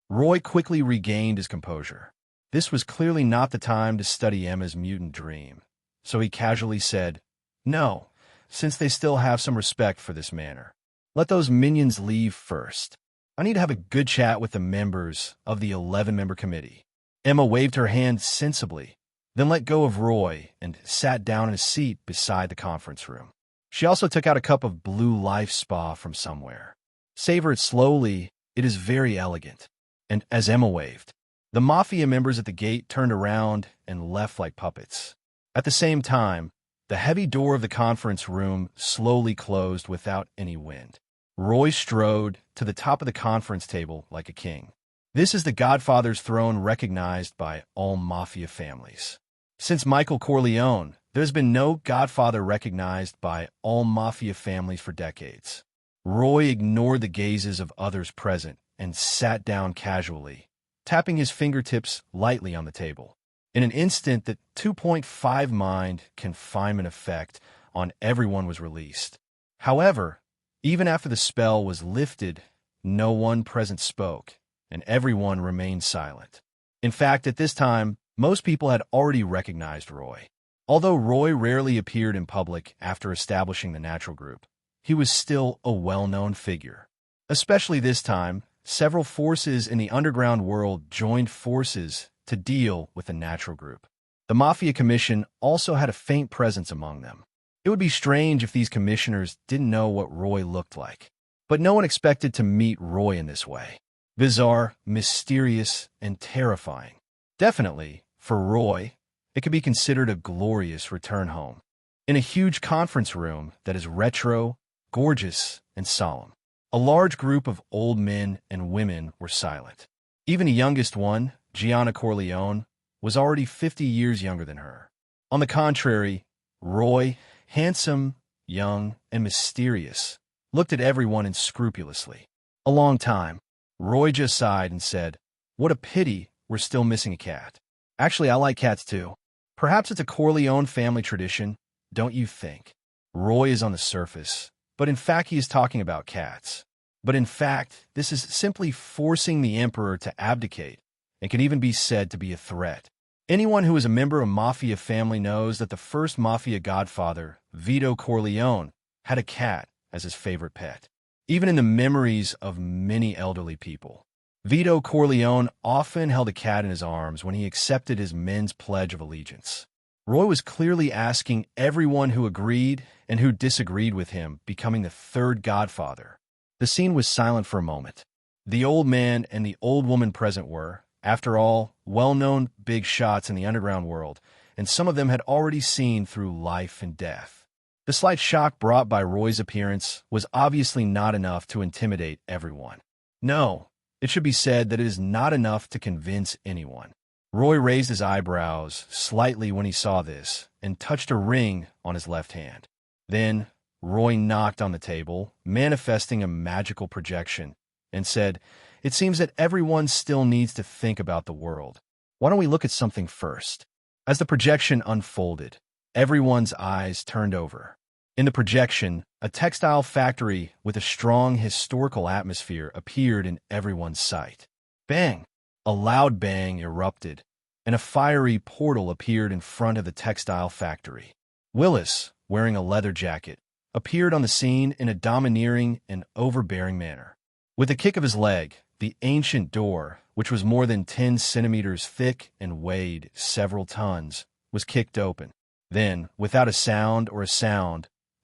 Roy quickly regained his composure. This was clearly not the time to study Emma's mutant dream, so he casually said, "No, since they still have some respect for this manor. Let those minions leave first. I need to have a good chat with the members of the 11-member committee." Emma waved her hand sensibly, then let go of Roy and sat down in a seat beside the conference room. She also took out a cup of blue life spa from somewhere. "Savor it slowly, it is very elegant." And as Emma waved, the Mafia members at the gate turned around and left like puppets. At the same time, the heavy door of the conference room slowly closed without any wind. Roy strode to the top of the conference table like a king. This is the Godfather's throne recognized by all Mafia families. Since Michael Corleone, there's been no Godfather recognized by all Mafia families for decades. Roy ignored the gazes of others present and sat down casually, tapping his fingertips lightly on the table. In an instant, the 2.5 mind confinement effect on everyone was released. However, even after the spell was lifted, no one present spoke, and everyone remained silent. In fact, at this time, most people had already recognized Roy. Although Roy rarely appeared in public after establishing the Natural Group, he was still a well-known figure. Especially this time, several forces in the underground world joined forces to deal with the Natural Group. The Mafia Commission also had a faint presence among them. It would be strange if these commissioners didn't know what Roy looked like. But no one expected to meet Roy in this way. Bizarre, mysterious, and terrifying. Definitely, for Roy, it could be considered a glorious return home. In a huge conference room that is retro, gorgeous, and solemn. A large group of old men and women were silent. Even the youngest one, Gianna Corleone, was already 50 years younger than her. On the contrary, Roy, handsome, young, and mysterious, looked at everyone unscrupulously. A long time, Roy just sighed and said, "What a pity we're still missing a cat. Actually, I like cats too. Perhaps it's a Corleone family tradition, don't you think?" Roy is on the surface, but in fact he is talking about cats. But in fact, this is simply forcing the emperor to abdicate, and can even be said to be a threat. Anyone who is a member of Mafia family knows that the first Mafia godfather, Vito Corleone, had a cat as his favorite pet. Even in the memories of many elderly people, Vito Corleone often held a cat in his arms when he accepted his men's pledge of allegiance. Roy was clearly asking everyone who agreed and who disagreed with him becoming the third godfather. The scene was silent for a moment. The old man and the old woman present were, after all, well-known big shots in the underground world, and some of them had already seen through life and death. The slight shock brought by Roy's appearance was obviously not enough to intimidate everyone. No, it should be said that it is not enough to convince anyone. Roy raised his eyebrows slightly when he saw this and touched a ring on his left hand. Then, Roy knocked on the table, manifesting a magical projection, and said, "It seems that everyone still needs to think about the world. Why don't we look at something first?" As the projection unfolded, everyone's eyes turned over. In the projection, a textile factory with a strong historical atmosphere appeared in everyone's sight. Bang! A loud bang erupted, and a fiery portal appeared in front of the textile factory. Willis, wearing a leather jacket, appeared on the scene in a domineering and overbearing manner. With a kick of his leg, the ancient door, which was more than 10 centimeters thick and weighed several tons, was kicked open. Then, without a sound,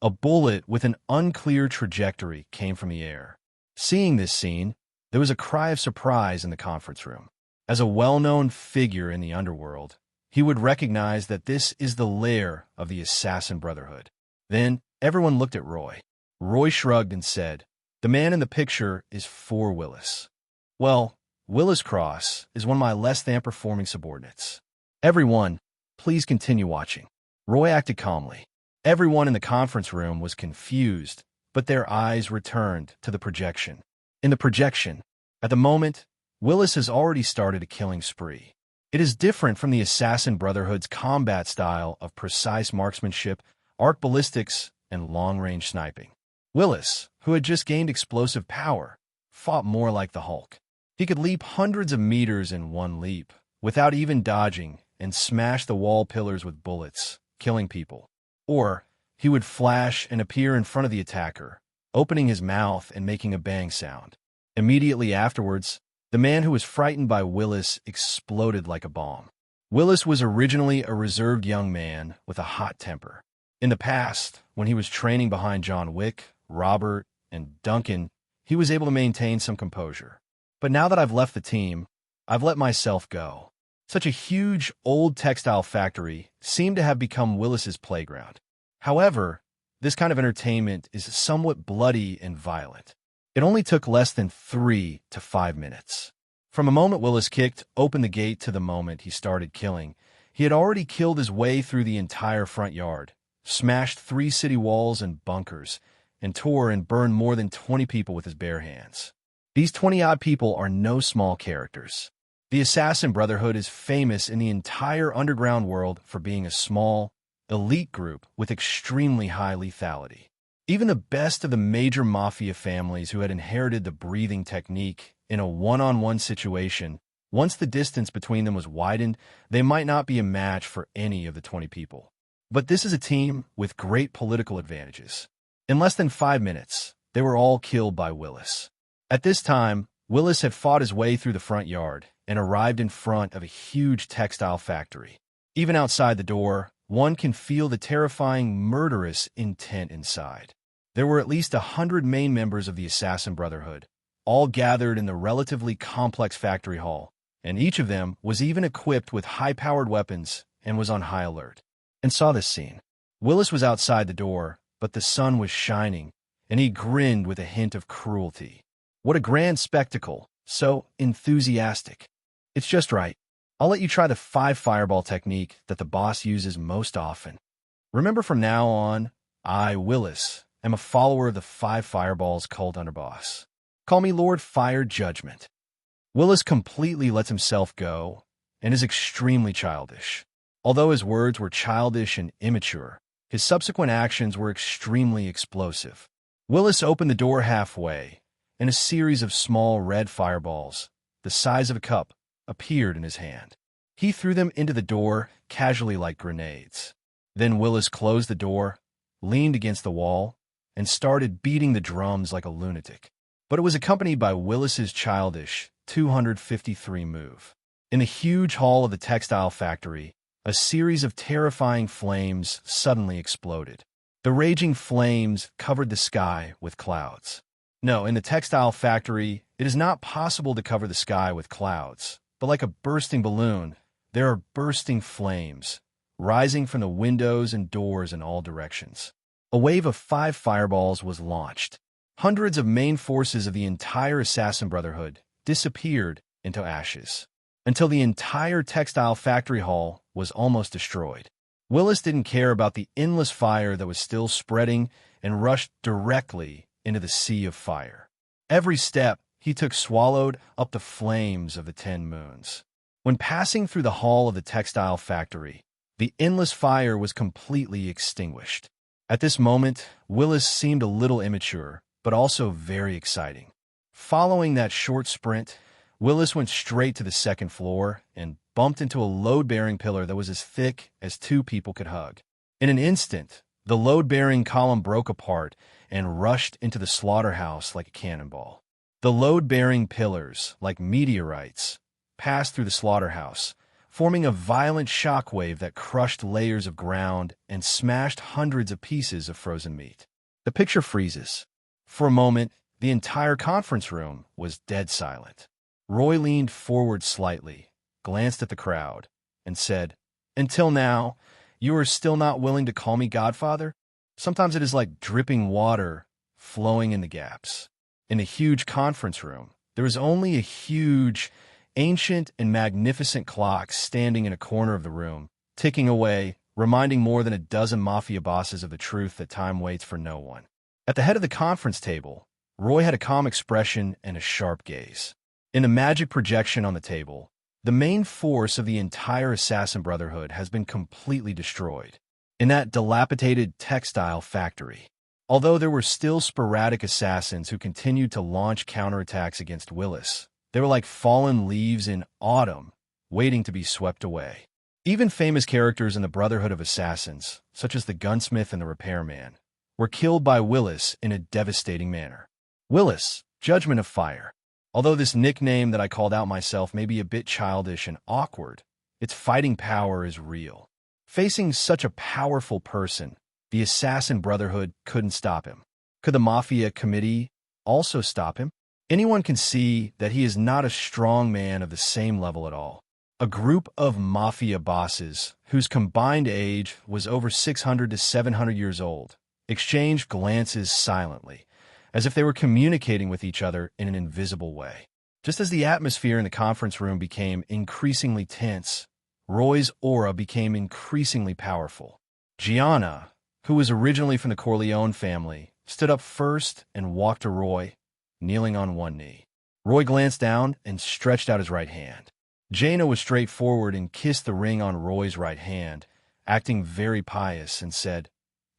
a bullet with an unclear trajectory came from the air. Seeing this scene, there was a cry of surprise in the conference room. As a well-known figure in the underworld, he would recognize that this is the lair of the Assassin Brotherhood. Then, everyone looked at Roy. Roy shrugged and said, "The man in the picture is for Willis." "Well, Willis Cross is one of my less-than-performing subordinates." "Everyone, please continue watching." Roy acted calmly. Everyone in the conference room was confused, but their eyes returned to the projection. In the projection, at the moment, Willis has already started a killing spree. It is different from the Assassin Brotherhood's combat style of precise marksmanship, arc ballistics, and long-range sniping. Willis, who had just gained explosive power, fought more like the Hulk. He could leap hundreds of meters in one leap, without even dodging, and smash the wall pillars with bullets, killing people. Or, he would flash and appear in front of the attacker, opening his mouth and making a bang sound. Immediately afterwards, the man who was frightened by Willis exploded like a bomb. Willis was originally a reserved young man with a hot temper. In the past, when he was training behind John Wick, Robert, and Duncan, he was able to maintain some composure. But now that I've left the team, I've let myself go. Such a huge, old textile factory seemed to have become Willis's playground. However, this kind of entertainment is somewhat bloody and violent. It only took less than 3 to 5 minutes. From the moment Willis kicked open the gate to the moment he started killing, he had already killed his way through the entire front yard, smashed 3 city walls and bunkers, and tore and burned more than 20 people with his bare hands. These 20-odd people are no small characters. The Assassin Brotherhood is famous in the entire underground world for being a small, elite group with extremely high lethality. Even the best of the major Mafia families who had inherited the breathing technique in a one-on-one situation, once the distance between them was widened, they might not be a match for any of the 20 people. But this is a team with great political advantages. In less than 5 minutes, they were all killed by Willis. At this time, Willis had fought his way through the front yard and arrived in front of a huge textile factory. Even outside the door, one can feel the terrifying, murderous intent inside. There were at least 100 main members of the Assassin Brotherhood, all gathered in the relatively complex factory hall, and each of them was even equipped with high-powered weapons and was on high alert. And saw this scene. Willis was outside the door, but the sun was shining, and he grinned with a hint of cruelty. What a grand spectacle, so enthusiastic. It's just right. I'll let you try the 5 fireball technique that the boss uses most often. Remember, from now on, I, Willis, am a follower of the 5 fireballs cult underboss. Call me Lord Fire Judgment. Willis completely lets himself go and is extremely childish. Although his words were childish and immature, his subsequent actions were extremely explosive. Willis opened the door halfway, and a series of small red fireballs, the size of a cup, appeared in his hand. He threw them into the door casually like grenades. Then Willis closed the door, leaned against the wall, and started beating the drums like a lunatic. But it was accompanied by Willis's childish 253 move. In the huge hall of the textile factory, a series of terrifying flames suddenly exploded. The raging flames covered the sky with clouds. No, in the textile factory, it is not possible to cover the sky with clouds, but like a bursting balloon, there are bursting flames, rising from the windows and doors in all directions. A wave of 5 fireballs was launched. Hundreds of main forces of the entire Assassin Brotherhood disappeared into ashes, until the entire textile factory hall was almost destroyed. Willis didn't care about the endless fire that was still spreading and rushed directly into the sea of fire. Every step he took swallowed up the flames of the 10 moons. When passing through the hall of the textile factory, The endless fire was completely extinguished. At this moment, Willis seemed a little immature, but also very exciting. Following that short sprint, Willis went straight to the second floor and bumped into a load-bearing pillar that was as thick as two people could hug. In an instant, the load-bearing column broke apart and rushed into the slaughterhouse like a cannonball. The load-bearing pillars, like meteorites, passed through the slaughterhouse, forming a violent shockwave that crushed layers of ground and smashed hundreds of pieces of frozen meat. The picture freezes. For a moment, the entire conference room was dead silent. Roy leaned forward slightly, glanced at the crowd, and said, "Until now, you are still not willing to call me Godfather? Sometimes it is like dripping water flowing in the gaps." In a huge conference room, there was only a huge, ancient and magnificent clock standing in a corner of the room, ticking away, reminding more than a dozen mafia bosses of the truth that time waits for no one. At the head of the conference table, Roy had a calm expression and a sharp gaze. In the magic projection on the table, the main force of the entire Assassin Brotherhood has been completely destroyed. In that dilapidated textile factory, although there were still sporadic assassins who continued to launch counterattacks against Willis, they were like fallen leaves in autumn, waiting to be swept away. Even famous characters in the Brotherhood of Assassins, such as the gunsmith and the repairman, were killed by Willis in a devastating manner. Willis, Judgment of Fire. Although this nickname that I called out myself may be a bit childish and awkward, its fighting power is real. Facing such a powerful person, the Assassin Brotherhood couldn't stop him. Could the Mafia Committee also stop him? Anyone can see that he is not a strong man of the same level at all. A group of Mafia bosses, whose combined age was over 600 to 700 years old, exchanged glances silently, as if they were communicating with each other in an invisible way. Just as the atmosphere in the conference room became increasingly tense, Roy's aura became increasingly powerful. Gianna, who was originally from the Corleone family, stood up first and walked to Roy, kneeling on one knee. Roy glanced down and stretched out his right hand. Jaina was straightforward and kissed the ring on Roy's right hand, acting very pious, and said,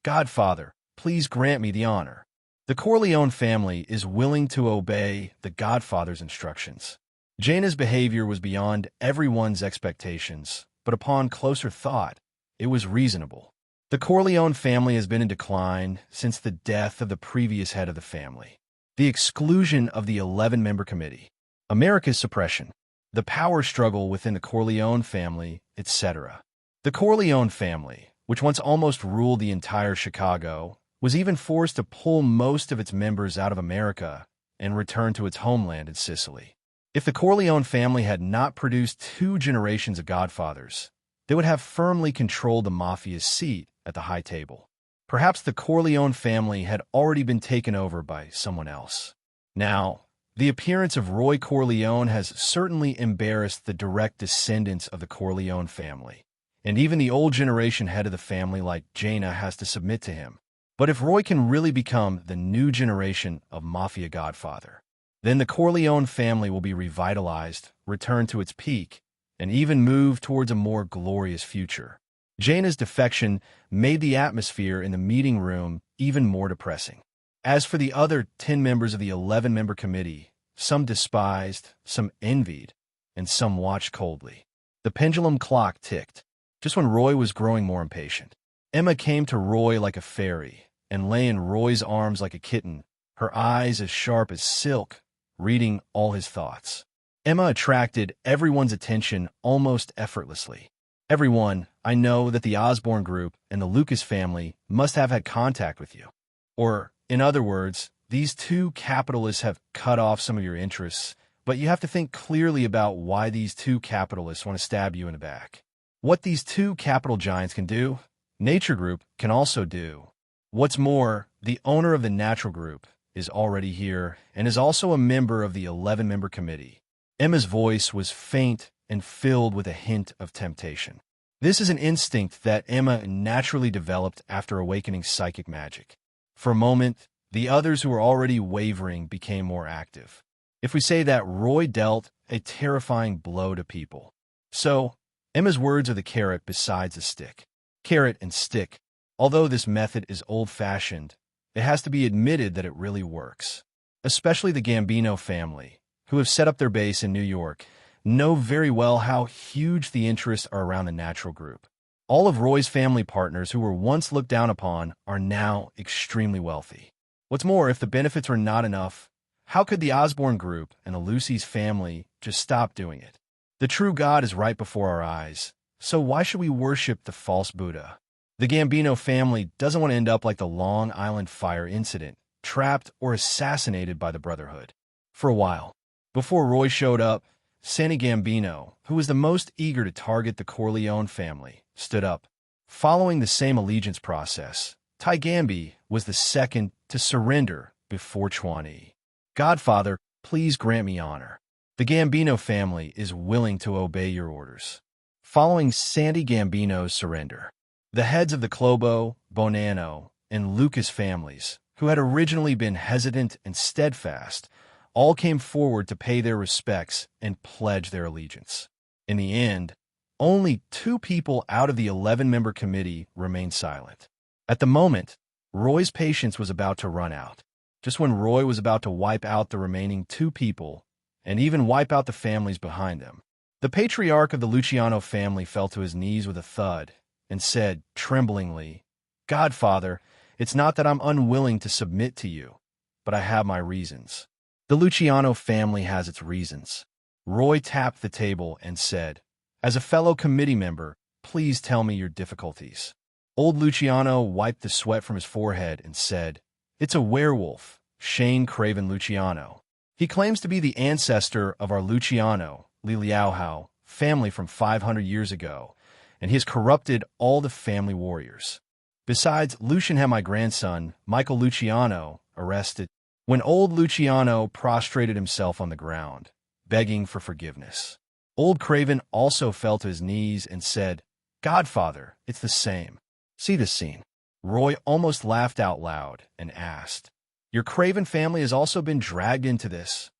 "Godfather, please grant me the honor." The Corleone family is willing to obey the Godfather's instructions. Jaina's behavior was beyond everyone's expectations, but upon closer thought, it was reasonable. The Corleone family has been in decline since the death of the previous head of the family, the exclusion of the 11-member committee, America's suppression, the power struggle within the Corleone family, etc. The Corleone family, which once almost ruled the entire Chicago, was even forced to pull most of its members out of America and return to its homeland in Sicily. If the Corleone family had not produced 2 generations of godfathers, they would have firmly controlled the Mafia's seat at the high table. Perhaps the Corleone family had already been taken over by someone else. Now, the appearance of Roy Corleone has certainly embarrassed the direct descendants of the Corleone family, and even the old generation head of the family like Jaina has to submit to him. But if Roy can really become the new generation of Mafia Godfather, then the Corleone family will be revitalized, return to its peak, and even move towards a more glorious future. Jaina's defection made the atmosphere in the meeting room even more depressing. As for the other 10 members of the 11-member committee, some despised, some envied, and some watched coldly. The pendulum clock ticked, just when Roy was growing more impatient. Emma came to Roy like a fairy and lay in Roy's arms like a kitten, her eyes as sharp as silk, reading all his thoughts. Emma attracted everyone's attention almost effortlessly. "Everyone, I know that the Osborne group and the Lucas family must have had contact with you. Or, in other words, these 2 capitalists have cut off some of your interests, but you have to think clearly about why these 2 capitalists want to stab you in the back. What these 2 capital giants can do, Nature Group can also do. What's more, the owner of the Natural Group is already here and is also a member of the 11-member committee." Emma's voice was faint and filled with a hint of temptation. This is an instinct that Emma naturally developed after awakening psychic magic. For a moment, the others who were already wavering became more active. If we say that Roy dealt a terrifying blow to people. So, Emma's words are the carrot besides the stick. Carrot and stick. Although this method is old-fashioned, it has to be admitted that it really works. Especially the Gambino family, who have set up their base in New York, know very well how huge the interests are around the natural group. All of Roy's family partners who were once looked down upon are now extremely wealthy. What's more, if the benefits were not enough, how could the Osborne group and the Lucy's family just stop doing it? The true God is right before our eyes, so why should we worship the false Buddha? The Gambino family doesn't want to end up like the Long Island fire incident, trapped or assassinated by the Brotherhood. For a while, before Roy showed up, Sandy Gambino, who was the most eager to target the Corleone family, stood up. Following the same allegiance process, Ty Gamby was the second to surrender before S.H.I.E.L.D. Godfather, please grant me honor. The Gambino family is willing to obey your orders. Following Sandy Gambino's surrender, the heads of the Clobo, Bonanno, and Lucas families, who had originally been hesitant and steadfast, all came forward to pay their respects and pledge their allegiance. In the end, only 2 people out of the 11-member committee remained silent. At the moment, Roy's patience was about to run out. Just when Roy was about to wipe out the remaining 2 people, and even wipe out the families behind them, the patriarch of the Luciano family fell to his knees with a thud and said, tremblingly, "Godfather, it's not that I'm unwilling to submit to you, but I have my reasons." The Luciano family has its reasons. Roy tapped the table and said, "As a fellow committee member, please tell me your difficulties." Old Luciano wiped the sweat from his forehead and said, "It's a werewolf, Shane Craven Luciano. He claims to be the ancestor of our Luciano, Liliaohao, family from 500 years ago, and he has corrupted all the family warriors. Besides, Lucian had my grandson, Michael Luciano, arrested when old Luciano prostrated himself on the ground, begging for forgiveness. Old Craven also fell to his knees and said, 'Godfather, it's the same.' See this scene." Roy almost laughed out loud and asked, "Your Craven family has also been dragged into this?"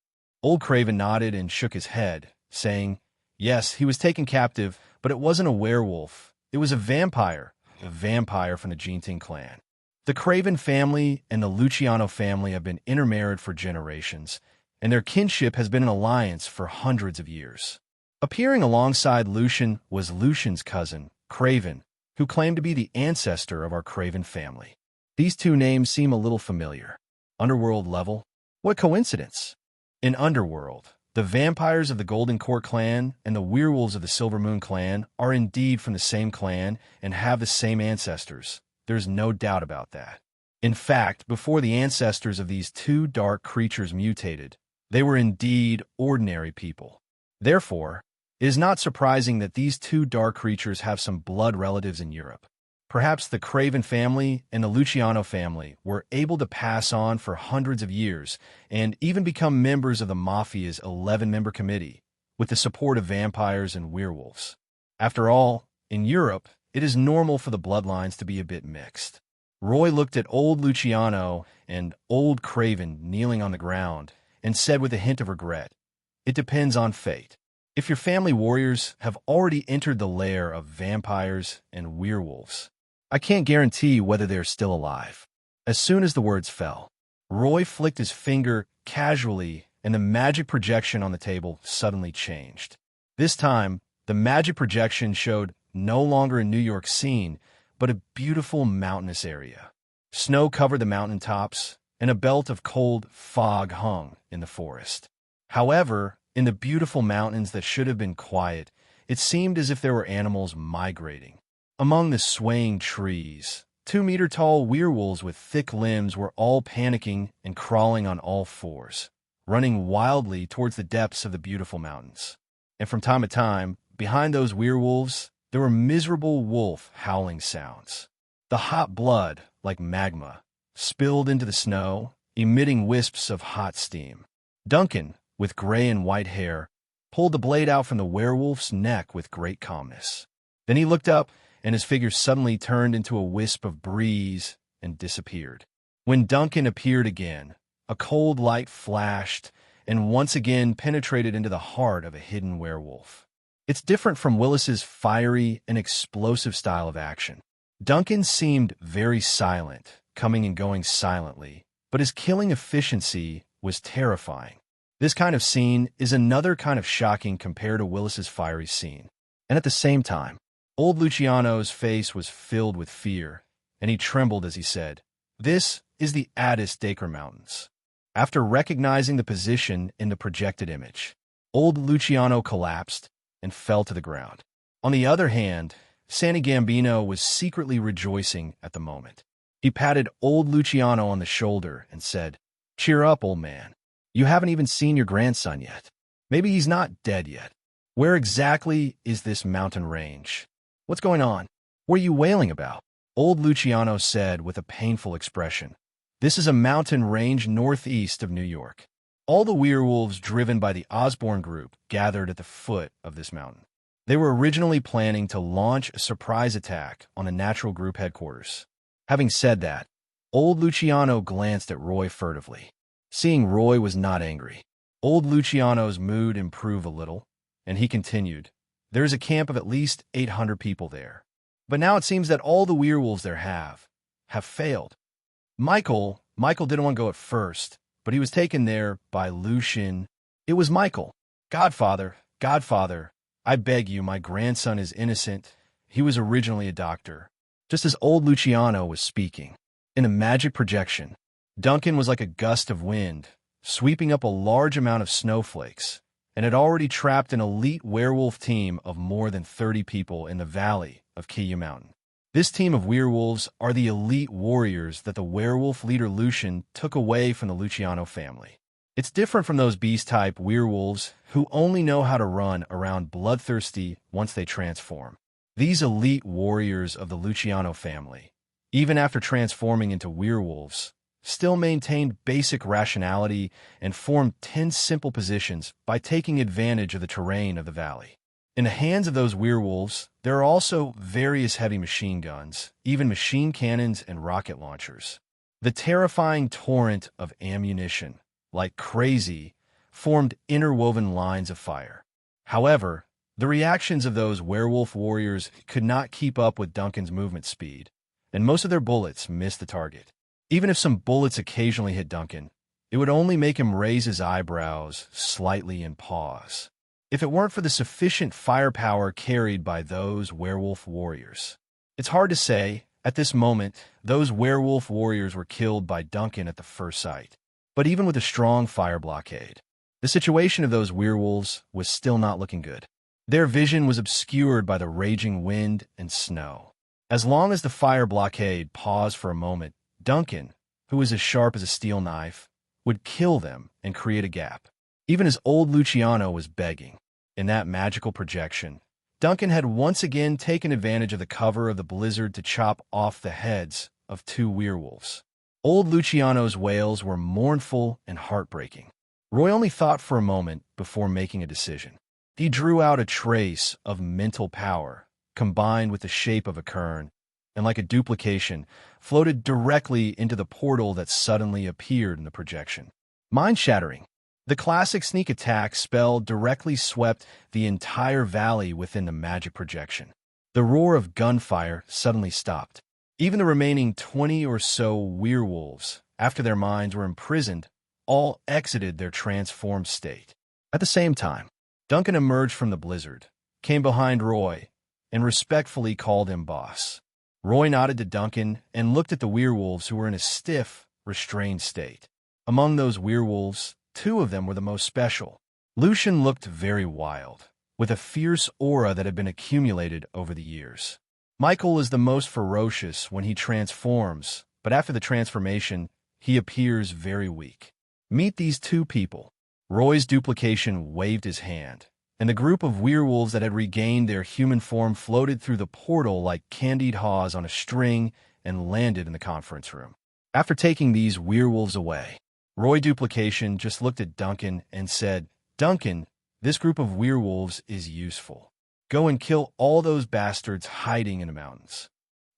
Old Craven nodded and shook his head, saying, "Yes, he was taken captive, but it wasn't a werewolf. It was a vampire from the Jinting clan. The Craven family and the Luciano family have been intermarried for generations, and their kinship has been an alliance for hundreds of years." Appearing alongside Lucian was Lucian's cousin, Craven, who claimed to be the ancestor of our Craven family. These 2 names seem a little familiar. Underworld level? What coincidence! In Underworld, the vampires of the Golden Court clan and the werewolves of the Silver Moon clan are indeed from the same clan and have the same ancestors. There's no doubt about that. In fact, before the ancestors of these 2 dark creatures mutated, they were indeed ordinary people. Therefore, it is not surprising that these 2 dark creatures have some blood relatives in Europe. Perhaps the Craven family and the Luciano family were able to pass on for hundreds of years and even become members of the Mafia's 11-member committee, with the support of vampires and werewolves. After all, in Europe, it is normal for the bloodlines to be a bit mixed. Roy looked at old Luciano and old Craven kneeling on the ground and said with a hint of regret, "It depends on fate. If your family warriors have already entered the lair of vampires and werewolves, I can't guarantee whether they're still alive." As soon as the words fell, Roy flicked his finger casually and the magic projection on the table suddenly changed. This time, the magic projection showed no longer a New York scene, but a beautiful mountainous area. Snow covered the mountaintops, and a belt of cold fog hung in the forest. However, in the beautiful mountains that should have been quiet, it seemed as if there were animals migrating. Among the swaying trees, 2-meter-tall werewolves with thick limbs were all panicking and crawling on all 4s, running wildly towards the depths of the beautiful mountains. And from time to time, behind those werewolves, there were miserable wolf howling sounds. The hot blood, like magma, spilled into the snow, emitting wisps of hot steam. Duncan, with gray and white hair, pulled the blade out from the werewolf's neck with great calmness. Then he looked up, and his figure suddenly turned into a wisp of breeze and disappeared. When Duncan appeared again, a cold light flashed and once again penetrated into the heart of a hidden werewolf. It's different from Willis's fiery and explosive style of action. Duncan seemed very silent, coming and going silently, but his killing efficiency was terrifying. This kind of scene is another kind of shocking compared to Willis's fiery scene. And at the same time, old Luciano's face was filled with fear, and he trembled as he said, "This is the Addis Dacre Mountains." After recognizing the position in the projected image, old Luciano collapsed and fell to the ground. On the other hand, Sandy Gambino was secretly rejoicing at the moment. He patted old Luciano on the shoulder and said, "Cheer up, old man. You haven't even seen your grandson yet. Maybe he's not dead yet. Where exactly is this mountain range? What's going on? What are you wailing about?" Old Luciano said with a painful expression, "This is a mountain range northeast of New York. All the werewolves driven by the Osborne group gathered at the foot of this mountain. They were originally planning to launch a surprise attack on a natural group headquarters." Having said that, old Luciano glanced at Roy furtively. Seeing Roy was not angry, old Luciano's mood improved a little, and he continued, "There is a camp of at least 800 people there. But now it seems that all the werewolves there have failed. Michael didn't want to go at first, but he was taken there by Lucian. It was Michael. Godfather, I beg you, my grandson is innocent. He was originally a doctor." Just as old Luciano was speaking, in a magic projection, Duncan was like a gust of wind, sweeping up a large amount of snowflakes, and had already trapped an elite werewolf team of more than 30 people in the valley of Kiyu Mountain. This team of werewolves are the elite warriors that the werewolf leader Lucian took away from the Luciano family. It's different from those beast-type werewolves who only know how to run around bloodthirsty once they transform. These elite warriors of the Luciano family, even after transforming into werewolves, still maintained basic rationality and formed 10 simple positions by taking advantage of the terrain of the valley. In the hands of those werewolves, there are also various heavy machine guns, even machine cannons and rocket launchers. The terrifying torrent of ammunition, like crazy, formed interwoven lines of fire. However, the reactions of those werewolf warriors could not keep up with Duncan's movement speed, and most of their bullets missed the target. Even if some bullets occasionally hit Duncan, it would only make him raise his eyebrows slightly and pause, if it weren't for the sufficient firepower carried by those werewolf warriors. It's hard to say, at this moment, those werewolf warriors were killed by Duncan at the first sight. But even with a strong fire blockade, the situation of those werewolves was still not looking good. Their vision was obscured by the raging wind and snow. As long as the fire blockade paused for a moment, Duncan, who was as sharp as a steel knife, would kill them and create a gap. Even as old Luciano was begging, in that magical projection, Duncan had once again taken advantage of the cover of the blizzard to chop off the heads of 2 werewolves. Old Luciano's wails were mournful and heartbreaking. Roy only thought for a moment before making a decision. He drew out a trace of mental power, combined with the shape of a kern, and like a duplication, floated directly into the portal that suddenly appeared in the projection. Mind-shattering. The classic sneak attack spell directly swept the entire valley within the magic projection. The roar of gunfire suddenly stopped. Even the remaining 20 or so werewolves, after their minds were imprisoned, all exited their transformed state. At the same time, Duncan emerged from the blizzard, came behind Roy, and respectfully called him boss. Roy nodded to Duncan and looked at the werewolves who were in a stiff, restrained state. Among those werewolves, 2 of them were the most special. Lucian looked very wild, with a fierce aura that had been accumulated over the years. Michael is the most ferocious when he transforms, but after the transformation, he appears very weak. Meet these 2 people. Roy's duplication waved his hand, and the group of werewolves that had regained their human form floated through the portal like candied haws on a string and landed in the conference room. After taking these werewolves away, Roy Duplication just looked at Duncan and said, "Duncan, this group of werewolves is useful. Go and kill all those bastards hiding in the mountains."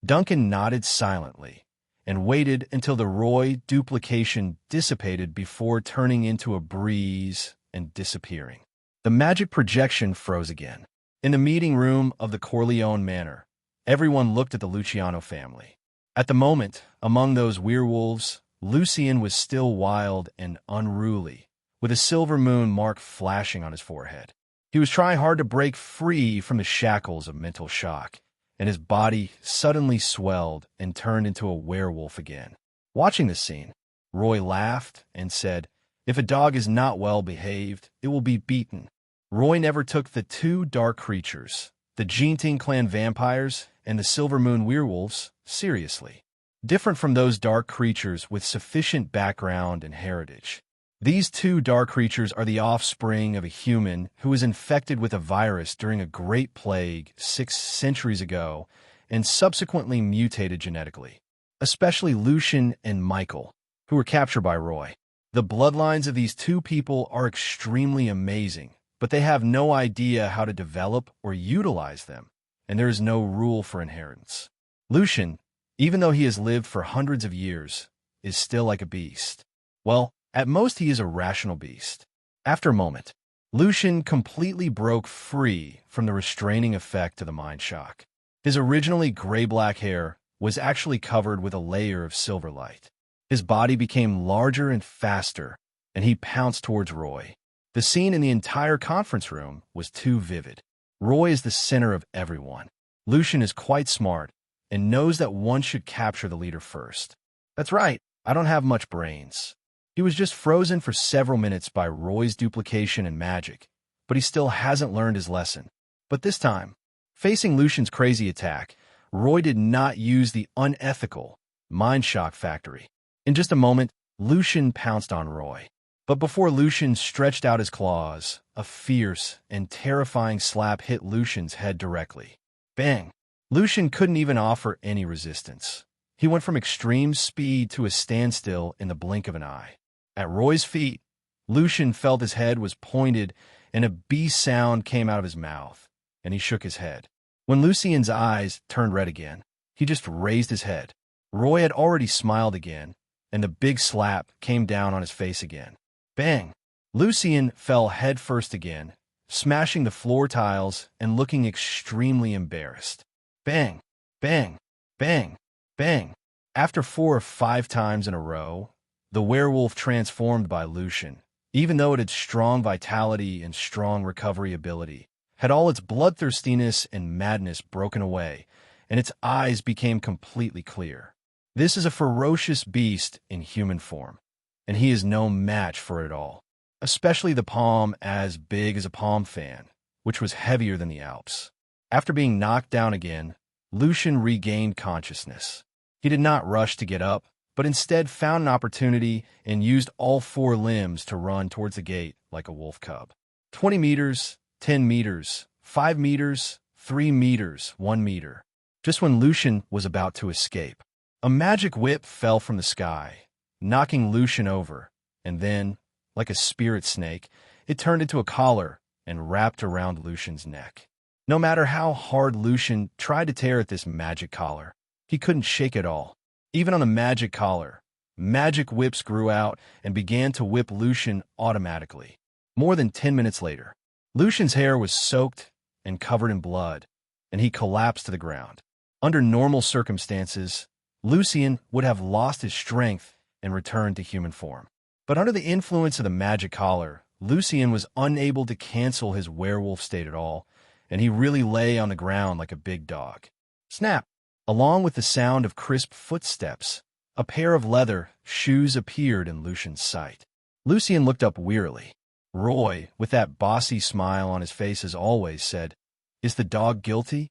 Duncan nodded silently and waited until the Roy Duplication dissipated before turning into a breeze and disappearing. The magic projection froze again. In the meeting room of the Corleone Manor, everyone looked at the Luciano family. At the moment, among those werewolves, Lucien was still wild and unruly, with a silver moon mark flashing on his forehead. He was trying hard to break free from the shackles of mental shock, and his body suddenly swelled and turned into a werewolf again. Watching this scene, Roy laughed and said, "If a dog is not well behaved, it will be beaten." Roy never took the two dark creatures, the Jinting clan vampires and the Silver Moon werewolves, seriously. Different from those dark creatures with sufficient background and heritage. These two dark creatures are the offspring of a human who was infected with a virus during a great plague 6 centuries ago and subsequently mutated genetically. Especially Lucien and Michael, who were captured by Roy. The bloodlines of these two people are extremely amazing, but they have no idea how to develop or utilize them, and there is no rule for inheritance. Lucien, even though he has lived for hundreds of years, is still like a beast. Well, at most he is a rational beast. After a moment, Lucien completely broke free from the restraining effect of the mind shock. His originally gray-black hair was actually covered with a layer of silver light. His body became larger and faster, and he pounced towards Roy. The scene in the entire conference room was too vivid. Roy is the center of everyone. Lucien is quite smart and knows that one should capture the leader first. That's right, I don't have much brains. He was just frozen for several minutes by Roy's duplication and magic, but he still hasn't learned his lesson. But this time, facing Lucien's crazy attack, Roy did not use the unethical mind shock factory. In just a moment, Lucien pounced on Roy. But before Lucien stretched out his claws, a fierce and terrifying slap hit Lucien's head directly. Bang! Lucien couldn't even offer any resistance. He went from extreme speed to a standstill in the blink of an eye. At Roy's feet, Lucien felt his head was pointed and a B sound came out of his mouth, and he shook his head. When Lucien's eyes turned red again, he just raised his head. Roy had already smiled again, and the big slap came down on his face again. Bang! Lucien fell headfirst again, smashing the floor tiles and looking extremely embarrassed. Bang! Bang! Bang! Bang! After 4 or 5 times in a row, the werewolf transformed by Lucien, even though it had strong vitality and strong recovery ability, had all its bloodthirstiness and madness broken away, and its eyes became completely clear. This is a ferocious beast in human form, and he is no match for it all, especially the palm as big as a palm fan, which was heavier than the Alps. After being knocked down again, Lucien regained consciousness. He did not rush to get up, but instead found an opportunity and used all 4 limbs to run towards the gate like a wolf cub. 20 meters, 10 meters, 5 meters, 3 meters, 1 meter. Just when Lucien was about to escape, a magic whip fell from the sky, knocking Lucien over, and then, like a spirit snake, it turned into a collar and wrapped around Lucien's neck. No matter how hard Lucien tried to tear at this magic collar, he couldn't shake it all. Even on the magic collar, magic whips grew out and began to whip Lucien automatically. More than 10 minutes later, Lucien's hair was soaked and covered in blood, and he collapsed to the ground. Under normal circumstances, Lucien would have lost his strength and returned to human form. But under the influence of the magic collar, Lucien was unable to cancel his werewolf state at all, and he really lay on the ground like a big dog. Snap! Along with the sound of crisp footsteps, a pair of leather shoes appeared in Lucien's sight. Lucien looked up wearily. Roy, with that bossy smile on his face as always, said, "Is the dog guilty?"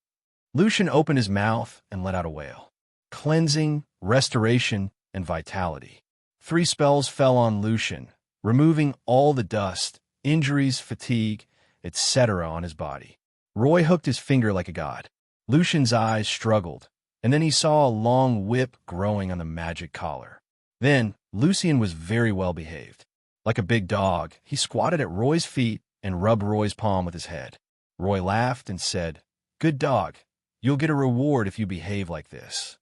Lucien opened his mouth and let out a wail. Cleansing, restoration, and vitality. 3 spells fell on Lucien, removing all the dust, injuries, fatigue, etc. on his body. Roy hooked his finger like a god. Lucien's eyes struggled, and then he saw a long whip growing on the magic collar. Then, Lucien was very well behaved. Like a big dog, he squatted at Roy's feet and rubbed Roy's palm with his head. Roy laughed and said, "Good dog, you'll get a reward if you behave like this."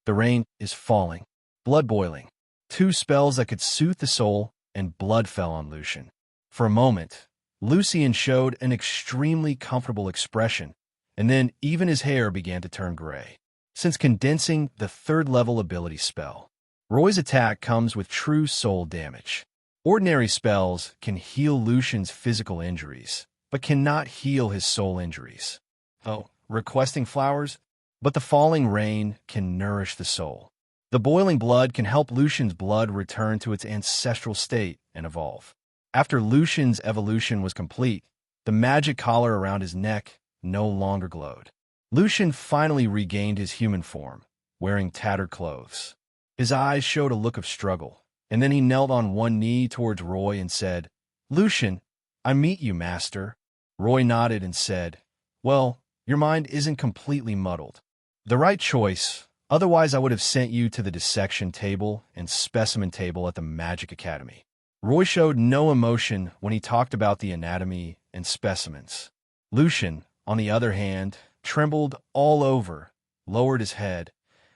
The rain is falling, blood boiling. 2 spells that could soothe the soul, and blood fell on Lucien. For a moment, Lucian showed an extremely comfortable expression, and then even his hair began to turn gray. Since condensing the third-level ability spell, Roy's attack comes with true soul damage. Ordinary spells can heal Lucian's physical injuries, but cannot heal his soul injuries. Oh, requesting flowers? But the falling rain can nourish the soul. The boiling blood can help Lucian's blood return to its ancestral state and evolve. After Lucian's evolution was complete, the magic collar around his neck no longer glowed. Lucian finally regained his human form, wearing tattered clothes. His eyes showed a look of struggle, and then he knelt on one knee towards Roy and said, "Lucian, I meet you, master." Roy nodded and said, "Well, your mind isn't completely muddled. The right choice, otherwise I would have sent you to the dissection table and specimen table at the Magic Academy." Roy showed no emotion when he talked about the anatomy and specimens. Lucian, on the other hand, trembled all over, lowered his head,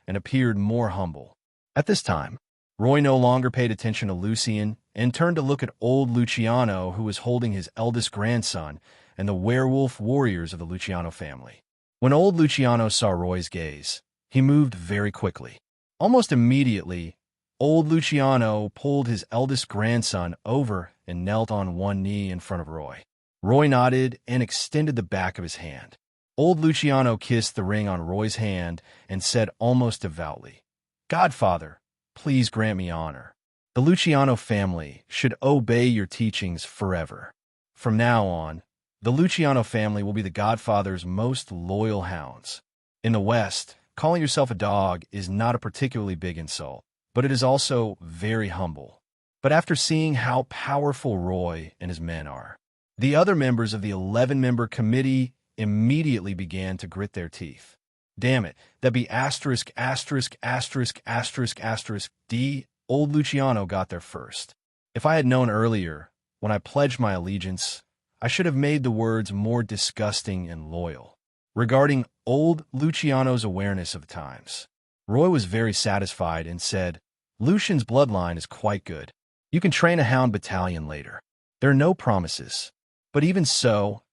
and appeared more humble. At this time, Roy no longer paid attention to Lucian and turned to look at old Luciano, who was holding his eldest grandson and the werewolf warriors of the Luciano family. When old Luciano saw Roy's gaze, he moved very quickly. Almost immediately, old Luciano pulled his eldest grandson over and knelt on one knee in front of Roy. Roy nodded and extended the back of his hand. Old Luciano kissed the ring on Roy's hand and said almost devoutly, "Godfather, please grant me honor. The Luciano family should obey your teachings forever. From now on, the Luciano family will be the Godfather's most loyal hounds." In the West, calling yourself a dog is not a particularly big insult, but it is also very humble. But after seeing how powerful Roy and his men are, the other members of the 11-member committee immediately began to grit their teeth. Damn it, that'd be asterisk, asterisk, asterisk, asterisk, asterisk, D. Old Luciano got there first. If I had known earlier, when I pledged my allegiance, I should have made the words more disgusting and loyal. Regarding old Luciano's awareness of times, Roy was very satisfied and said, "Lucian's bloodline is quite good. You can train a hound battalion later. There are no promises." But even so,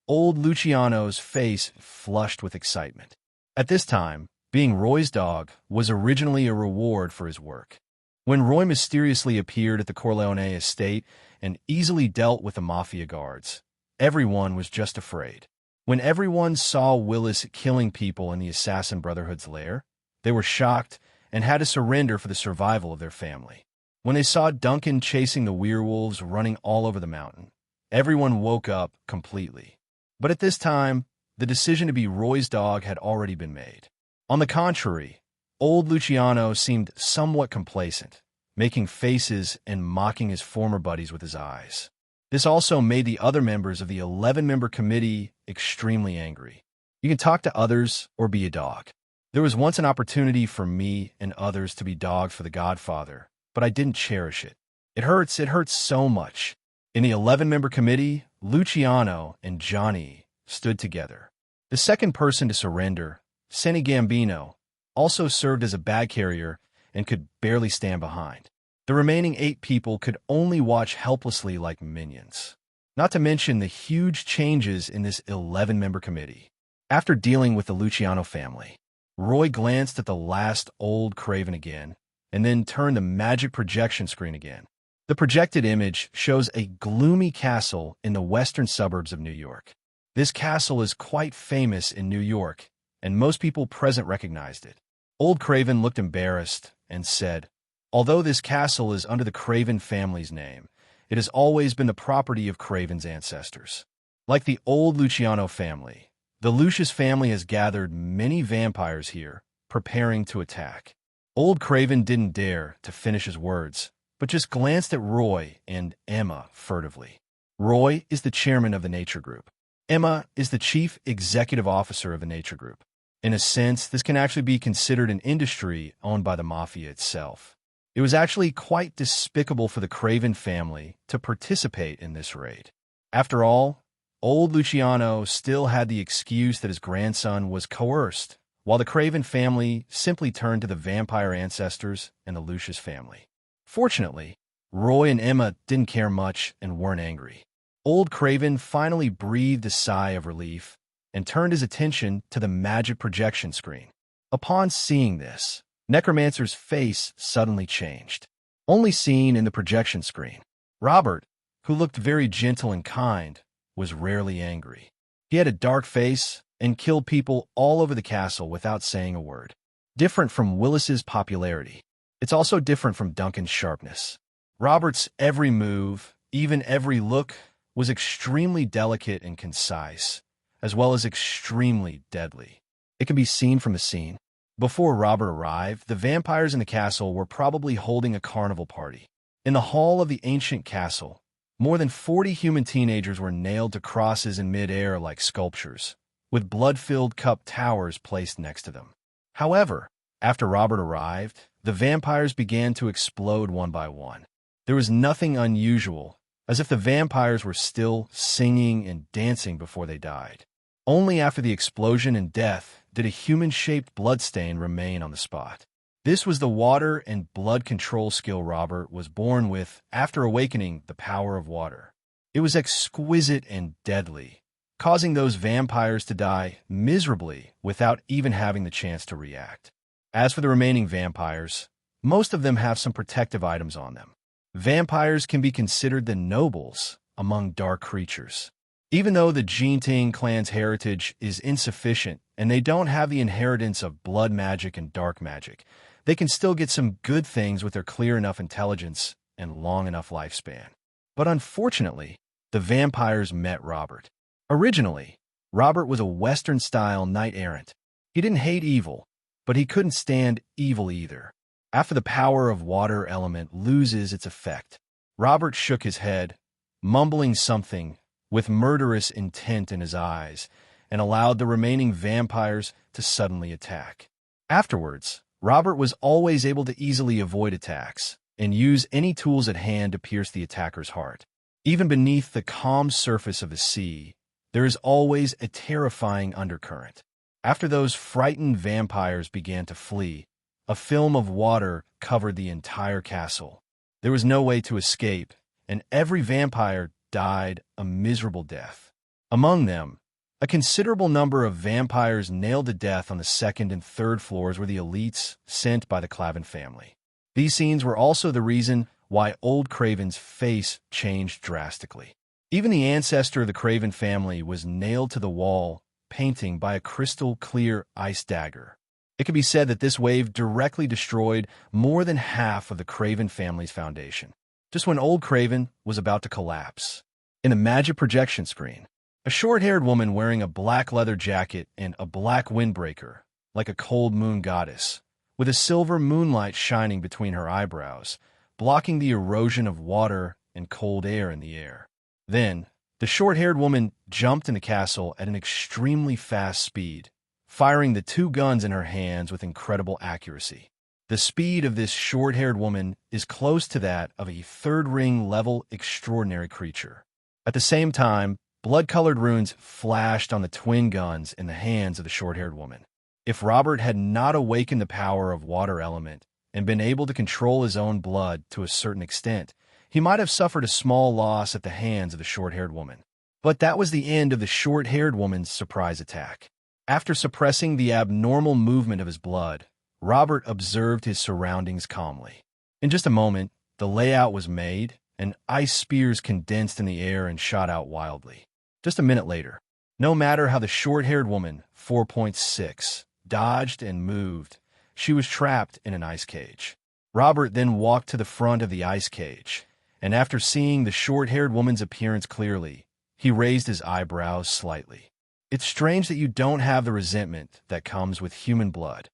old Luciano's face flushed with excitement. At this time, being Roy's dog was originally a reward for his work. When Roy mysteriously appeared at the Corleone estate and easily dealt with the Mafia guards, everyone was just afraid. When everyone saw Willis killing people in the Assassin Brotherhood's lair, they were shocked and had to surrender for the survival of their family. When they saw Duncan chasing the werewolves running all over the mountain, everyone woke up completely. But at this time, the decision to be Roy's dog had already been made. On the contrary, old Luciano seemed somewhat complacent, making faces and mocking his former buddies with his eyes. This also made the other members of the 11-member committee extremely angry. You can talk to others or be a dog. There was once an opportunity for me and others to be dogs for the Godfather, but I didn't cherish it. It hurts so much. In the 11-member committee, Luciano and Johnny stood together. The second person to surrender, Senny Gambino, also served as a bag carrier and could barely stand behind. The remaining 8 people could only watch helplessly like minions. Not to mention the huge changes in this 11-member committee. After dealing with the Luciano family, Roy glanced at the last old Craven again, and then turned the magic projection screen again. The projected image shows a gloomy castle in the western suburbs of New York. This castle is quite famous in New York, and most people present recognized it. Old Craven looked embarrassed and said, "Although this castle is under the Craven family's name, it has always been the property of Craven's ancestors. Like the old Luciano family, the Lucius family has gathered many vampires here, preparing to attack." Old Craven didn't dare to finish his words, but just glanced at Roy and Emma furtively. Roy is the chairman of the Nature Group. Emma is the chief executive officer of the Nature Group. In a sense, this can actually be considered an industry owned by the Mafia itself. It was actually quite despicable for the Craven family to participate in this raid. After all, old Luciano still had the excuse that his grandson was coerced, while the Craven family simply turned to the vampire ancestors and the Lucius family. Fortunately, Roy and Emma didn't care much and weren't angry. Old Craven finally breathed a sigh of relief and turned his attention to the magic projection screen. Upon seeing this, Necromancer's face suddenly changed. Only seen in the projection screen, Robert, who looked very gentle and kind, was rarely angry. He had a dark face and killed people all over the castle without saying a word. Different from Willis's popularity, it's also different from Duncan's sharpness. Robert's every move, even every look, was extremely delicate and concise, as well as extremely deadly. It can be seen from the scene. Before Robert arrived, the vampires in the castle were probably holding a carnival party. In the hall of the ancient castle, more than 40 human teenagers were nailed to crosses in mid-air like sculptures, with blood-filled cup towers placed next to them. However, after Robert arrived, the vampires began to explode one by one. There was nothing unusual, as if the vampires were still singing and dancing before they died. Only after the explosion and death did a human-shaped bloodstain remain on the spot. This was the water and blood control skill Robert was born with after awakening the power of water. It was exquisite and deadly, causing those vampires to die miserably without even having the chance to react. As for the remaining vampires, most of them have some protective items on them. Vampires can be considered the nobles among dark creatures. Even though the Jinting clan's heritage is insufficient and they don't have the inheritance of blood magic and dark magic, they can still get some good things with their clear enough intelligence and long enough lifespan. But unfortunately, the vampires met Robert. Originally, Robert was a Western-style knight-errant. He didn't hate evil, but he couldn't stand evil either. After the power of water element loses its effect, Robert shook his head, mumbling something with murderous intent in his eyes, and allowed the remaining vampires to suddenly attack. Afterwards, Robert was always able to easily avoid attacks and use any tools at hand to pierce the attacker's heart. Even beneath the calm surface of the sea, there is always a terrifying undercurrent. After those frightened vampires began to flee, a film of water covered the entire castle. There was no way to escape, and every vampire died a miserable death. Among them, a considerable number of vampires nailed to death on the second and third floors were the elites sent by the Clavin family. These scenes were also the reason why Old Craven's face changed drastically. Even the ancestor of the Craven family was nailed to the wall, painting by a crystal-clear ice dagger. It can be said that this wave directly destroyed more than half of the Craven family's foundation, just when Old Craven was about to collapse. In the magic projection screen, a short-haired woman wearing a black leather jacket and a black windbreaker, like a cold moon goddess, with a silver moonlight shining between her eyebrows, blocking the erosion of water and cold air in the air. Then, the short-haired woman jumped in the castle at an extremely fast speed, firing the two guns in her hands with incredible accuracy. The speed of this short-haired woman is close to that of a third-ring level extraordinary creature. At the same time, blood-colored runes flashed on the twin guns in the hands of the short-haired woman. If Robert had not awakened the power of water element and been able to control his own blood to a certain extent, he might have suffered a small loss at the hands of the short-haired woman. But that was the end of the short-haired woman's surprise attack. After suppressing the abnormal movement of his blood, Robert observed his surroundings calmly. In just a moment, the layout was made, and ice spears condensed in the air and shot out wildly. Just a minute later, no matter how the short-haired woman, 4.6, dodged and moved, she was trapped in an ice cage. Robert then walked to the front of the ice cage, and after seeing the short-haired woman's appearance clearly, he raised his eyebrows slightly. It's strange that you don't have the resentment that comes with human blood.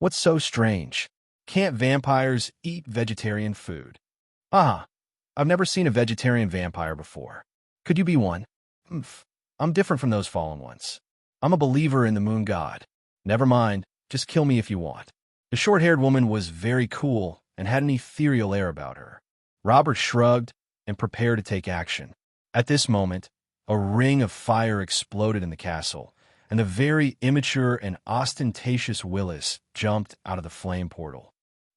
What's so strange? Can't vampires eat vegetarian food? I've never seen a vegetarian vampire before. Could you be one? I'm different from those fallen ones. I'm a believer in the moon god. Never mind, just kill me if you want. The short-haired woman was very cool and had an ethereal air about her. Robert shrugged and prepared to take action. At this moment, a ring of fire exploded in the castle, and the very immature and ostentatious Willis jumped out of the flame portal.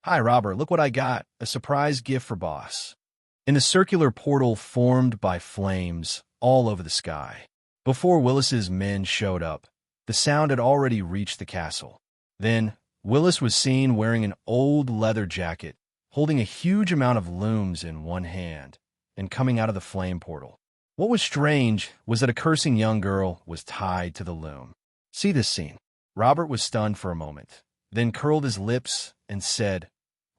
"Hi, Robert, look what I got. A surprise gift for boss." in a circular portal formed by flames all over the sky. Before Willis's men showed up, the sound had already reached the castle. Then, Willis was seen wearing an old leather jacket, holding a huge amount of looms in one hand, and coming out of the flame portal. What was strange was that a cursing young girl was tied to the loom. See this scene. Robert was stunned for a moment, then curled his lips and said,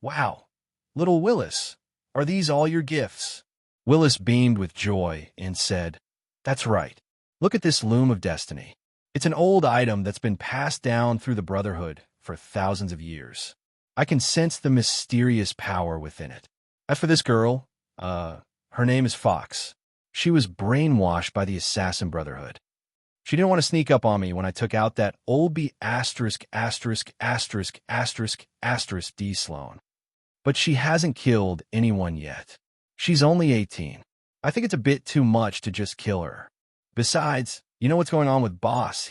"Wow, little Willis, are these all your gifts?" Willis beamed with joy and said, "That's right. Look at this loom of destiny. It's an old item that's been passed down through the Brotherhood for thousands of years. I can sense the mysterious power within it. As for this girl, her name is Fox. She was brainwashed by the Assassin Brotherhood. She didn't want to sneak up on me when I took out that old B*** D. Sloan. But she hasn't killed anyone yet. She's only 18. I think it's a bit too much to just kill her. Besides, you know what's going on with Boss,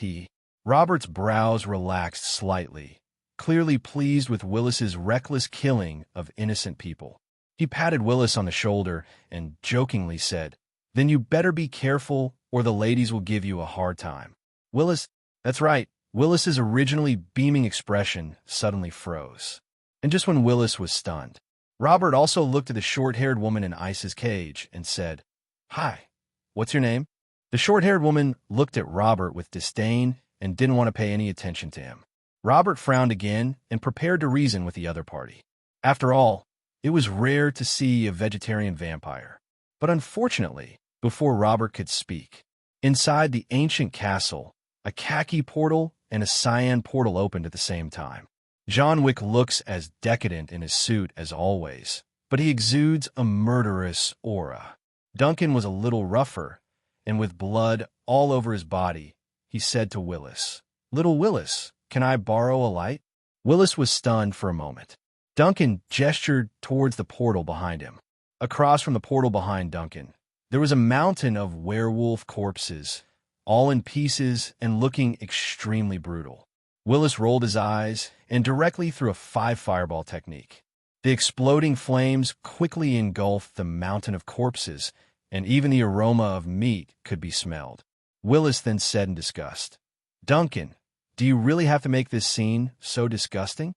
Robert's brows relaxed slightly, clearly pleased with Willis's reckless killing of innocent people. He patted Willis on the shoulder and jokingly said, "Then you better be careful or the ladies will give you a hard time." Willis, that's right, Willis's originally beaming expression suddenly froze. And just when Willis was stunned, Robert also looked at the short-haired woman in Ice's cage and said, "Hi, what's your name?" The short-haired woman looked at Robert with disdain and didn't want to pay any attention to him. Robert frowned again and prepared to reason with the other party. After all, it was rare to see a vegetarian vampire. But unfortunately, before Robert could speak, inside the ancient castle, a khaki portal and a cyan portal opened at the same time. John Wick looks as decadent in his suit as always, but he exudes a murderous aura. Duncan was a little rougher, and with blood all over his body, he said to Willis, "Little Willis, can I borrow a light?" Willis was stunned for a moment. Duncan gestured towards the portal behind him. Across from the portal behind Duncan, there was a mountain of werewolf corpses, all in pieces and looking extremely brutal. Willis rolled his eyes and directly threw a 5-fireball technique. The exploding flames quickly engulfed the mountain of corpses, and even the aroma of meat could be smelled. Willis then said in disgust, "Duncan, do you really have to make this scene so disgusting?"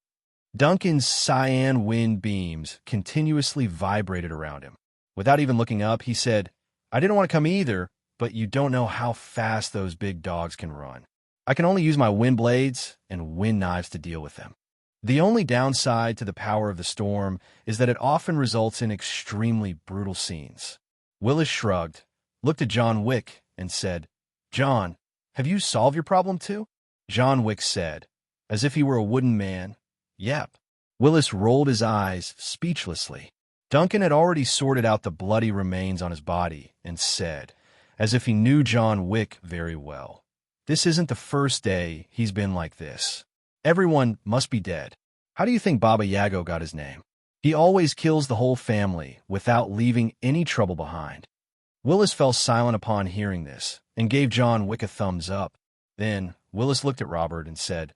Duncan's cyan wind beams continuously vibrated around him. Without even looking up, he said, "I didn't want to come either, but you don't know how fast those big dogs can run. I can only use my wind blades and wind knives to deal with them. The only downside to the power of the storm is that it often results in extremely brutal scenes." Willis shrugged, looked at John Wick, and said, "John, have you solved your problem too?" John Wick said, as if he were a wooden man, "Yep." Willis rolled his eyes speechlessly. Duncan had already sorted out the bloody remains on his body and said, as if he knew John Wick very well, "This isn't the first day he's been like this. Everyone must be dead. How do you think Baba Yaga got his name? He always kills the whole family without leaving any trouble behind." Willis fell silent upon hearing this and gave John Wick a thumbs up. Then Willis looked at Robert and said,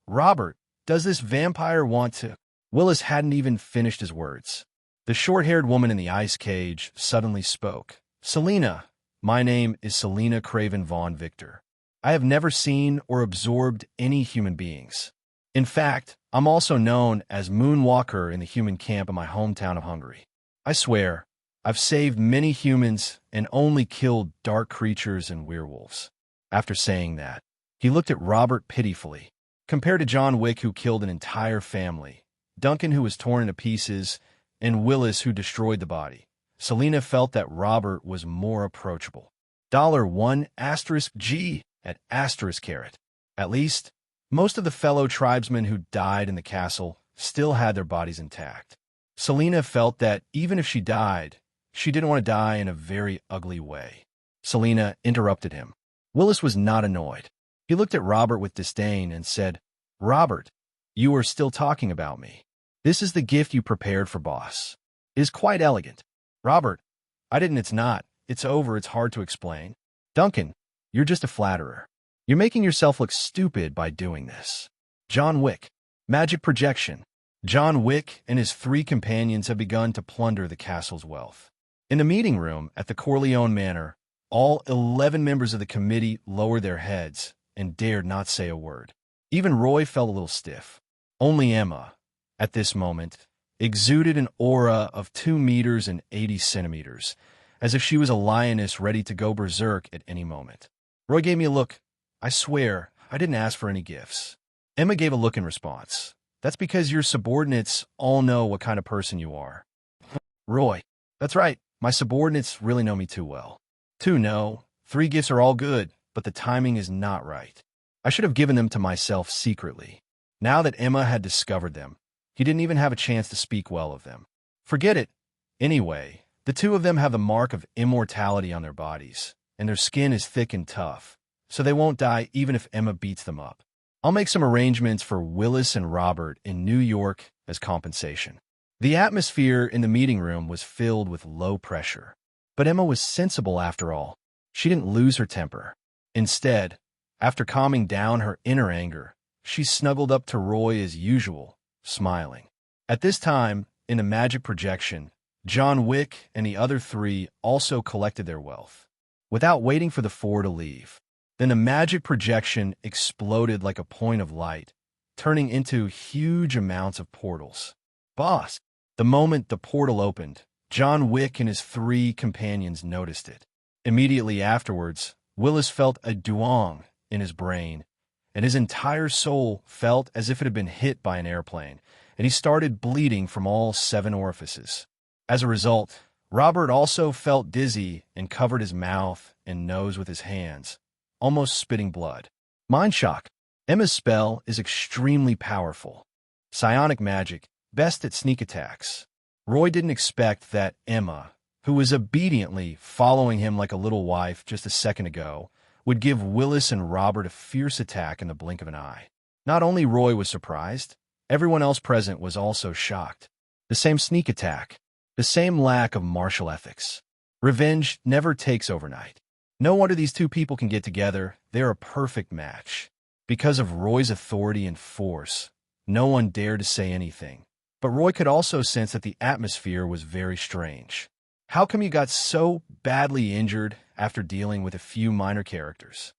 "Robert, does this vampire want to—" Willis hadn't even finished his words. The short-haired woman in the ice cage suddenly spoke. "Selena, my name is Selena Craven Vaughn Victor. I have never seen or absorbed any human beings. In fact, I'm also known as Moonwalker in the human camp in my hometown of Hungary. I swear, I've saved many humans and only killed dark creatures and werewolves." After saying that, he looked at Robert pitifully. Compared to John Wick, who killed an entire family, Duncan, who was torn into pieces, and Willis, who destroyed the body, Selena felt that Robert was more approachable. $1*G at *caret. At least, most of the fellow tribesmen who died in the castle still had their bodies intact. Selena felt that even if she died, she didn't want to die in a very ugly way. Selena interrupted him. Willis was not annoyed. He looked at Robert with disdain and said, "Robert, you are still talking about me. This is the gift you prepared for Boss. It is quite elegant." "Robert, I didn't. It's not. It's over. It's hard to explain." "Duncan, you're just a flatterer. You're making yourself look stupid by doing this." John Wick. Magic projection. John Wick and his 3 companions have begun to plunder the castle's wealth. In the meeting room at the Corleone Manor, all 11 members of the committee lowered their heads and dared not say a word. Even Roy felt a little stiff. Only Emma, at this moment, exuded an aura of 2 meters and 80 centimeters, as if she was a lioness ready to go berserk at any moment. Roy gave me a look. I swear, I didn't ask for any gifts. Emma gave a look in response. That's because your subordinates all know what kind of person you are. Roy, that's right. My subordinates really know me too well. 2 no, 3 gifts are all good, but the timing is not right. I should have given them to myself secretly. Now that Emma had discovered them, he didn't even have a chance to speak well of them. Forget it. Anyway, the 2 of them have the mark of immortality on their bodies, and their skin is thick and tough, so they won't die even if Emma beats them up. I'll make some arrangements for Willis and Robert in New York as compensation. The atmosphere in the meeting room was filled with low pressure. But Emma was sensible after all. She didn't lose her temper. Instead, after calming down her inner anger, she snuggled up to Roy as usual, smiling. At this time, in the magic projection, John Wick and the other 3 also collected their wealth. Without waiting for the 4 to leave, then the magic projection exploded like a point of light, turning into huge amounts of portals. Boss! The moment the portal opened, John Wick and his 3 companions noticed it. Immediately afterwards, Willis felt a duong in his brain, and his entire soul felt as if it had been hit by an airplane, and he started bleeding from all 7 orifices. As a result, Robert also felt dizzy and covered his mouth and nose with his hands, almost spitting blood. Mind shock. Emma's spell is extremely powerful. Psionic magic, best at sneak attacks. Roy didn't expect that Emma, who was obediently following him like a little wife just a second ago, would give Willis and Robert a fierce attack in the blink of an eye. Not only Roy was surprised, everyone else present was also shocked. The same sneak attack, the same lack of martial ethics. Revenge never takes overnight. No wonder these 2 people can get together. They're a perfect match. Because of Roy's authority and force, no one dared to say anything. But Roy could also sense that the atmosphere was very strange. How come you got so badly injured after dealing with a few minor characters?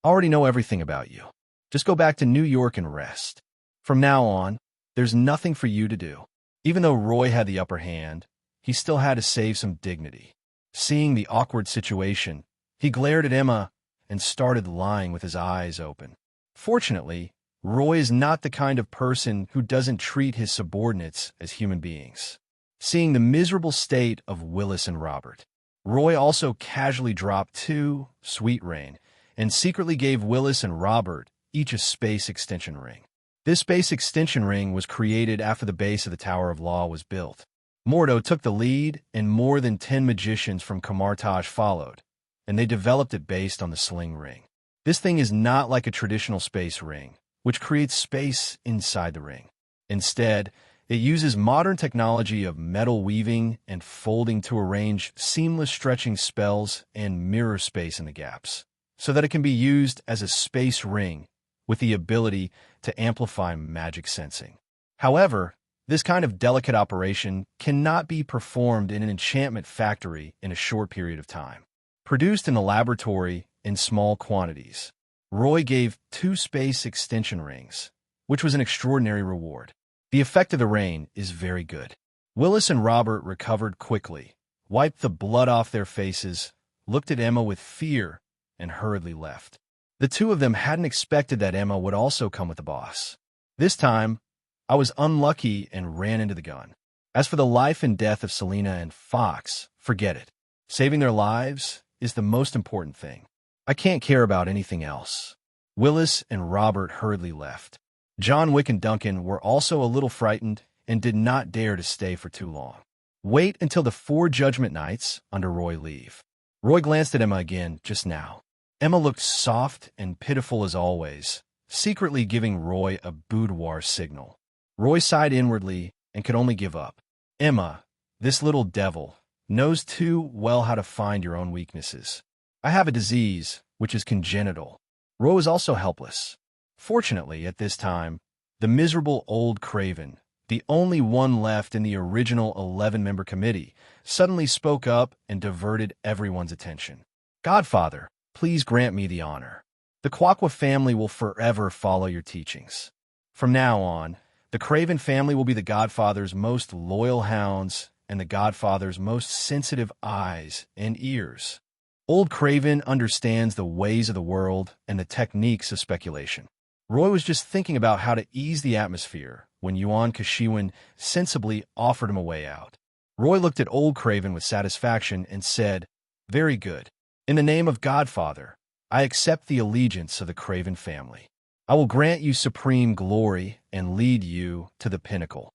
I already know everything about you. Just go back to New York and rest. From now on, there's nothing for you to do. Even though Roy had the upper hand, he still had to save some dignity. Seeing the awkward situation, he glared at Emma and started lying with his eyes open. Fortunately, Roy is not the kind of person who doesn't treat his subordinates as human beings. Seeing the miserable state of Willis and Robert, Roy also casually dropped 2 sweet rain and secretly gave Willis and Robert each a space extension ring. This space extension ring was created after the base of the Tower of Law was built. Mordo took the lead, and more than 10 magicians from Kamartaj followed, and they developed it based on the sling ring. This thing is not like a traditional space ring, which creates space inside the ring. Instead, it uses modern technology of metal weaving and folding to arrange seamless stretching spells and mirror space in the gaps, so that it can be used as a space ring with the ability to amplify magic sensing. However, this kind of delicate operation cannot be performed in an enchantment factory in a short period of time. Produced in the laboratory in small quantities, Roy gave 2 space extension rings, which was an extraordinary reward. The effect of the rain is very good. Willis and Robert recovered quickly, wiped the blood off their faces, looked at Emma with fear, and hurriedly left. The 2 of them hadn't expected that Emma would also come with the boss. This time, I was unlucky and ran into the gun. As for the life and death of Selena and Fox, forget it. Saving their lives is the most important thing. I can't care about anything else. Willis and Robert hurriedly left. John Wick and Duncan were also a little frightened and did not dare to stay for too long. Wait until the 4 Judgment Nights under Roy leave. Roy glanced at Emma again just now. Emma looked soft and pitiful as always, secretly giving Roy a boudoir signal. Roy sighed inwardly and could only give up. Emma, this little devil, knows too well how to find your own weaknesses. I have a disease, which is congenital. Roy was also helpless. Fortunately, at this time, the miserable old craven, the only one left in the original 11-member committee, suddenly spoke up and diverted everyone's attention. "Godfather, please grant me the honor. The Quaqua family will forever follow your teachings. From now on, the Craven family will be the Godfather's most loyal hounds and the Godfather's most sensitive eyes and ears." Old Craven understands the ways of the world and the techniques of speculation. Roy was just thinking about how to ease the atmosphere when Yuan Kashiwan sensibly offered him a way out. Roy looked at Old Craven with satisfaction and said, "Very good. In the name of Godfather, I accept the allegiance of the Craven family. I will grant you supreme glory and lead you to the pinnacle."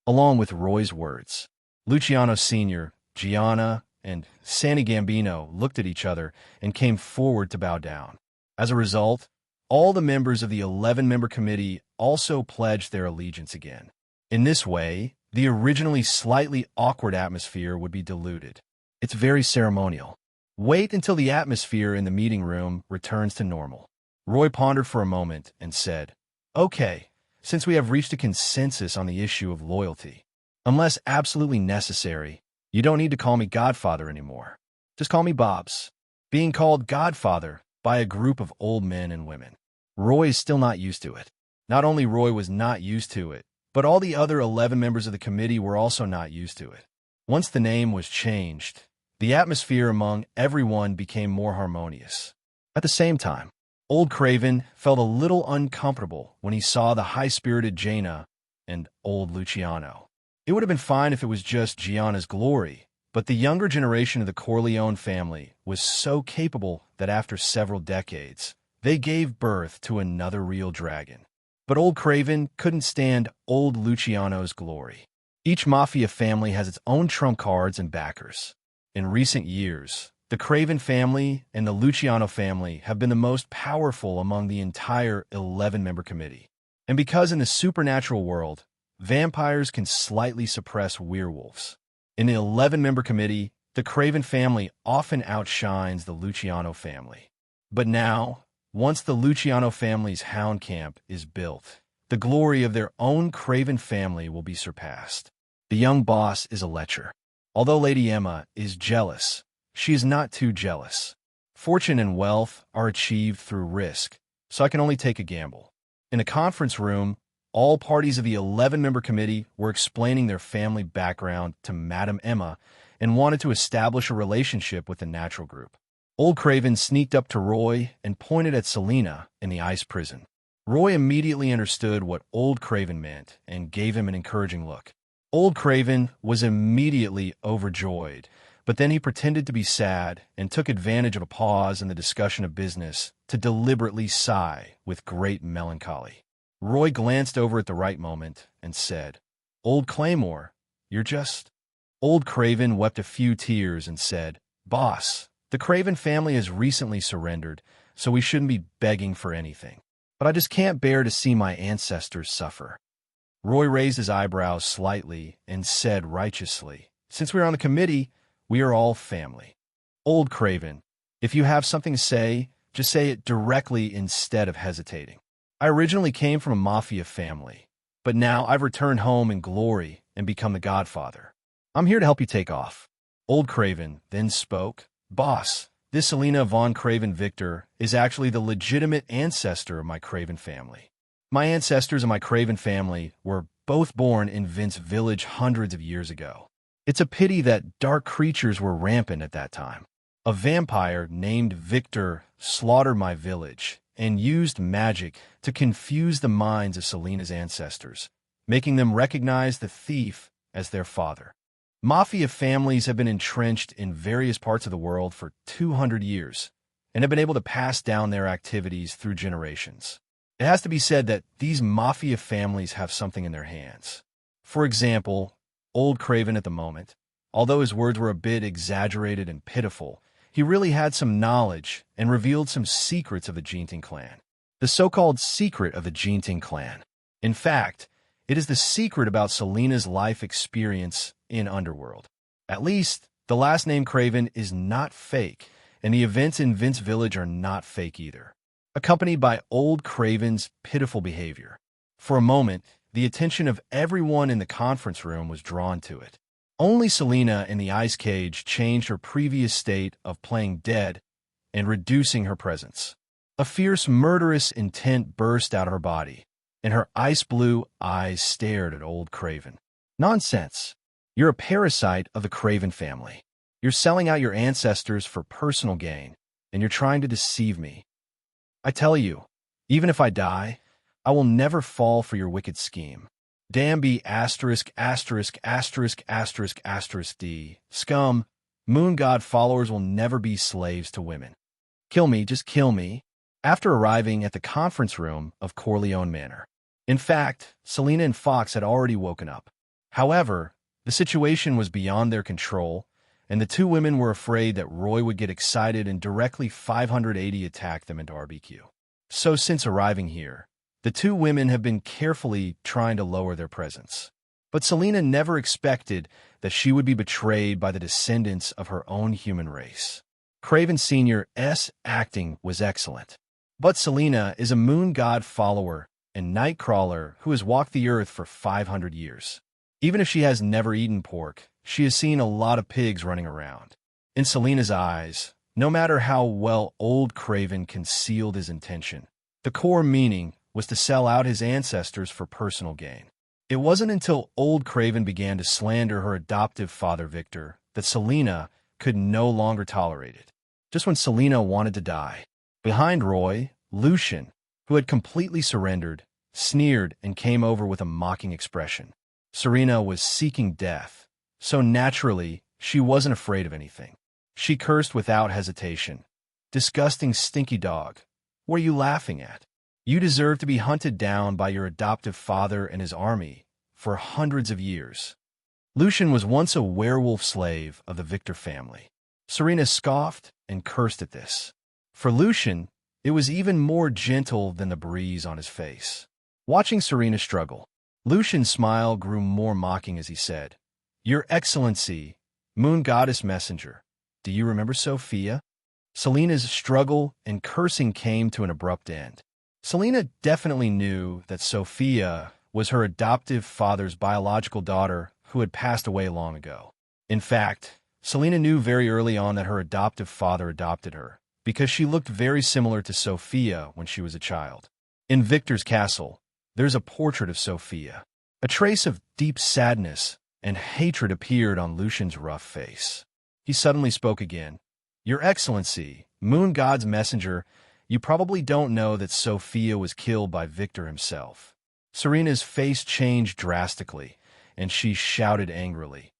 Along with Roy's words, Luciano Sr., Gianna, and Sandy Gambino looked at each other and came forward to bow down. As a result, all the members of the 11-member committee also pledged their allegiance again. In this way, the originally slightly awkward atmosphere would be diluted. It's very ceremonial. Wait until the atmosphere in the meeting room returns to normal. Roy pondered for a moment and said, "Okay, since we have reached a consensus on the issue of loyalty, unless absolutely necessary, you don't need to call me Godfather anymore. Just call me Bobs." Being called Godfather by a group of old men and women. Roy is still not used to it. Not only Roy was not used to it, but all the other 11 members of the committee were also not used to it. Once the name was changed, the atmosphere among everyone became more harmonious. At the same time, Old Craven felt a little uncomfortable when he saw the high-spirited Jaina and old Luciano. It would have been fine if it was just Gianna's glory, but the younger generation of the Corleone family was so capable that after several decades, they gave birth to another real dragon. But Old Craven couldn't stand old Luciano's glory. Each Mafia family has its own trump cards and backers. In recent years, the Craven family and the Luciano family have been the most powerful among the entire 11-member committee. And because in the supernatural world, vampires can slightly suppress werewolves, in the 11-member committee, the Craven family often outshines the Luciano family. But now, once the Luciano family's hound camp is built, the glory of their own Craven family will be surpassed. The young boss is a lecher. Although Lady Emma is jealous, she is not too jealous. Fortune and wealth are achieved through risk, so I can only take a gamble. In a conference room, all parties of the 11-member committee were explaining their family background to Madame Emma and wanted to establish a relationship with the natural group. Old Craven sneaked up to Roy and pointed at Selena in the ice prison. Roy immediately understood what Old Craven meant and gave him an encouraging look. Old Craven was immediately overjoyed, but then he pretended to be sad and took advantage of a pause in the discussion of business to deliberately sigh with great melancholy. Roy glanced over at the right moment and said, "Old Claymore, you're just—" Old Craven wept a few tears and said, "Boss, the Craven family has recently surrendered, so we shouldn't be begging for anything. But I just can't bear to see my ancestors suffer." Roy raised his eyebrows slightly and said righteously, "Since we are on the committee, we are all family." Old Craven, if you have something to say, just say it directly instead of hesitating. I originally came from a Mafia family, but now I've returned home in glory and become the Godfather. I'm here to help you take off. Old Craven then spoke, "Boss, this Selena von Craven Victor is actually the legitimate ancestor of my Craven family. My ancestors and my Craven family were both born in Vince Village hundreds of years ago. It's a pity that dark creatures were rampant at that time. A vampire named Victor slaughtered my village and used magic to confuse the minds of Selena's ancestors, making them recognize the thief as their father. Mafia families have been entrenched in various parts of the world for 200 years and have been able to pass down their activities through generations. It has to be said that these Mafia families have something in their hands. For example, Old Craven at the moment, although his words were a bit exaggerated and pitiful, he really had some knowledge and revealed some secrets of the Jinting clan. The so-called secret of the Jinting clan. In fact, it is the secret about Selena's life experience in Underworld. At least, the last name Craven is not fake, and the events in Vince Village are not fake either. Accompanied by Old Craven's pitiful behavior. For a moment, the attention of everyone in the conference room was drawn to it. Only Selena in the ice cage changed her previous state of playing dead and reducing her presence. A fierce, murderous intent burst out of her body, and her ice-blue eyes stared at old Craven. Nonsense. You're a parasite of the Craven family. You're selling out your ancestors for personal gain, and you're trying to deceive me. I tell you, even if I die, I will never fall for your wicked scheme. Damn be asterisk, asterisk, asterisk, asterisk, asterisk D. Scum, moon god followers will never be slaves to women. Kill me, just kill me. After arriving at the conference room of Corleone Manor. In fact, Selena and Fox had already woken up. However, the situation was beyond their control, and the two women were afraid that Roy would get excited and directly 580 attack them into RBQ. So since arriving here, the two women have been carefully trying to lower their presence. But Selena never expected that she would be betrayed by the descendants of her own human race. Craven Sr.'s acting was excellent. But Selena is a moon god follower and nightcrawler who has walked the earth for 500 years. Even if she has never eaten pork, she has seen a lot of pigs running around. In Selena's eyes, no matter how well old Craven concealed his intention, the core meaning was to sell out his ancestors for personal gain. It wasn't until old Craven began to slander her adoptive father Victor that Selena could no longer tolerate it. Just when Selena wanted to die, behind Roy, Lucian, who had completely surrendered, sneered and came over with a mocking expression. Serena was seeking death, so naturally she wasn't afraid of anything. She cursed without hesitation. Disgusting stinky dog, what are you laughing at? You deserve to be hunted down by your adoptive father and his army for hundreds of years. Lucian was once a werewolf slave of the Victor family. Serena scoffed and cursed at this. For Lucian, it was even more gentle than the breeze on his face. Watching Serena struggle, Lucian's smile grew more mocking as he said, "Your Excellency, Moon Goddess Messenger, do you remember Sophia?" Selena's struggle and cursing came to an abrupt end. Selena definitely knew that Sophia was her adoptive father's biological daughter who had passed away long ago. In fact, Selena knew very early on that her adoptive father adopted her, because she looked very similar to Sophia when she was a child. In Victor's castle, there's a portrait of Sophia. A trace of deep sadness and hatred appeared on Lucian's rough face. He suddenly spoke again. "Your Excellency, Moon God's messenger, you probably don't know that Sophia was killed by Victor himself." Serena's face changed drastically, and she shouted angrily,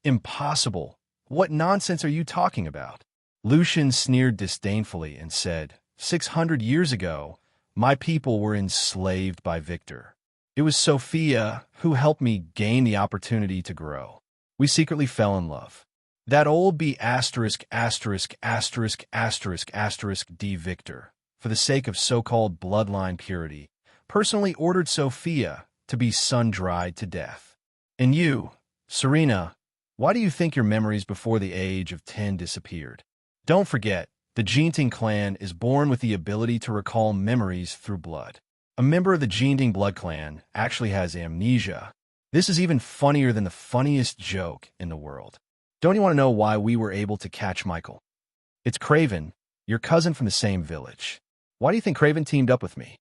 "Impossible! What nonsense are you talking about?" Lucian sneered disdainfully and said, 600 years ago, my people were enslaved by Victor. It was Sophia who helped me gain the opportunity to grow. We secretly fell in love. That old B asterisk asterisk asterisk asterisk asterisk D Victor, for the sake of so-called bloodline purity, personally ordered Sophia to be sun-dried to death. And you, Serena, why do you think your memories before the age of 10 disappeared? Don't forget, the Jinting clan is born with the ability to recall memories through blood. A member of the Jinting blood clan actually has amnesia. This is even funnier than the funniest joke in the world. Don't you want to know why we were able to catch Michael? It's Craven, your cousin from the same village. Why do you think Craven teamed up with me?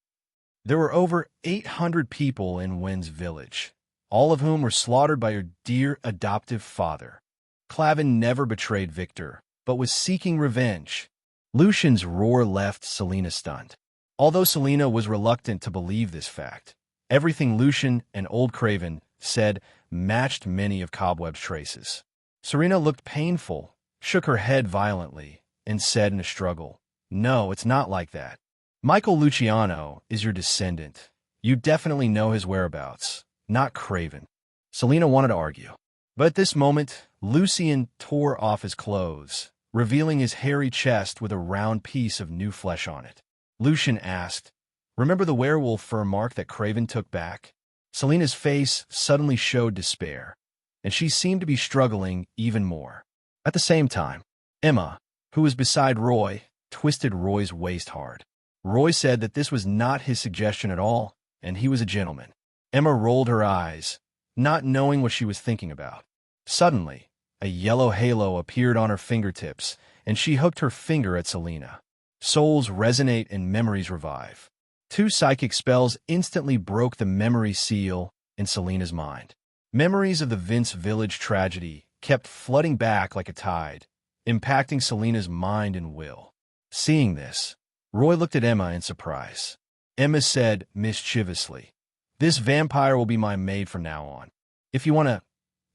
There were over 800 people in Wynn's village, all of whom were slaughtered by your dear adoptive father. Clavin never betrayed Victor, but was seeking revenge. Lucian's roar left Selena stunned. Although Selena was reluctant to believe this fact, everything Lucian and old Craven said matched many of Cobweb's traces. Serena looked painful, shook her head violently, and said in a struggle, "No, it's not like that. Michael Luciano is your descendant. You definitely know his whereabouts, not Craven." Selena wanted to argue. But at this moment, Lucian tore off his clothes, revealing his hairy chest with a round piece of new flesh on it. Lucian asked, "Remember the werewolf fur mark that Craven took back?" Selena's face suddenly showed despair, and she seemed to be struggling even more. At the same time, Emma, who was beside Roy, twisted Roy's waist hard. Roy said that this was not his suggestion at all, and he was a gentleman. Emma rolled her eyes, not knowing what she was thinking about. Suddenly, a yellow halo appeared on her fingertips, and she hooked her finger at Selena. Souls resonate and memories revive. 2 psychic spells instantly broke the memory seal in Selena's mind. Memories of the Vince Village tragedy kept flooding back like a tide, impacting Selena's mind and will. Seeing this, Roy looked at Emma in surprise. Emma said mischievously, "This vampire will be my maid from now on. If you want to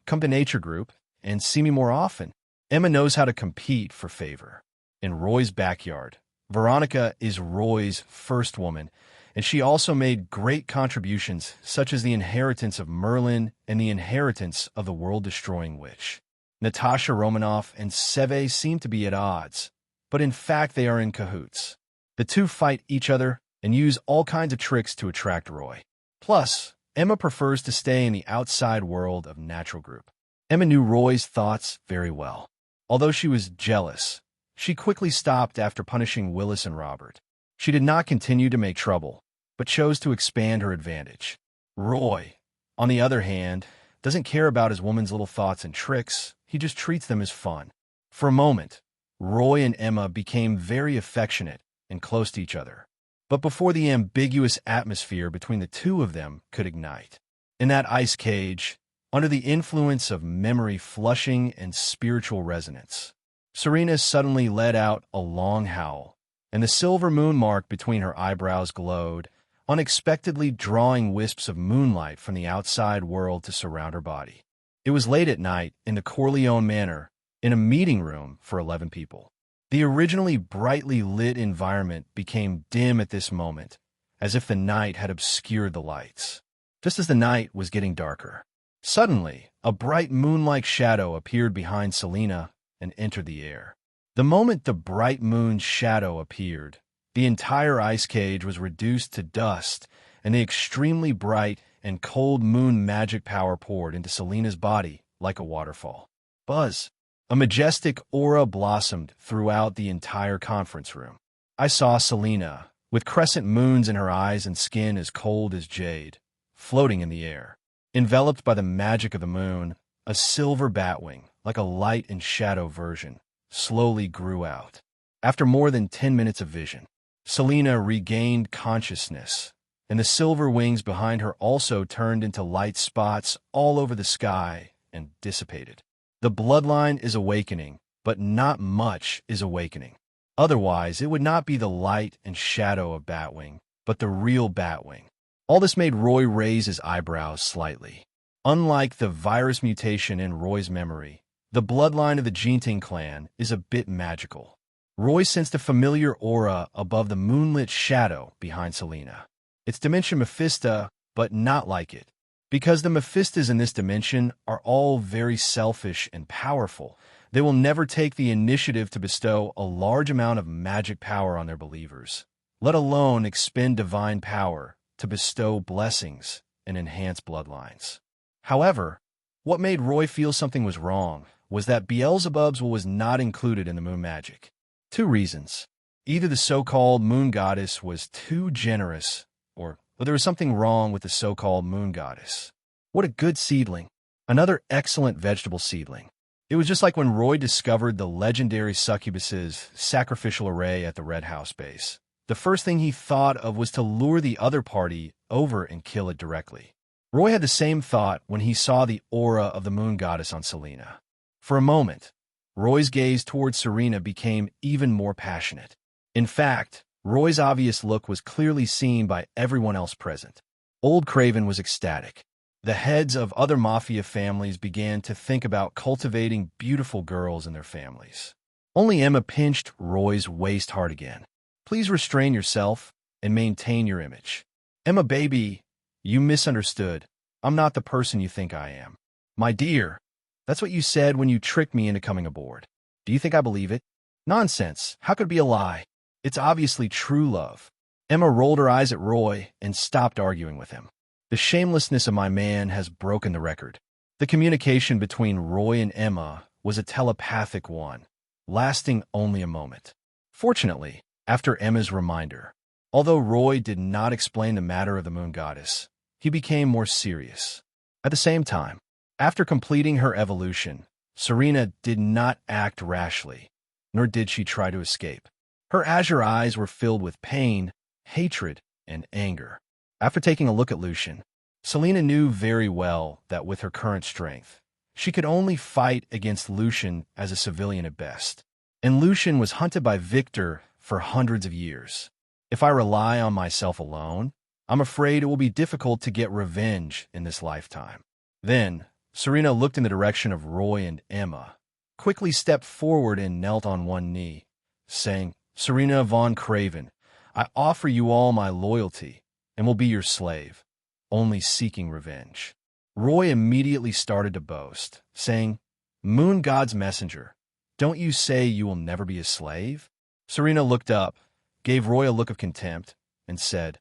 come to Nature Group and see me more often." Emma knows how to compete for favor. In Roy's backyard, Veronica is Roy's first woman, and she also made great contributions such as the inheritance of Merlin and the inheritance of the world-destroying witch. Natasha Romanoff and S.H.I.E.L.D seem to be at odds, but in fact they are in cahoots. The two fight each other and use all kinds of tricks to attract Roy. Plus, Emma prefers to stay in the outside world of Natural Group. Emma knew Roy's thoughts very well. Although she was jealous, she quickly stopped after punishing Willis and Robert. She did not continue to make trouble, but chose to expand her advantage. Roy, on the other hand, doesn't care about his woman's little thoughts and tricks. He just treats them as fun. For a moment, Roy and Emma became very affectionate and close to each other. But before the ambiguous atmosphere between the two of them could ignite, in that ice cage, under the influence of memory flushing and spiritual resonance, Serena suddenly let out a long howl, and the silver moon mark between her eyebrows glowed, unexpectedly drawing wisps of moonlight from the outside world to surround her body. It was late at night in the Corleone Manor, in a meeting room for 11 people. The originally brightly lit environment became dim at this moment, as if the night had obscured the lights. Just as the night was getting darker, suddenly, a bright moon-like shadow appeared behind Selena and entered the air. The moment the bright moon's shadow appeared, the entire ice cage was reduced to dust, and the extremely bright and cold moon magic power poured into Selena's body like a waterfall. Buzz! A majestic aura blossomed throughout the entire conference room. I saw Selena, with crescent moons in her eyes and skin as cold as jade, floating in the air. Enveloped by the magic of the moon, a silver batwing, like a light and shadow version, slowly grew out. After more than 10 minutes of vision, Selena regained consciousness, and the silver wings behind her also turned into light spots all over the sky and dissipated. The bloodline is awakening, but not much is awakening. Otherwise, it would not be the light and shadow of Batwing, but the real Batwing. All this made Roy raise his eyebrows slightly. Unlike the virus mutation in Roy's memory, the bloodline of the Jinting clan is a bit magical. Roy sensed a familiar aura above the moonlit shadow behind Selena. It's Dimension Mephisto, but not like it. Because the Mephistas in this dimension are all very selfish and powerful, they will never take the initiative to bestow a large amount of magic power on their believers, let alone expend divine power to bestow blessings and enhance bloodlines. However, what made Roy feel something was wrong was that Beelzebub's was not included in the moon magic. 2 reasons. Either the so-called moon goddess was too generous, or there was something wrong with the so-called moon goddess. What a good seedling. Another excellent vegetable seedling. It was just like when Roy discovered the legendary succubus's sacrificial array at the Red House base. The first thing he thought of was to lure the other party over and kill it directly. Roy had the same thought when he saw the aura of the moon goddess on Selena. For a moment, Roy's gaze towards Serena became even more passionate. In fact, Roy's obvious look was clearly seen by everyone else present. Old Craven was ecstatic. The heads of other Mafia families began to think about cultivating beautiful girls in their families. Only Emma pinched Roy's waist hard again. "Please restrain yourself and maintain your image." "Emma, baby, you misunderstood. I'm not the person you think I am." "My dear, that's what you said when you tricked me into coming aboard. Do you think I believe it?" "Nonsense. How could it be a lie? It's obviously true love." Emma rolled her eyes at Roy and stopped arguing with him. The shamelessness of my man has broken the record. The communication between Roy and Emma was a telepathic one, lasting only a moment. Fortunately, after Emma's reminder, although Roy did not explain the matter of the moon goddess, he became more serious. At the same time, after completing her evolution, Serena did not act rashly, nor did she try to escape. Her azure eyes were filled with pain, hatred, and anger. After taking a look at Lucian, Selena knew very well that with her current strength, she could only fight against Lucian as a civilian at best. And Lucian was hunted by Victor for hundreds of years. If I rely on myself alone, I'm afraid it will be difficult to get revenge in this lifetime. Then, Serena looked in the direction of Roy and Emma, quickly stepped forward and knelt on one knee, saying, "Serena von Craven, I offer you all my loyalty and will be your slave, only seeking revenge." Roy immediately started to boast, saying, "Moon God's messenger, don't you say you will never be a slave?" Serena looked up, gave Roy a look of contempt, and said,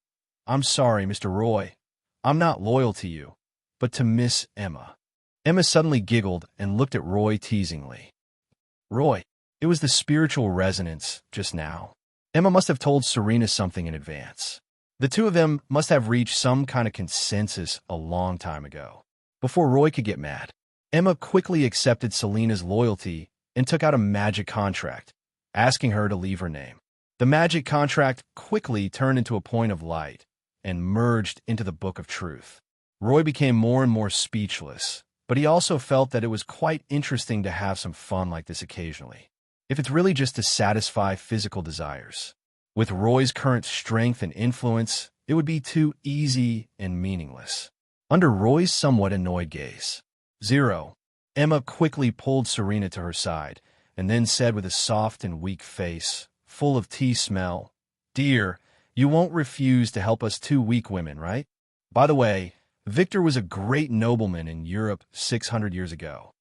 "I'm sorry, Mr. Roy. I'm not loyal to you, but to Miss Emma." Emma suddenly giggled and looked at Roy teasingly. "Roy, it was the spiritual resonance just now." Emma must have told Serena something in advance. The two of them must have reached some kind of consensus a long time ago. Before Roy could get mad, Emma quickly accepted Selena's loyalty and took out a magic contract, asking her to leave her name. The magic contract quickly turned into a point of light and merged into the Book of Truth. Roy became more and more speechless, but he also felt that it was quite interesting to have some fun like this occasionally, if it's really just to satisfy physical desires. With Roy's current strength and influence, it would be too easy and meaningless. Under Roy's somewhat annoyed gaze, "Zero," Emma quickly pulled Serena to her side and then said with a soft and weak face, full of tea smell, "Dear, you won't refuse to help us two weak women, right? By the way, Victor was a great nobleman in Europe 600 years ago.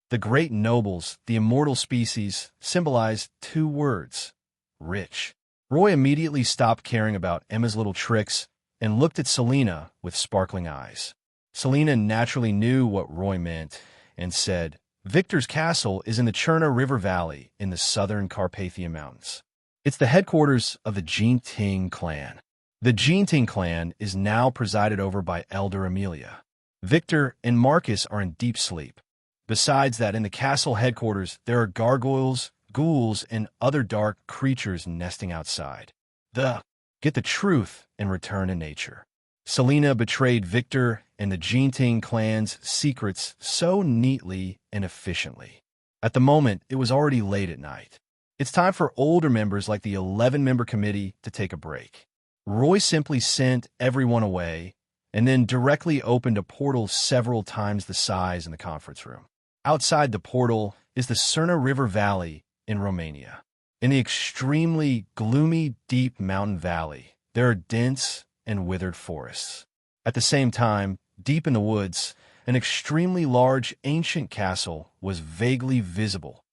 The great nobles, the immortal species, symbolized two words: rich." Roy immediately stopped caring about Emma's little tricks and looked at Selena with sparkling eyes. Selena naturally knew what Roy meant and said, "Victor's castle is in the Cherna River Valley in the southern Carpathian Mountains. It's the headquarters of the Jinting clan. The Jinting clan is now presided over by Elder Amelia. Victor and Marcus are in deep sleep. Besides that, in the castle headquarters, there are gargoyles, ghouls, and other dark creatures nesting outside. Get the truth and return to nature." Selena betrayed Victor and the Jinting clan's secrets so neatly and efficiently. At the moment, it was already late at night. It's time for older members like the 11-member committee to take a break. Roy simply sent everyone away and then directly opened a portal several times the size in the conference room. Outside the portal is the Cerna River Valley in Romania. In the extremely gloomy, deep mountain valley, there are dense and withered forests. At the same time, deep in the woods, an extremely large ancient castle was vaguely visible,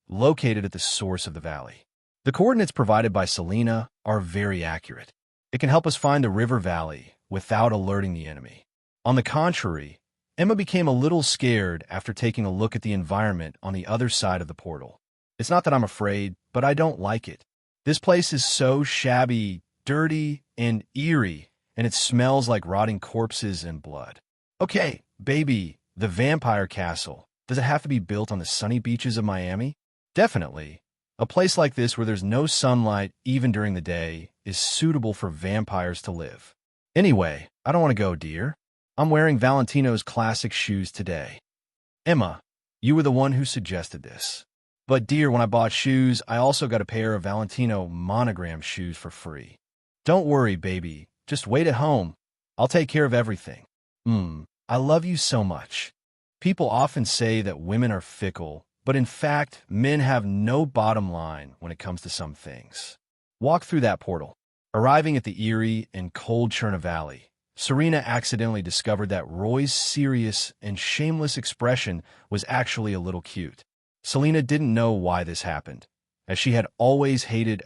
located at the source of the valley. The coordinates provided by Selena are very accurate. It can help us find the river valley without alerting the enemy. On the contrary, Emma became a little scared after taking a look at the environment on the other side of the portal. It's not that I'm afraid, but I don't like it. This place is so shabby, dirty, and eerie, and it smells like rotting corpses and blood. Okay, baby, the vampire castle. Does it have to be built on the sunny beaches of Miami? Definitely. A place like this where there's no sunlight even during the day is suitable for vampires to live. Anyway, I don't want to go, dear. I'm wearing Valentino's classic shoes today. Emma, you were the one who suggested this. But dear, when I bought shoes, I also got a pair of Valentino monogram shoes for free. Don't worry, baby. Just wait at home. I'll take care of everything. I love you so much. People often say that women are fickle, but in fact, men have no bottom line when it comes to some things. Walk through that portal. Arriving at the eerie and cold Cherna Valley, Serena accidentally discovered that Roy's serious and shameless expression was actually a little cute. Selena didn't know why this happened, as she had always hated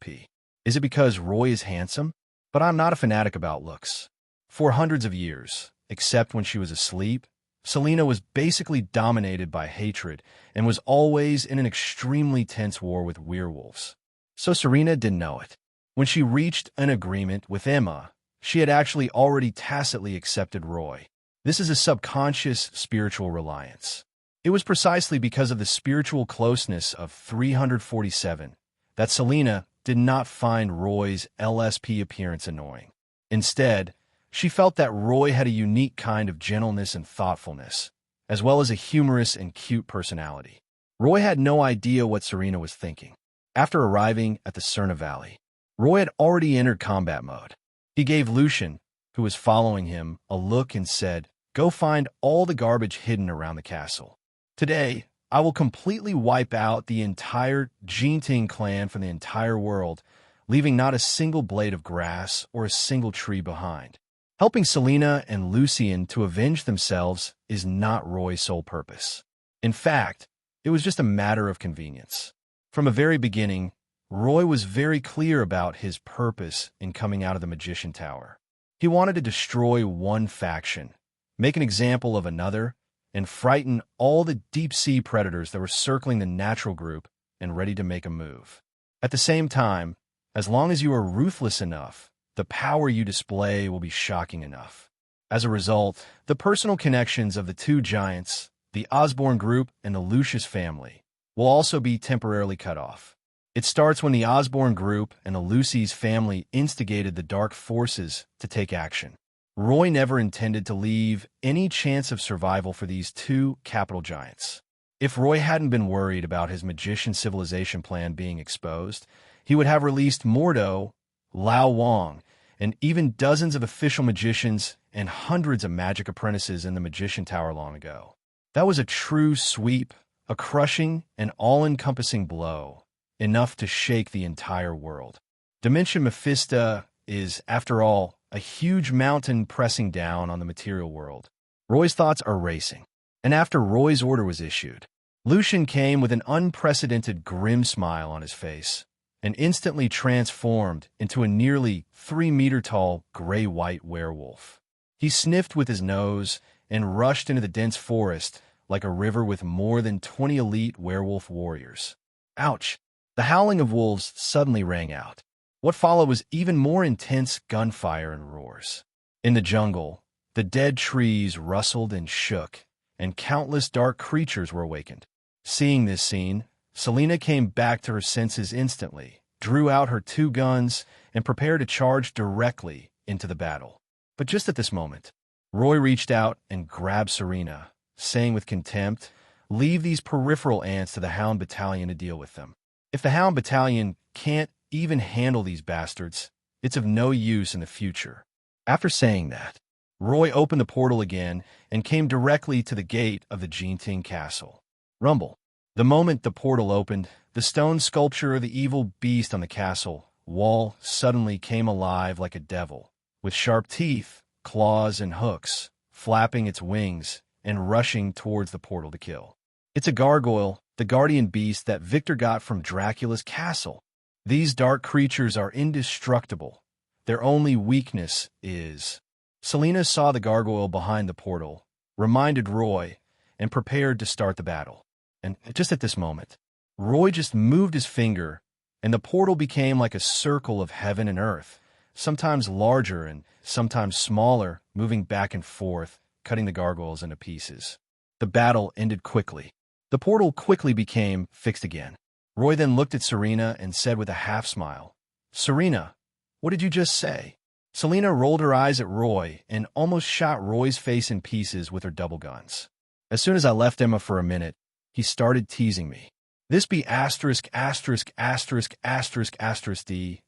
$P. Is it because Roy is handsome? But I'm not a fanatic about looks. For hundreds of years, except when she was asleep, Selena was basically dominated by hatred and was always in an extremely tense war with werewolves. So Serena didn't know it. When she reached an agreement with Emma, she had actually already tacitly accepted Roy. This is a subconscious spiritual reliance. It was precisely because of the spiritual closeness of 347 that Selena did not find Roy's LSP appearance annoying. Instead, she felt that Roy had a unique kind of gentleness and thoughtfulness, as well as a humorous and cute personality. Roy had no idea what Serena was thinking. After arriving at the Cerna Valley, Roy had already entered combat mode. He gave Lucian, who was following him, a look and said, "Go find all the garbage hidden around the castle. Today, I will completely wipe out the entire Jinting clan from the entire world, leaving not a single blade of grass or a single tree behind." Helping Selena and Lucian to avenge themselves is not Roy's sole purpose. In fact, it was just a matter of convenience. From the very beginning, Roy was very clear about his purpose in coming out of the Magician Tower. He wanted to destroy one faction, make an example of another, and frighten all the deep-sea predators that were circling the natural group and ready to make a move. At the same time, as long as you are ruthless enough, the power you display will be shocking enough. As a result, the personal connections of the two giants, the Osborne group and the Lucius family, will also be temporarily cut off. It starts when the Osborne group and the Lucy's family instigated the dark forces to take action. Roy never intended to leave any chance of survival for these two capital giants. If Roy hadn't been worried about his magician civilization plan being exposed, he would have released Mordo, Lao Wang, and even dozens of official magicians and hundreds of magic apprentices in the Magician Tower long ago. That was a true sweep, a crushing and all-encompassing blow, enough to shake the entire world. Dimension Mephisto is, after all, a huge mountain pressing down on the material world. Roy's thoughts are racing, and after Roy's order was issued, Lucian came with an unprecedented grim smile on his face and instantly transformed into a nearly 3-meter-tall gray-white werewolf. He sniffed with his nose and rushed into the dense forest like a river with more than 20 elite werewolf warriors. Ouch! The howling of wolves suddenly rang out. What followed was even more intense gunfire and roars. In the jungle, the dead trees rustled and shook, and countless dark creatures were awakened. Seeing this scene, Selena came back to her senses instantly, drew out her 2 guns, and prepared to charge directly into the battle. But just at this moment, Roy reached out and grabbed Serena, saying with contempt, "Leave these peripheral ants to the Hound Battalion to deal with them. If the Hound Battalion can't even handle these bastards, it's of no use in the future." After saying that, Roy opened the portal again and came directly to the gate of the Jinting Castle. Rumble. The moment the portal opened, the stone sculpture of the evil beast on the castle wall suddenly came alive like a devil, with sharp teeth, claws, and hooks, flapping its wings and rushing towards the portal to kill. It's a gargoyle, the guardian beast that Victor got from Dracula's castle. These dark creatures are indestructible. Their only weakness is... Selena saw the gargoyle behind the portal, reminded Roy, and prepared to start the battle. And just at this moment, Roy just moved his finger, and the portal became like a circle of heaven and earth, sometimes larger and sometimes smaller, moving back and forth, cutting the gargoyles into pieces. The battle ended quickly. The portal quickly became fixed again. Roy then looked at Serena and said with a half-smile, "Serena, what did you just say?" Selena rolled her eyes at Roy and almost shot Roy's face in pieces with her double guns. "As soon as I left Emma for a minute, he started teasing me. This B*** D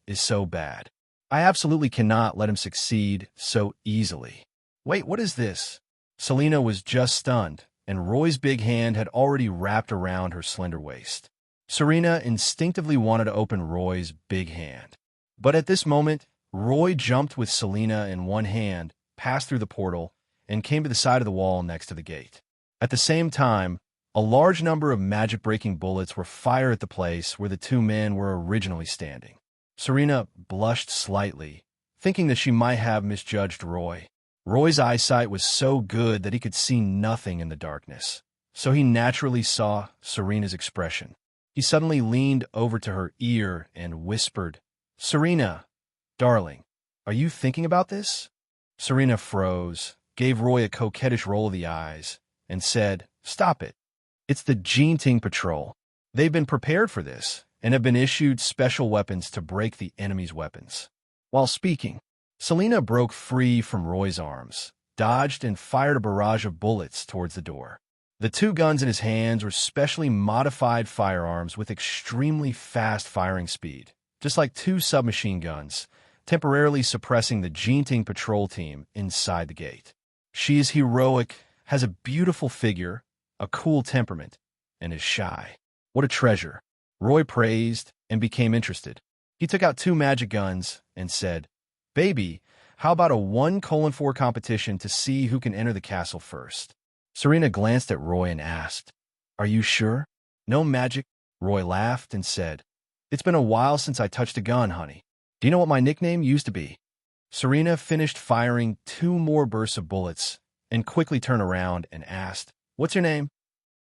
is so bad. I absolutely cannot let him succeed so easily." "Wait, what is this?" Selena was just stunned, and Roy's big hand had already wrapped around her slender waist. Serena instinctively wanted to open Roy's big hand. But at this moment, Roy jumped with Selena in one hand, passed through the portal, and came to the side of the wall next to the gate. At the same time, a large number of magic-breaking bullets were fired at the place where the 2 men were originally standing. Serena blushed slightly, thinking that she might have misjudged Roy. Roy's eyesight was so good that he could see nothing in the darkness, so he naturally saw Serena's expression. He suddenly leaned over to her ear and whispered, "Serena, darling, Are you thinking about this? Serena froze, gave Roy a coquettish roll of the eyes, and said, "Stop it. It's the Jinting Patrol. They've been prepared for this and have been issued special weapons to break the enemy's weapons." While speaking, Selena broke free from Roy's arms, dodged, and fired a barrage of bullets towards the door. The two guns in his hands were specially modified firearms with extremely fast firing speed, just like two submachine guns, temporarily suppressing the Jinting patrol team inside the gate. She is heroic, has a beautiful figure, a cool temperament, and is shy. What a treasure. Roy praised and became interested. He took out two magic guns and said, "Baby, how about a 1:4 competition to see who can enter the castle first?" Serena glanced at Roy and asked, "Are you sure? No magic?" Roy laughed and said, "It's been a while since I touched a gun, honey. Do you know what my nickname used to be?" Serena finished firing two more bursts of bullets and quickly turned around and asked, "What's your name?"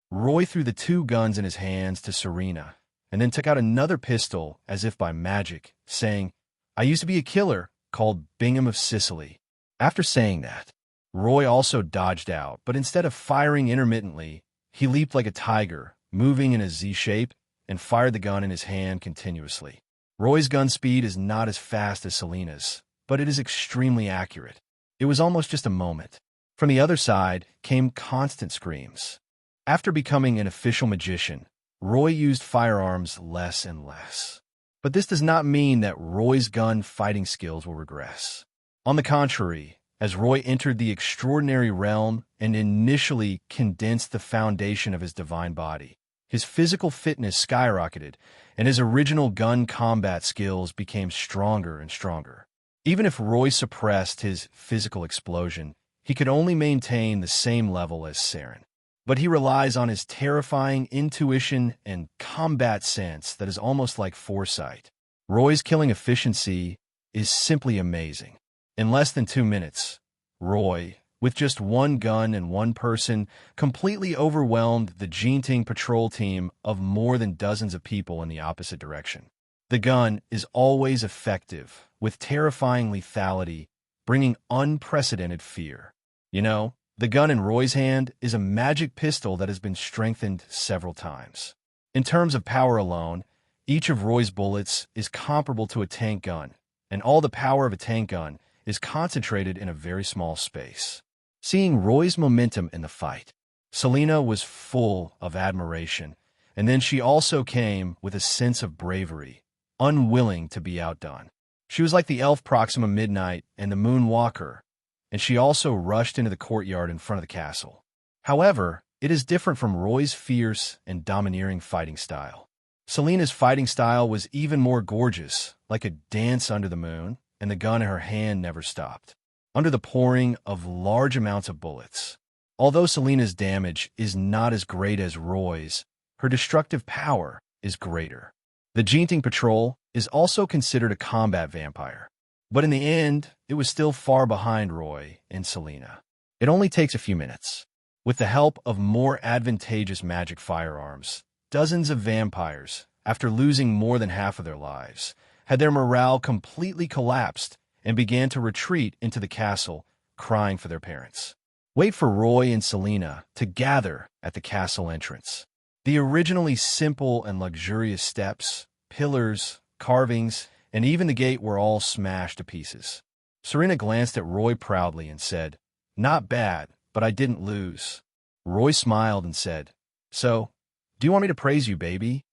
Roy threw the two guns in his hands to Serena and then took out another pistol as if by magic, saying, "I used to be a killer called Bingham of Sicily." After saying that, Roy also dodged out, but instead of firing intermittently, he leaped like a tiger, moving in a Z shape, and fired the gun in his hand continuously. Roy's gun speed is not as fast as Selena's, but it is extremely accurate. It was almost just a moment. From the other side came constant screams. After becoming an official magician, Roy used firearms less and less. But this does not mean that Roy's gun fighting skills will regress. On the contrary, as Roy entered the extraordinary realm and initially condensed the foundation of his divine body, his physical fitness skyrocketed, and his original gun combat skills became stronger and stronger. Even if Roy suppressed his physical explosion, he could only maintain the same level as Saren. But he relies on his terrifying intuition and combat sense that is almost like foresight. Roy's killing efficiency is simply amazing. In less than 2 minutes, Roy, with just one gun and one person, completely overwhelmed the Jinting patrol team of more than dozens of people in the opposite direction. The gun is always effective, with terrifying lethality, bringing unprecedented fear. You know, the gun in Roy's hand is a magic pistol that has been strengthened several times. In terms of power alone, each of Roy's bullets is comparable to a tank gun, and all the power of a tank gun is concentrated in a very small space. Seeing Roy's momentum in the fight, Selena was full of admiration, and then she also came with a sense of bravery, unwilling to be outdone. She was like the elf Proxima Midnight and the Moon Walker, and she also rushed into the courtyard in front of the castle. However, it is different from Roy's fierce and domineering fighting style. Selena's fighting style was even more gorgeous, like a dance under the moon, and the gun in her hand never stopped, under the pouring of large amounts of bullets. Although Selena's damage is not as great as Roy's, her destructive power is greater. The Jinting Patrol is also considered a combat vampire, but in the end, it was still far behind Roy and Selena. It only takes a few minutes. With the help of more advantageous magic firearms, dozens of vampires, after losing more than half of their lives, had their morale completely collapsed and began to retreat into the castle, crying for their parents. Wait for Roy and Selena to gather at the castle entrance. The originally simple and luxurious steps, pillars, carvings, and even the gate were all smashed to pieces. Serena glanced at Roy proudly and said, "Not bad, but I didn't lose." Roy smiled and said, "So, do you want me to praise you, baby?"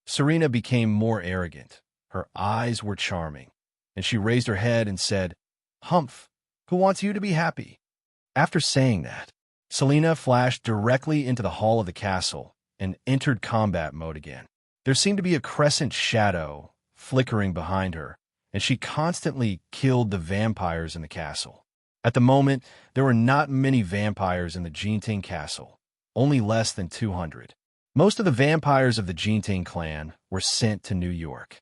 Serena became more arrogant. Her eyes were charming, and she raised her head and said, "Humph, who wants you to be happy?" After saying that, Selena flashed directly into the hall of the castle and entered combat mode again. There seemed to be a crescent shadow flickering behind her, and she constantly killed the vampires in the castle. At the moment, there were not many vampires in the Jinting castle, only less than 200. Most of the vampires of the Jinting clan were sent to New York.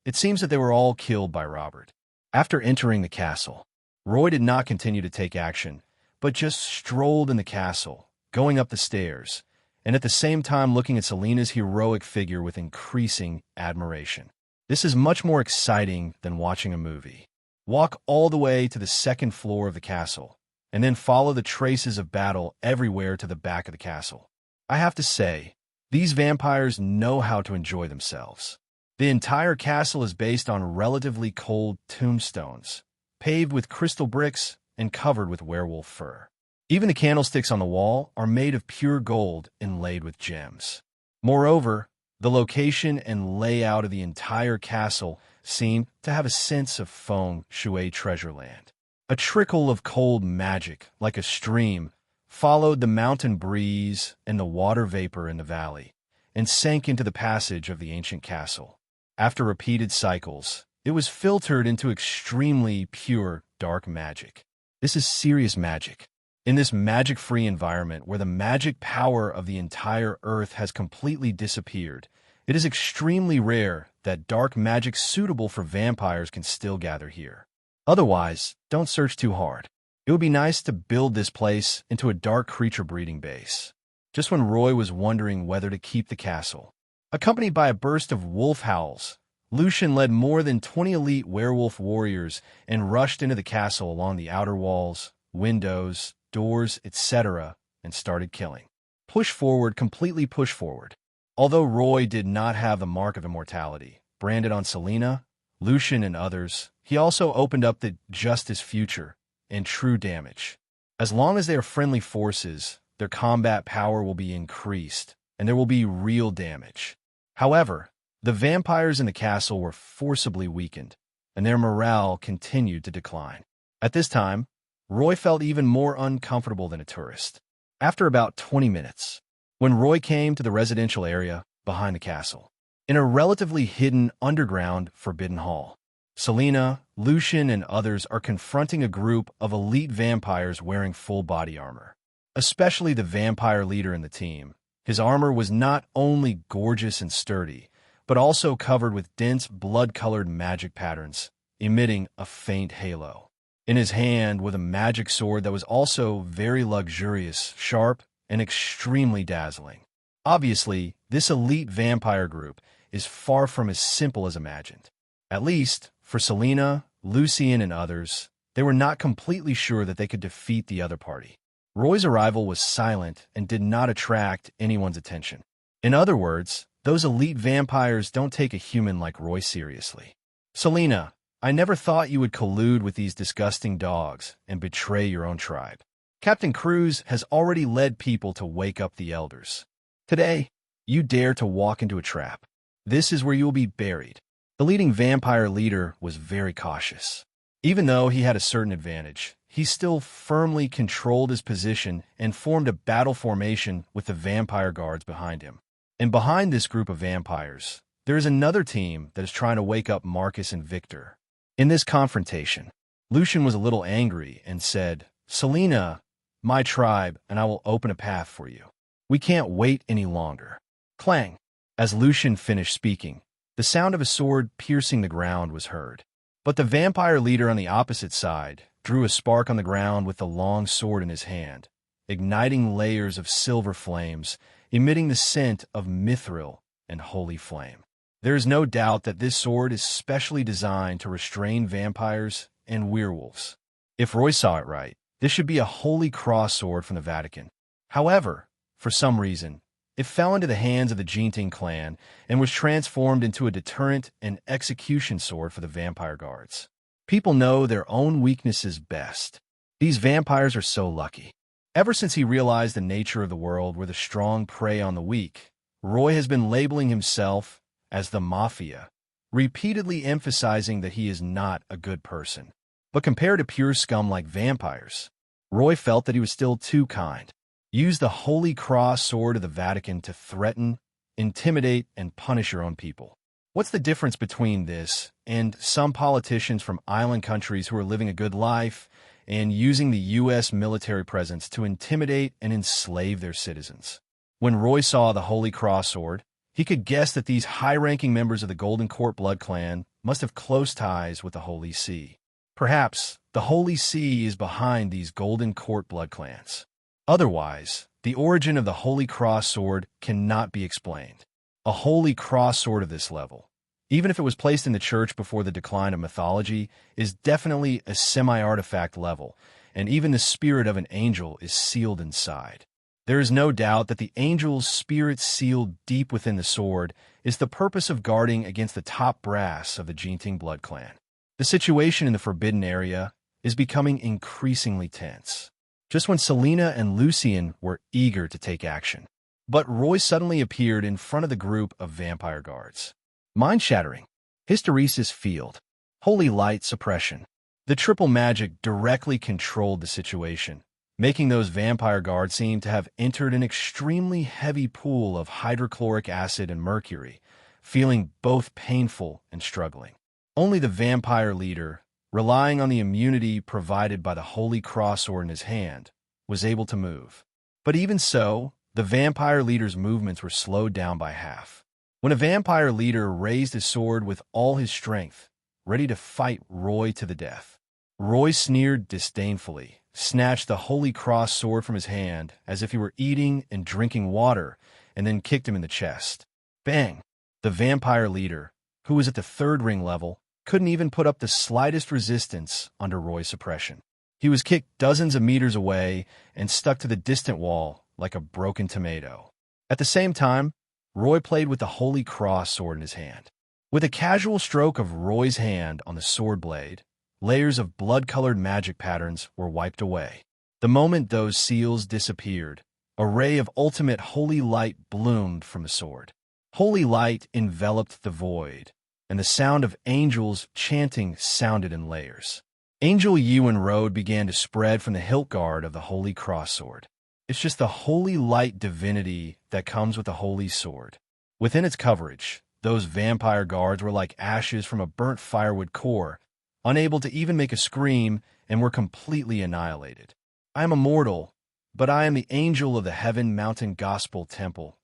It seems that they were all killed by Robert. After entering the castle, Roy did not continue to take action, but just strolled in the castle, going up the stairs, and at the same time looking at Selena's heroic figure with increasing admiration. This is much more exciting than watching a movie. Walk all the way to the second floor of the castle, and then follow the traces of battle everywhere to the back of the castle. I have to say, these vampires know how to enjoy themselves. The entire castle is based on relatively cold tombstones, paved with crystal bricks and covered with werewolf fur. Even the candlesticks on the wall are made of pure gold inlaid with gems. Moreover, the location and layout of the entire castle seem to have a sense of feng shui treasureland. A trickle of cold magic, like a stream, followed the mountain breeze and the water vapor in the valley, and sank into the passage of the ancient castle. After repeated cycles, it was filtered into extremely pure, dark magic. This is serious magic. In this magic-free environment where the magic power of the entire earth has completely disappeared, it is extremely rare that dark magic suitable for vampires can still gather here. Otherwise, don't search too hard. It would be nice to build this place into a dark creature breeding base. Just when Roy was wondering whether to keep the castle, accompanied by a burst of wolf howls, Lucian led more than 20 elite werewolf warriors and rushed into the castle along the outer walls, windows, doors, etc., and started killing. Push forward, completely push forward. Although Roy did not have the mark of immortality branded on Selena, Lucian, and others, he also opened up the justice future and true damage. As long as they are friendly forces, their combat power will be increased, and there will be real damage. However, the vampires in the castle were forcibly weakened, and their morale continued to decline. At this time, Roy felt even more uncomfortable than a tourist. After about 20 minutes, when Roy came to the residential area behind the castle, in a relatively hidden underground forbidden hall, Selena, Lucian, and others are confronting a group of elite vampires wearing full body armor. Especially the vampire leader in the team. His armor was not only gorgeous and sturdy, but also covered with dense blood-colored magic patterns, emitting a faint halo. In his hand was a magic sword that was also very luxurious, sharp, and extremely dazzling. Obviously, this elite vampire group is far from as simple as imagined. At least, for Selena, Lucian, and others, they were not completely sure that they could defeat the other party. Roy's arrival was silent and did not attract anyone's attention. In other words, those elite vampires don't take a human like Roy seriously. Selena, I never thought you would collude with these disgusting dogs and betray your own tribe. Captain Cruz has already led people to wake up the elders. Today, you dare to walk into a trap. This is where you will be buried. The leading vampire leader was very cautious. Even though he had a certain advantage, he still firmly controlled his position and formed a battle formation with the vampire guards behind him. And behind this group of vampires, there is another team that is trying to wake up Marcus and Victor. In this confrontation, Lucian was a little angry and said, Selena, my tribe, and I will open a path for you. We can't wait any longer. Clang! As Lucian finished speaking, the sound of a sword piercing the ground was heard. But the vampire leader on the opposite side drew a spark on the ground with the long sword in his hand, igniting layers of silver flames, emitting the scent of mithril and holy flame. There is no doubt that this sword is specially designed to restrain vampires and werewolves. If Roy saw it right, this should be a holy cross sword from the Vatican. However, for some reason, it fell into the hands of the Jinting clan and was transformed into a deterrent and execution sword for the vampire guards. People know their own weaknesses best. These vampires are so lucky. Ever since he realized the nature of the world where the strong prey on the weak, Roy has been labeling himself as the Mafia, repeatedly emphasizing that he is not a good person. But compared to pure scum like vampires, Roy felt that he was still too kind. Use the Holy Cross sword of the Vatican to threaten, intimidate, and punish your own people. What's the difference between this and some politicians from island countries who are living a good life and using the U.S. military presence to intimidate and enslave their citizens? When Roy saw the Holy Cross sword, he could guess that these high-ranking members of the Golden Court blood clan must have close ties with the Holy See. Perhaps the Holy See is behind these Golden Court blood clans. Otherwise, the origin of the Holy Cross sword cannot be explained. A Holy Cross sword of this level, even if it was placed in the church before the decline of mythology, is definitely a semi-artifact level, and even the spirit of an angel is sealed inside. There is no doubt that the angel's spirit sealed deep within the sword is the purpose of guarding against the top brass of the Jinting blood clan. The situation in the Forbidden Area is becoming increasingly tense, just when Selena and Lucien were eager to take action. But Roy suddenly appeared in front of the group of vampire guards. Mind-shattering, hysteresis field, holy light suppression. The triple magic directly controlled the situation, making those vampire guards seem to have entered an extremely heavy pool of hydrochloric acid and mercury, feeling both painful and struggling. Only the vampire leader, relying on the immunity provided by the holy cross sword in his hand, was able to move. But even so, the vampire leader's movements were slowed down by half. When a vampire leader raised his sword with all his strength, ready to fight Roy to the death, Roy sneered disdainfully, snatched the holy cross sword from his hand as if he were eating and drinking water, and then kicked him in the chest. Bang! The vampire leader, who was at the third ring level, couldn't even put up the slightest resistance under Roy's suppression. He was kicked dozens of meters away and stuck to the distant wall like a broken tomato. At the same time, Roy played with the holy cross sword in his hand. With a casual stroke of Roy's hand on the sword blade, layers of blood-colored magic patterns were wiped away. The moment those seals disappeared, a ray of ultimate holy light bloomed from the sword. Holy light enveloped the void, and the sound of angels chanting sounded in layers. Angel Yuan Road began to spread from the hilt guard of the holy cross sword. It's just the holy light divinity that comes with the holy sword. Within its coverage, those vampire guards were like ashes from a burnt firewood core, unable to even make a scream, and were completely annihilated. I am a mortal, but I am the angel of the Heaven Mountain Gospel Temple.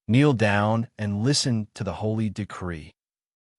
Kneel down and listen to the holy decree.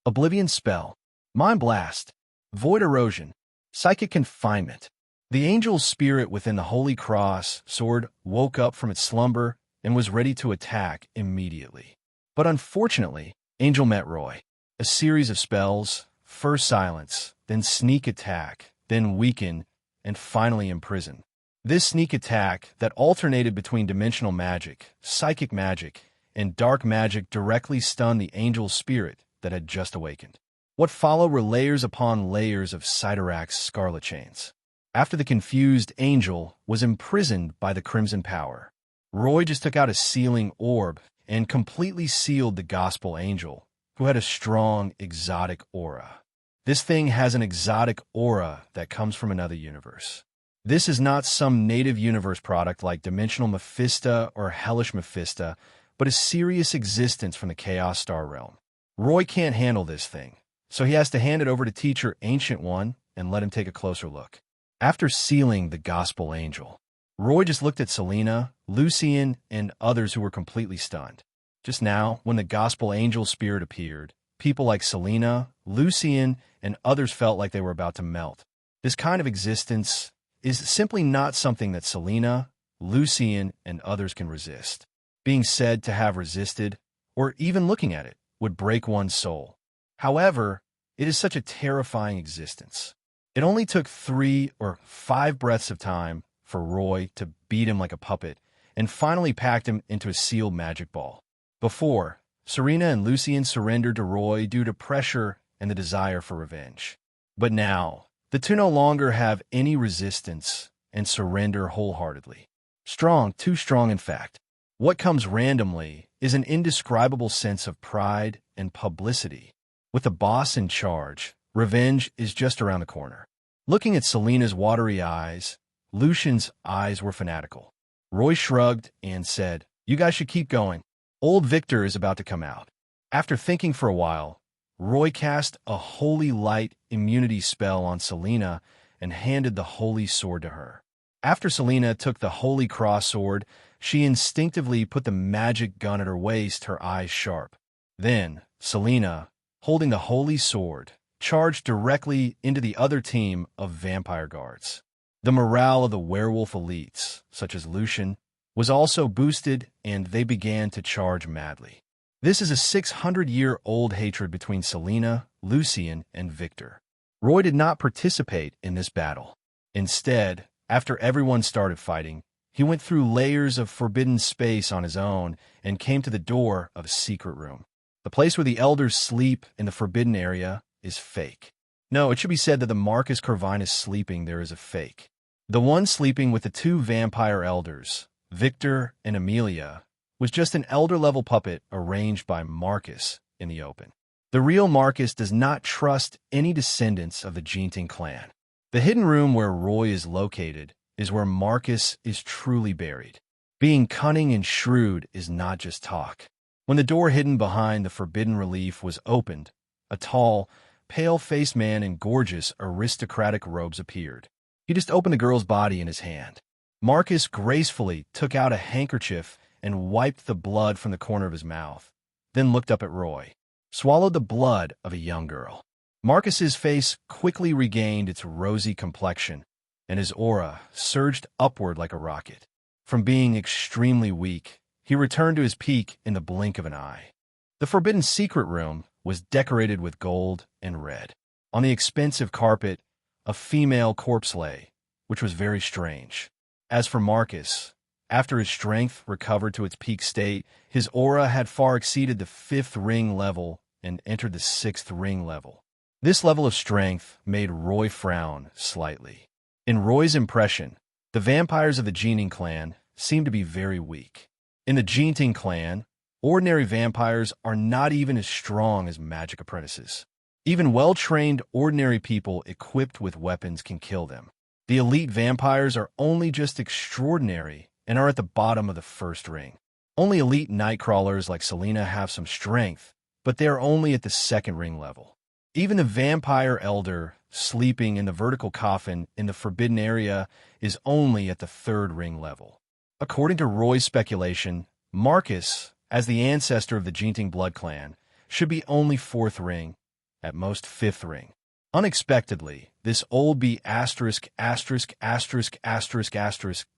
Oblivion spell, mind blast, void erosion, psychic confinement. The angel's spirit within the holy cross sword woke up from its slumber and was ready to attack immediately. But unfortunately, Angel met Roy. A series of spells, first silence, then sneak attack, then weaken, and finally imprison. This sneak attack that alternated between dimensional magic, psychic magic, and dark magic directly stunned the angel's spirit that had just awakened. What followed were layers upon layers of Sidorak's scarlet chains. After the confused angel was imprisoned by the crimson power, Roy just took out a sealing orb and completely sealed the gospel angel, who had a strong, exotic aura. This thing has an exotic aura that comes from another universe. This is not some native universe product like Dimensional Mephisto or Hellish Mephisto, but a serious existence from the Chaos Star realm. Roy can't handle this thing, so he has to hand it over to Teacher Ancient One and let him take a closer look. After sealing the gospel angel, Roy just looked at Selena, Lucien, and others who were completely stunned. Just now, when the gospel angel spirit appeared, people like Selena, Lucien, and others felt like they were about to melt. This kind of existence is simply not something that Selena, Lucien, and others can resist. Being said to have resisted, or even looking at it, would break one's soul. However, it is such a terrifying existence. It only took 3 or 5 breaths of time for Roy to beat him like a puppet and finally packed him into a sealed magic ball. Before, Serena and Lucien surrendered to Roy due to pressure and the desire for revenge. But now, the two no longer have any resistance and surrender wholeheartedly. Strong, too strong in fact. What comes randomly is an indescribable sense of pride and publicity. With the boss in charge, revenge is just around the corner. Looking at Selena's watery eyes, Lucian's eyes were fanatical. Roy shrugged and said, "You guys should keep going. Old Victor is about to come out." After thinking for a while, Roy cast a holy light immunity spell on Selena and handed the holy sword to her. After Selena took the holy cross sword, she instinctively put the magic gun at her waist, her eyes sharp. Then, Selena, holding the holy sword, charged directly into the other team of vampire guards. The morale of the werewolf elites, such as Lucian, was also boosted, and they began to charge madly. This is a 600-year-old hatred between Selena, Lucien, and Victor. Roy did not participate in this battle. Instead, after everyone started fighting, he went through layers of forbidden space on his own and came to the door of a secret room. The place where the elders sleep in the forbidden area is fake. No, it should be said that the Marcus Corvinus sleeping there is a fake. The one sleeping with the two vampire elders, Victor and Amelia, was just an elder-level puppet arranged by Marcus in the open. The real Marcus does not trust any descendants of the Jinting clan. The hidden room where Roy is located is where Marcus is truly buried. Being cunning and shrewd is not just talk. When the door hidden behind the forbidden relief was opened, a tall, pale-faced man in gorgeous, aristocratic robes appeared. He just opened the girl's body in his hand. Marcus gracefully took out a handkerchief and wiped the blood from the corner of his mouth, then looked up at Roy, swallowed the blood of a young girl. Marcus's face quickly regained its rosy complexion, and his aura surged upward like a rocket. From being extremely weak, he returned to his peak in the blink of an eye. The forbidden secret room was decorated with gold and red. On the expensive carpet, a female corpse lay, which was very strange. As for Marcus, after his strength recovered to its peak state, his aura had far exceeded the 5th ring level and entered the 6th ring level. This level of strength made Roy frown slightly. In Roy's impression, the vampires of the Jinting clan seemed to be very weak. In the Jinting clan, ordinary vampires are not even as strong as magic apprentices. Even well-trained ordinary people equipped with weapons can kill them. The elite vampires are only just extraordinary and are at the bottom of the 1st ring. Only elite nightcrawlers like Selena have some strength, but they are only at the 2nd ring level. Even the vampire elder sleeping in the vertical coffin in the forbidden area is only at the 3rd ring level. According to Roy's speculation, Marcus, as the ancestor of the Jinting blood clan, should be only 4th ring, at most 5th ring. Unexpectedly, this old B***************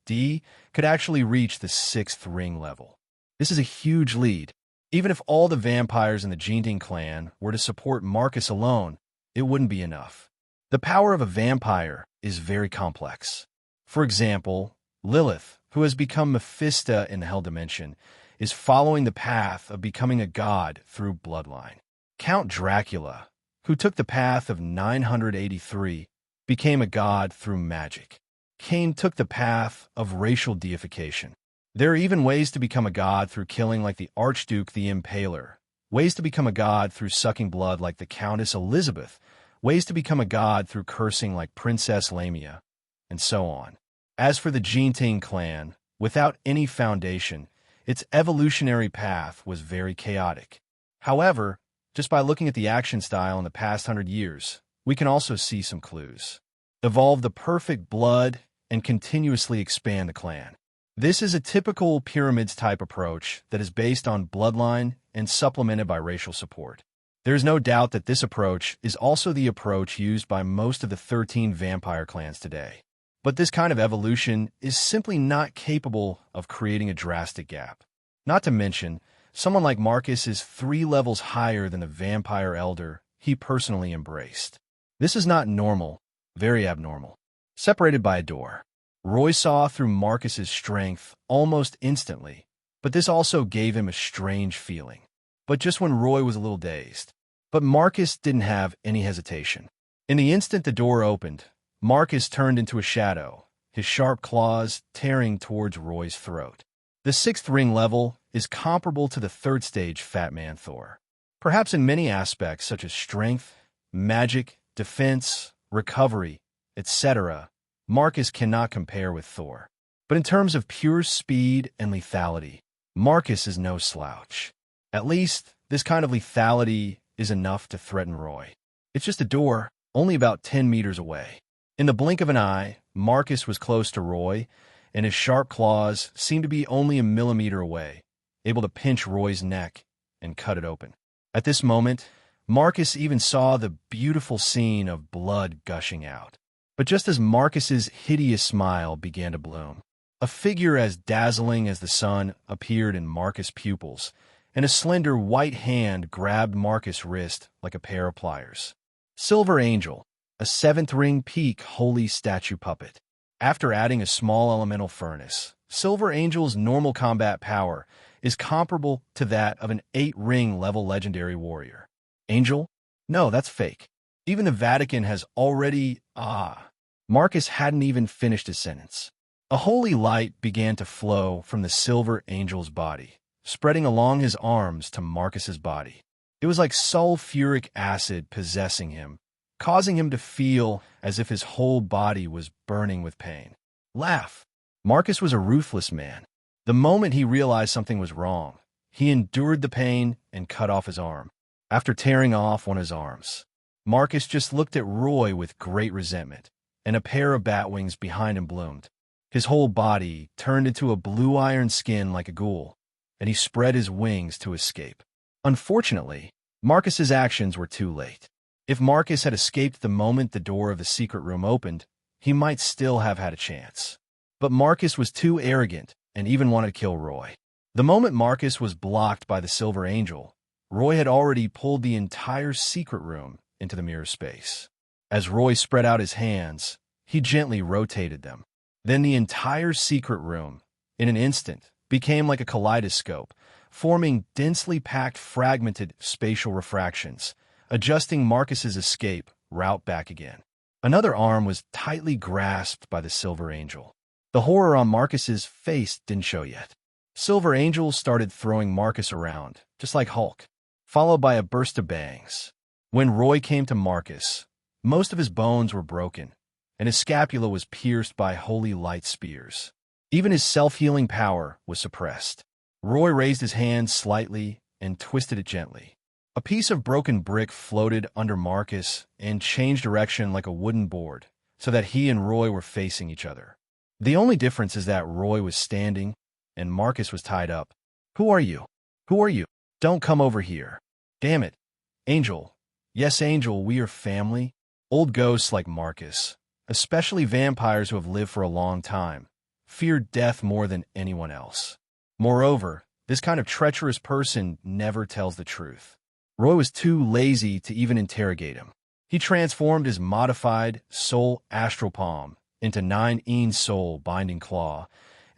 D could actually reach the 6th ring level. This is a huge lead. Even if all the vampires in the Jinting clan were to support Marcus alone, it wouldn't be enough. The power of a vampire is very complex. For example, Lilith, who has become Mephisto in the Hell Dimension, is following the path of becoming a god through bloodline. Count Dracula, who took the path of 983, became a god through magic. Cain took the path of racial deification. There are even ways to become a god through killing like the Archduke the Impaler, ways to become a god through sucking blood like the Countess Elizabeth, ways to become a god through cursing like Princess Lamia, and so on. As for the Jinting clan, without any foundation, its evolutionary path was very chaotic. However, just by looking at the action style in the past 100 years, we can also see some clues. Evolve the perfect blood and continuously expand the clan. This is a typical pyramids-type approach that is based on bloodline and supplemented by racial support. There is no doubt that this approach is also the approach used by most of the 13 vampire clans today. But this kind of evolution is simply not capable of creating a drastic gap. Not to mention, someone like Marcus is 3 levels higher than the vampire elder he personally embraced. This is not normal, very abnormal. Separated by a door. Roy saw through Marcus's strength almost instantly, but this also gave him a strange feeling. But just when Roy was a little dazed. But Marcus didn't have any hesitation. In the instant the door opened, Marcus turned into a shadow, his sharp claws tearing towards Roy's throat. The 6th ring level is comparable to the 3rd stage Fat Man Thor. Perhaps in many aspects such as strength, magic, defense, recovery, etc., Marcus cannot compare with Thor. But in terms of pure speed and lethality, Marcus is no slouch. At least, this kind of lethality is enough to threaten Roy. It's just a door, only about 10 meters away. In the blink of an eye, Marcus was close to Roy, and his sharp claws seemed to be only a millimeter away, able to pinch Roy's neck and cut it open. At this moment, Marcus even saw the beautiful scene of blood gushing out. But just as Marcus's hideous smile began to bloom, a figure as dazzling as the sun appeared in Marcus' pupils, and a slender white hand grabbed Marcus' wrist like a pair of pliers. Silver Angel, a seventh-ring peak holy statue puppet. After adding a small elemental furnace, Silver Angel's normal combat power is comparable to that of an 8-ring level legendary warrior. Angel? No, that's fake. Even the Vatican has already... Marcus hadn't even finished his sentence. A holy light began to flow from the Silver Angel's body, spreading along his arms to Marcus's body. It was like sulfuric acid possessing him, causing him to feel as if his whole body was burning with pain. Laugh. Marcus was a ruthless man. The moment he realized something was wrong, he endured the pain and cut off his arm. After tearing off one of his arms, Marcus just looked at Roy with great resentment, and a pair of bat wings behind him bloomed. His whole body turned into a blue iron skin like a ghoul, and he spread his wings to escape. Unfortunately, Marcus's actions were too late. If Marcus had escaped the moment the door of the secret room opened, he might still have had a chance. But Marcus was too arrogant and even wanted to kill Roy. The moment Marcus was blocked by the Silver Angel, Roy had already pulled the entire secret room into the mirror space. As Roy spread out his hands, he gently rotated them. Then the entire secret room, in an instant, became like a kaleidoscope, forming densely packed fragmented spatial refractions, adjusting Marcus's escape route back again. Another arm was tightly grasped by the Silver Angel. The horror on Marcus's face didn't show yet. Silver Angel started throwing Marcus around, just like Hulk, followed by a burst of bangs. When Roy came to Marcus, most of his bones were broken, and his scapula was pierced by holy light spears. Even his self-healing power was suppressed. Roy raised his hand slightly and twisted it gently. A piece of broken brick floated under Marcus and changed direction like a wooden board, so that he and Roy were facing each other. The only difference is that Roy was standing and Marcus was tied up. Who are you? Who are you? Don't come over here. Damn it. Angel. Yes, Angel, we are family. Old ghosts like Marcus, especially vampires who have lived for a long time, fear death more than anyone else. Moreover, this kind of treacherous person never tells the truth. Roy was too lazy to even interrogate him. He transformed his modified soul astral palm into 9 soul binding claw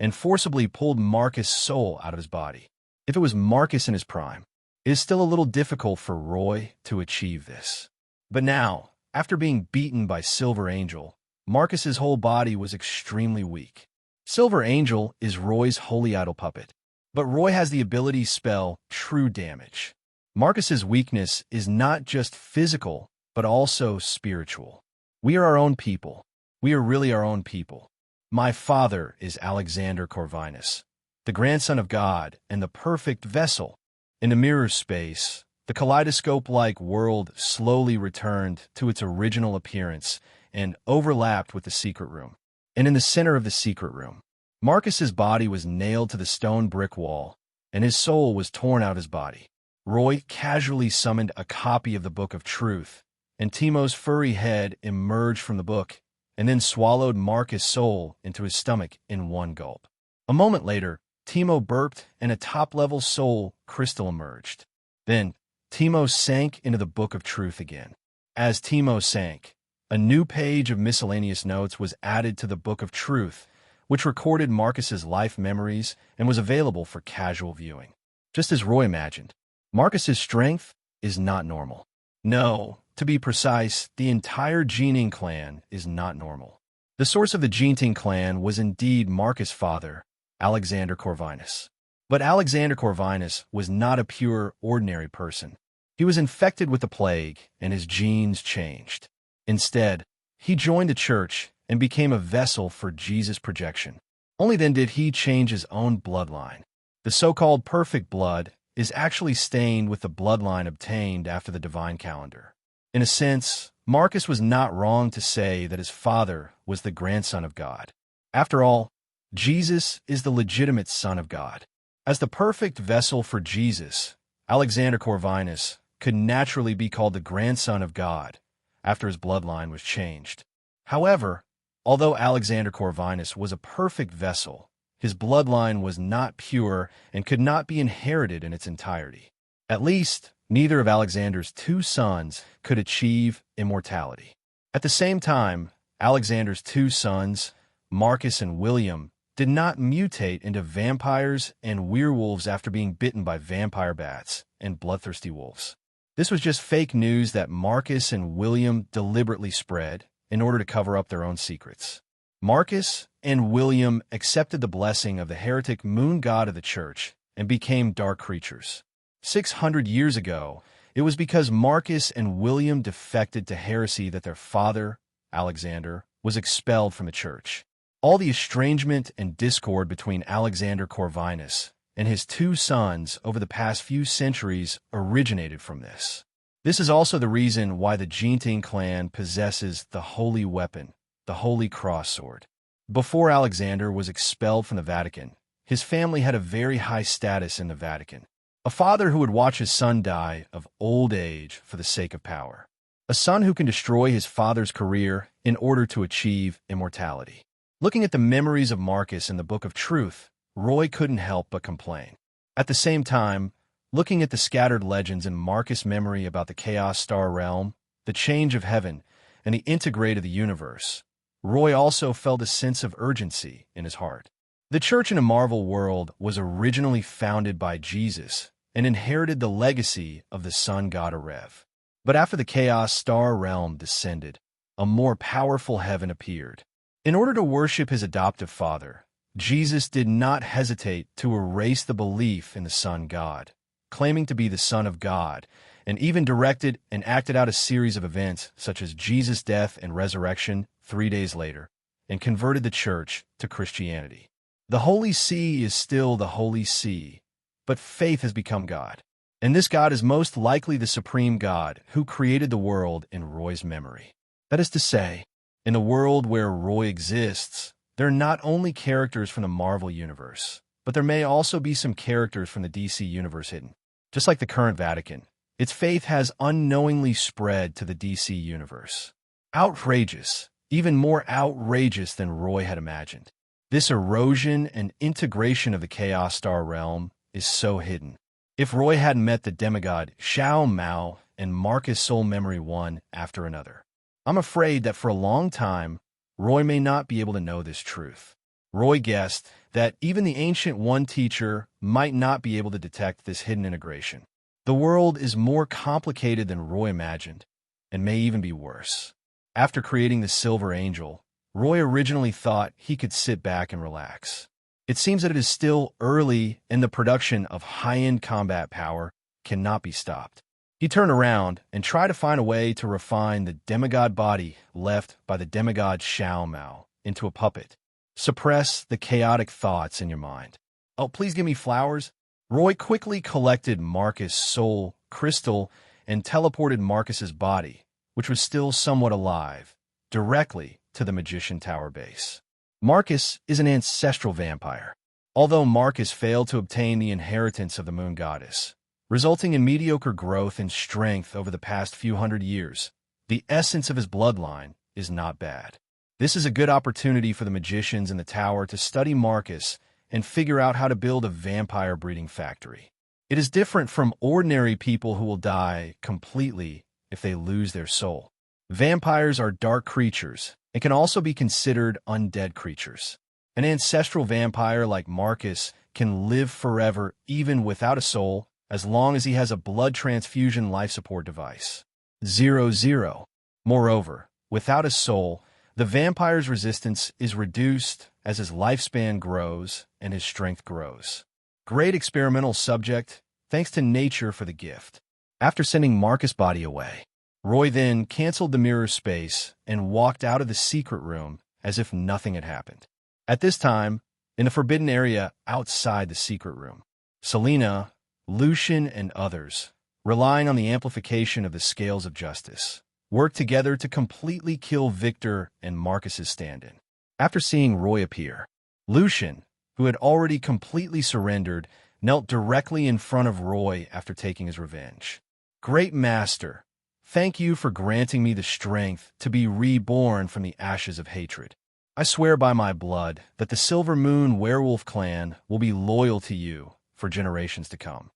and forcibly pulled Marcus' soul out of his body. If it was Marcus in his prime, it is still a little difficult for Roy to achieve this. But now, after being beaten by Silver Angel, Marcus's whole body was extremely weak. Silver Angel is Roy's holy idol puppet, but Roy has the ability to spell true damage. Marcus's weakness is not just physical, but also spiritual. We are our own people. We are really our own people. My father is Alexander Corvinus, the grandson of God and the perfect vessel. In the mirror space, the kaleidoscope-like world slowly returned to its original appearance and overlapped with the secret room. And in the center of the secret room, Marcus's body was nailed to the stone brick wall, and his soul was torn out of his body. Roy casually summoned a copy of the Book of Truth, and Timo's furry head emerged from the book, and then swallowed Marcus' soul into his stomach in one gulp. A moment later, Timo burped, and a top-level soul crystal emerged. Then, Timo sank into the Book of Truth again. As Timo sank, a new page of miscellaneous notes was added to the Book of Truth, which recorded Marcus's life memories and was available for casual viewing. Just as Roy imagined, Marcus's strength is not normal. No, to be precise, the entire Gening clan is not normal. The source of the Gening clan was indeed Marcus' father, Alexander Corvinus. But Alexander Corvinus was not a pure, ordinary person. He was infected with the plague, and his genes changed. Instead, he joined the church and became a vessel for Jesus' projection. Only then did he change his own bloodline. The so-called perfect blood is actually stained with the bloodline obtained after the divine calendar. In a sense, Marcus was not wrong to say that his father was the grandson of God. After all, Jesus is the legitimate son of God. As the perfect vessel for Jesus, Alexander Corvinus could naturally be called the grandson of God after his bloodline was changed. However, although Alexander Corvinus was a perfect vessel, His bloodline was not pure and could not be inherited in its entirety. At least, neither of Alexander's two sons could achieve immortality. At the same time, Alexander's two sons, Marcus and William, did not mutate into vampires and werewolves after being bitten by vampire bats and bloodthirsty wolves. This was just fake news that Marcus and William deliberately spread in order to cover up their own secrets. Marcus and William accepted the blessing of the heretic moon god of the church and became dark creatures. 600 years ago, it was because Marcus and William defected to heresy that their father, Alexander, was expelled from the church. All the estrangement and discord between Alexander Corvinus and his two sons over the past few centuries originated from this. This is also the reason why the Gentine clan possesses the holy weapon, the Holy Cross Sword. Before Alexander was expelled from the Vatican, his family had a very high status in the Vatican. A father who would watch his son die of old age for the sake of power. A son who can destroy his father's career in order to achieve immortality. Looking at the memories of Marcus in the Book of Truth, Roy couldn't help but complain. At the same time, looking at the scattered legends in Marcus' memory about the Chaos Star realm, the change of heaven, and the integrate of the universe, Roy also felt a sense of urgency in his heart. The church in a Marvel world was originally founded by Jesus and inherited the legacy of the sun god Arev. But after the Chaos Star realm descended, a more powerful heaven appeared. In order to worship his adoptive father, Jesus did not hesitate to erase the belief in the sun god, claiming to be the Son of God, and even directed and acted out a series of events such as Jesus' death and resurrection 3 days later, and converted the church to Christianity. The Holy See is still the Holy See, but faith has become God. And this God is most likely the supreme God who created the world in Roy's memory. That is to say, in the world where Roy exists, there are not only characters from the Marvel Universe, but there may also be some characters from the DC Universe hidden. Just like the current Vatican, its faith has unknowingly spread to the DC Universe. Outrageous, even more outrageous than Roy had imagined. This erosion and integration of the Chaos Star realm is so hidden. If Roy hadn't met the demigod S.H.I.E.L.D and Marcus Soul Memory one after another, I'm afraid that for a long time, Roy may not be able to know this truth. Roy guessed that even the Ancient One teacher might not be able to detect this hidden integration. The world is more complicated than Roy imagined, and may even be worse. After creating the Silver Angel, Roy originally thought he could sit back and relax. It seems that it is still early and the production of high-end combat power cannot be stopped. He turned around and tried to find a way to refine the demigod body left by the demigod S.H.I.E.L.D into a puppet. Suppress the chaotic thoughts in your mind. Oh, please give me flowers. Roy quickly collected Marcus' soul crystal and teleported Marcus's body, which was still somewhat alive, directly to the Magician Tower base. Marcus is an ancestral vampire. Although Marcus failed to obtain the inheritance of the moon goddess, resulting in mediocre growth and strength over the past few hundred years, the essence of his bloodline is not bad. This is a good opportunity for the magicians in the tower to study Marcus and figure out how to build a vampire breeding factory. It is different from ordinary people who will die completely if they lose their soul. Vampires are dark creatures and can also be considered undead creatures. An ancestral vampire like Marcus can live forever even without a soul, as long as he has a blood transfusion life support device. 0-0. Moreover, without a soul, the vampire's resistance is reduced as his lifespan grows and his strength grows. Great experimental subject, thanks to nature for the gift. After sending Marcus' body away, Roy then canceled the mirror space and walked out of the secret room as if nothing had happened. At this time, in the forbidden area outside the secret room, Selena, Lucian, and others, relying on the amplification of the scales of justice, worked together to completely kill Victor and Marcus's stand-in. After seeing Roy appear, Lucian, who had already completely surrendered, knelt directly in front of Roy after taking his revenge. Great Master, thank you for granting me the strength to be reborn from the ashes of hatred. I swear by my blood that the Silver Moon Werewolf clan will be loyal to you for generations to come.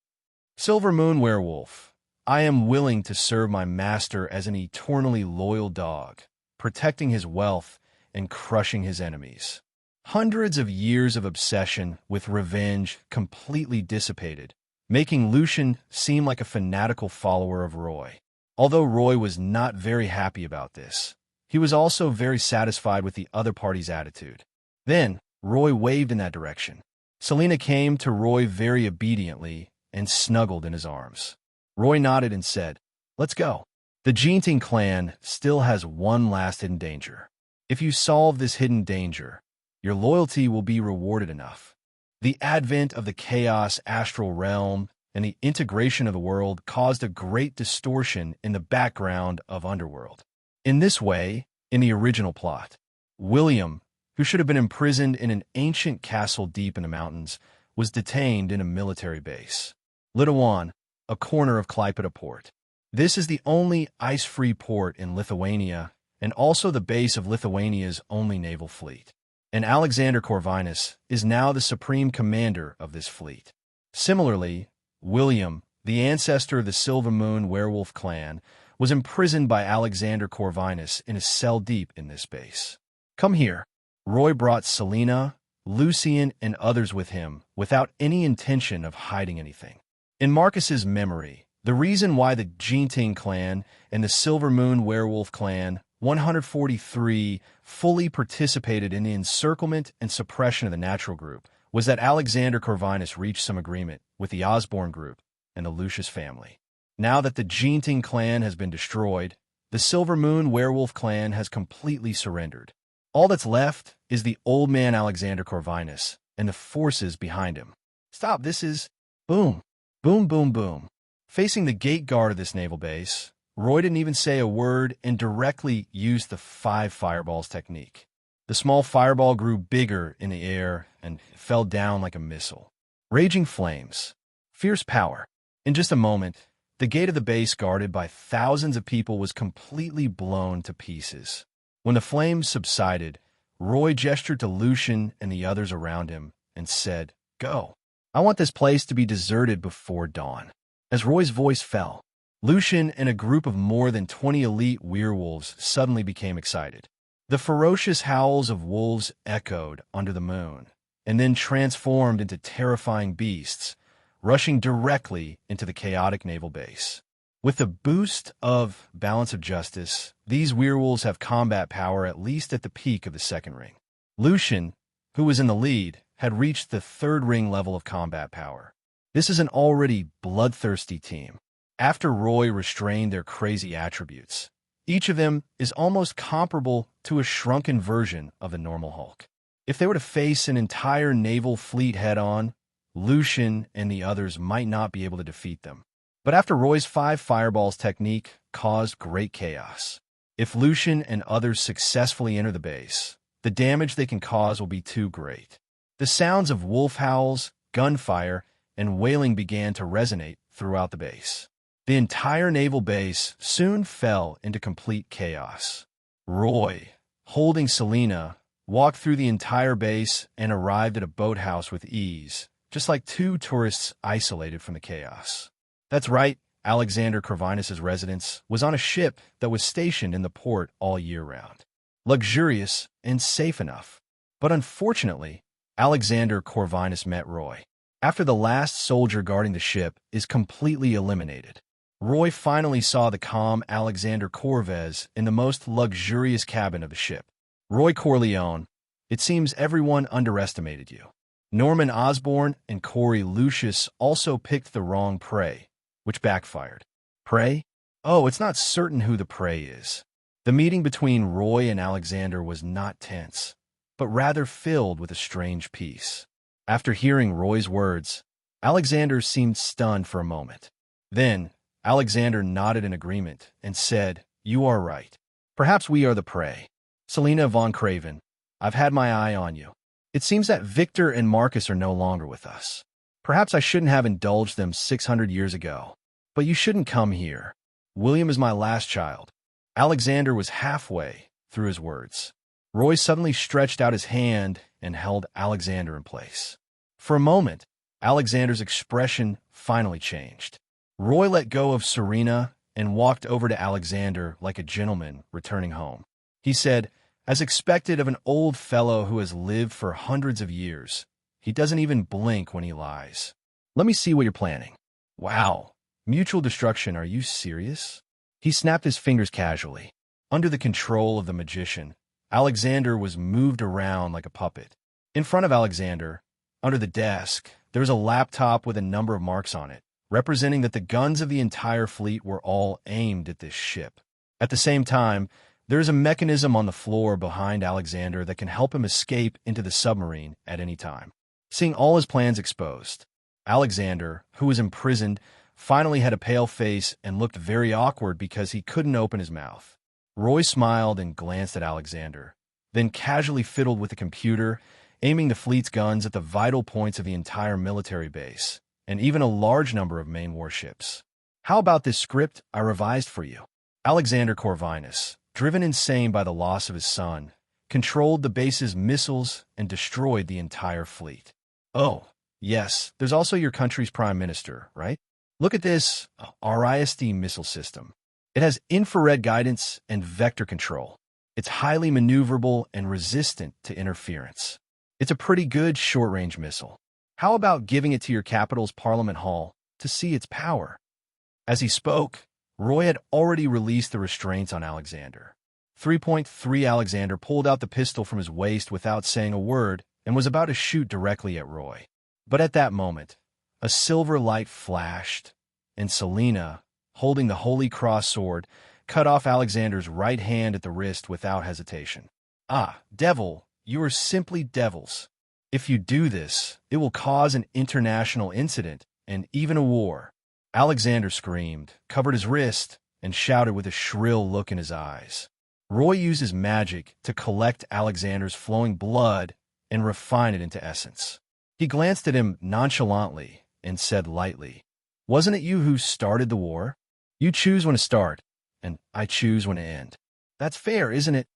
Silver Moon Werewolf, I am willing to serve my master as an eternally loyal dog, protecting his wealth and crushing his enemies. Hundreds of years of obsession with revenge completely dissipated, making Lucian seem like a fanatical follower of Roy. Although Roy was not very happy about this, he was also very satisfied with the other party's attitude. Then, Roy waved in that direction. Selena came to Roy very obediently and snuggled in his arms. Roy nodded and said, "Let's go." The Jinting clan still has one last hidden danger. If you solve this hidden danger, your loyalty will be rewarded enough. The advent of the Chaos Astral Realm and the integration of the world caused a great distortion in the background of Underworld. In this way, in the original plot, William, who should have been imprisoned in an ancient castle deep in the mountains, was detained in a military base. Lithuania, a corner of Klaipėda port. This is the only ice-free port in Lithuania and also the base of Lithuania's only naval fleet. And Alexander Corvinus is now the supreme commander of this fleet. Similarly, William, the ancestor of the Silver Moon Werewolf clan, was imprisoned by Alexander Corvinus in a cell deep in this base. Come here. Roy brought Selena, Lucian, and others with him without any intention of hiding anything. In Marcus's memory, the reason why the Jinting clan and the Silver Moon Werewolf clan 143 fully participated in the encirclement and suppression of the natural group was that Alexander Corvinus reached some agreement with the Osborne group and the Lucius family. Now that the Jinting clan has been destroyed, the Silver Moon Werewolf clan has completely surrendered. All that's left is the old man Alexander Corvinus and the forces behind him. Stop, this is... Boom. Boom, boom, boom. Facing the gate guard of this naval base, Roy didn't even say a word and directly used the 5 fireballs technique. The small fireball grew bigger in the air and fell down like a missile. Raging flames. Fierce power. In just a moment, the gate of the base guarded by thousands of people was completely blown to pieces. When the flames subsided, Roy gestured to Lucian and the others around him and said, "Go. I want this place to be deserted before dawn." As Roy's voice fell, Lucian and a group of more than 20 elite werewolves suddenly became excited. The ferocious howls of wolves echoed under the moon, and then transformed into terrifying beasts, rushing directly into the chaotic naval base. With the boost of Balance of Justice, these werewolves have combat power at least at the peak of the second ring. Lucian, who was in the lead, had reached the third ring level of combat power. This is an already bloodthirsty team. After Roy restrained their crazy attributes, each of them is almost comparable to a shrunken version of the normal Hulk. If they were to face an entire naval fleet head-on, Lucian and the others might not be able to defeat them. But after Roy's 5 fireballs technique caused great chaos. If Lucian and others successfully enter the base, the damage they can cause will be too great. The sounds of wolf howls, gunfire, and wailing began to resonate throughout the base. The entire naval base soon fell into complete chaos. Roy, holding Selena, walked through the entire base and arrived at a boathouse with ease, just like 2 tourists isolated from the chaos. That's right, Alexander Corvinus' residence was on a ship that was stationed in the port all year round. Luxurious and safe enough. But unfortunately, Alexander Corvinus met Roy. After the last soldier guarding the ship is completely eliminated, Roy finally saw the calm Alexander Corvez in the most luxurious cabin of the ship. Roy Corleone, it seems everyone underestimated you. Norman Osborn and Corey Lucius also picked the wrong prey, which backfired. Prey? Oh, it's not certain who the prey is. The meeting between Roy and Alexander was not tense, but rather filled with a strange peace. After hearing Roy's words, Alexander seemed stunned for a moment. Then, Alexander nodded in agreement and said, "You are right. Perhaps we are the prey. Selena von Craven, I've had my eye on you. It seems that Victor and Marcus are no longer with us. Perhaps I shouldn't have indulged them 600 years ago. But you shouldn't come here. William is my last child." Alexander was halfway through his words. Roy suddenly stretched out his hand and held Alexander in place. For a moment, Alexander's expression finally changed. Roy let go of Serena and walked over to Alexander like a gentleman returning home. He said, as expected of an old fellow who has lived for hundreds of years, he doesn't even blink when he lies. Let me see what you're planning. Wow, mutual destruction, are you serious? He snapped his fingers casually. Under the control of the magician, Alexander was moved around like a puppet. In front of Alexander, under the desk, there was a laptop with a number of marks on it, representing that the guns of the entire fleet were all aimed at this ship. At the same time, there is a mechanism on the floor behind Alexander that can help him escape into the submarine at any time. Seeing all his plans exposed, Alexander, who was imprisoned, finally had a pale face and looked very awkward because he couldn't open his mouth. Roy smiled and glanced at Alexander, then casually fiddled with the computer, aiming the fleet's guns at the vital points of the entire military base, and even a large number of main warships. How about this script I revised for you? Alexander Corvinus, driven insane by the loss of his son, controlled the base's missiles and destroyed the entire fleet. Oh, yes, there's also your country's prime minister, right? Look at this RISD missile system. It has infrared guidance and vector control. It's highly maneuverable and resistant to interference. It's a pretty good short-range missile. How about giving it to your capital's Parliament Hall to see its power? As he spoke, Roy had already released the restraints on Alexander. 3.3 Alexander pulled out the pistol from his waist without saying a word and was about to shoot directly at Roy. But at that moment, a silver light flashed, and Selena, holding the Holy Cross sword, cut off Alexander's right hand at the wrist without hesitation. Ah, devil, you are simply devils. If you do this, it will cause an international incident and even a war. Alexander screamed, covered his wrist, and shouted with a shrill look in his eyes. Roy used his magic to collect Alexander's flowing blood and refine it into essence. He glanced at him nonchalantly and said lightly, "Wasn't it you who started the war? You choose when to start, and I choose when to end. That's fair, isn't it?"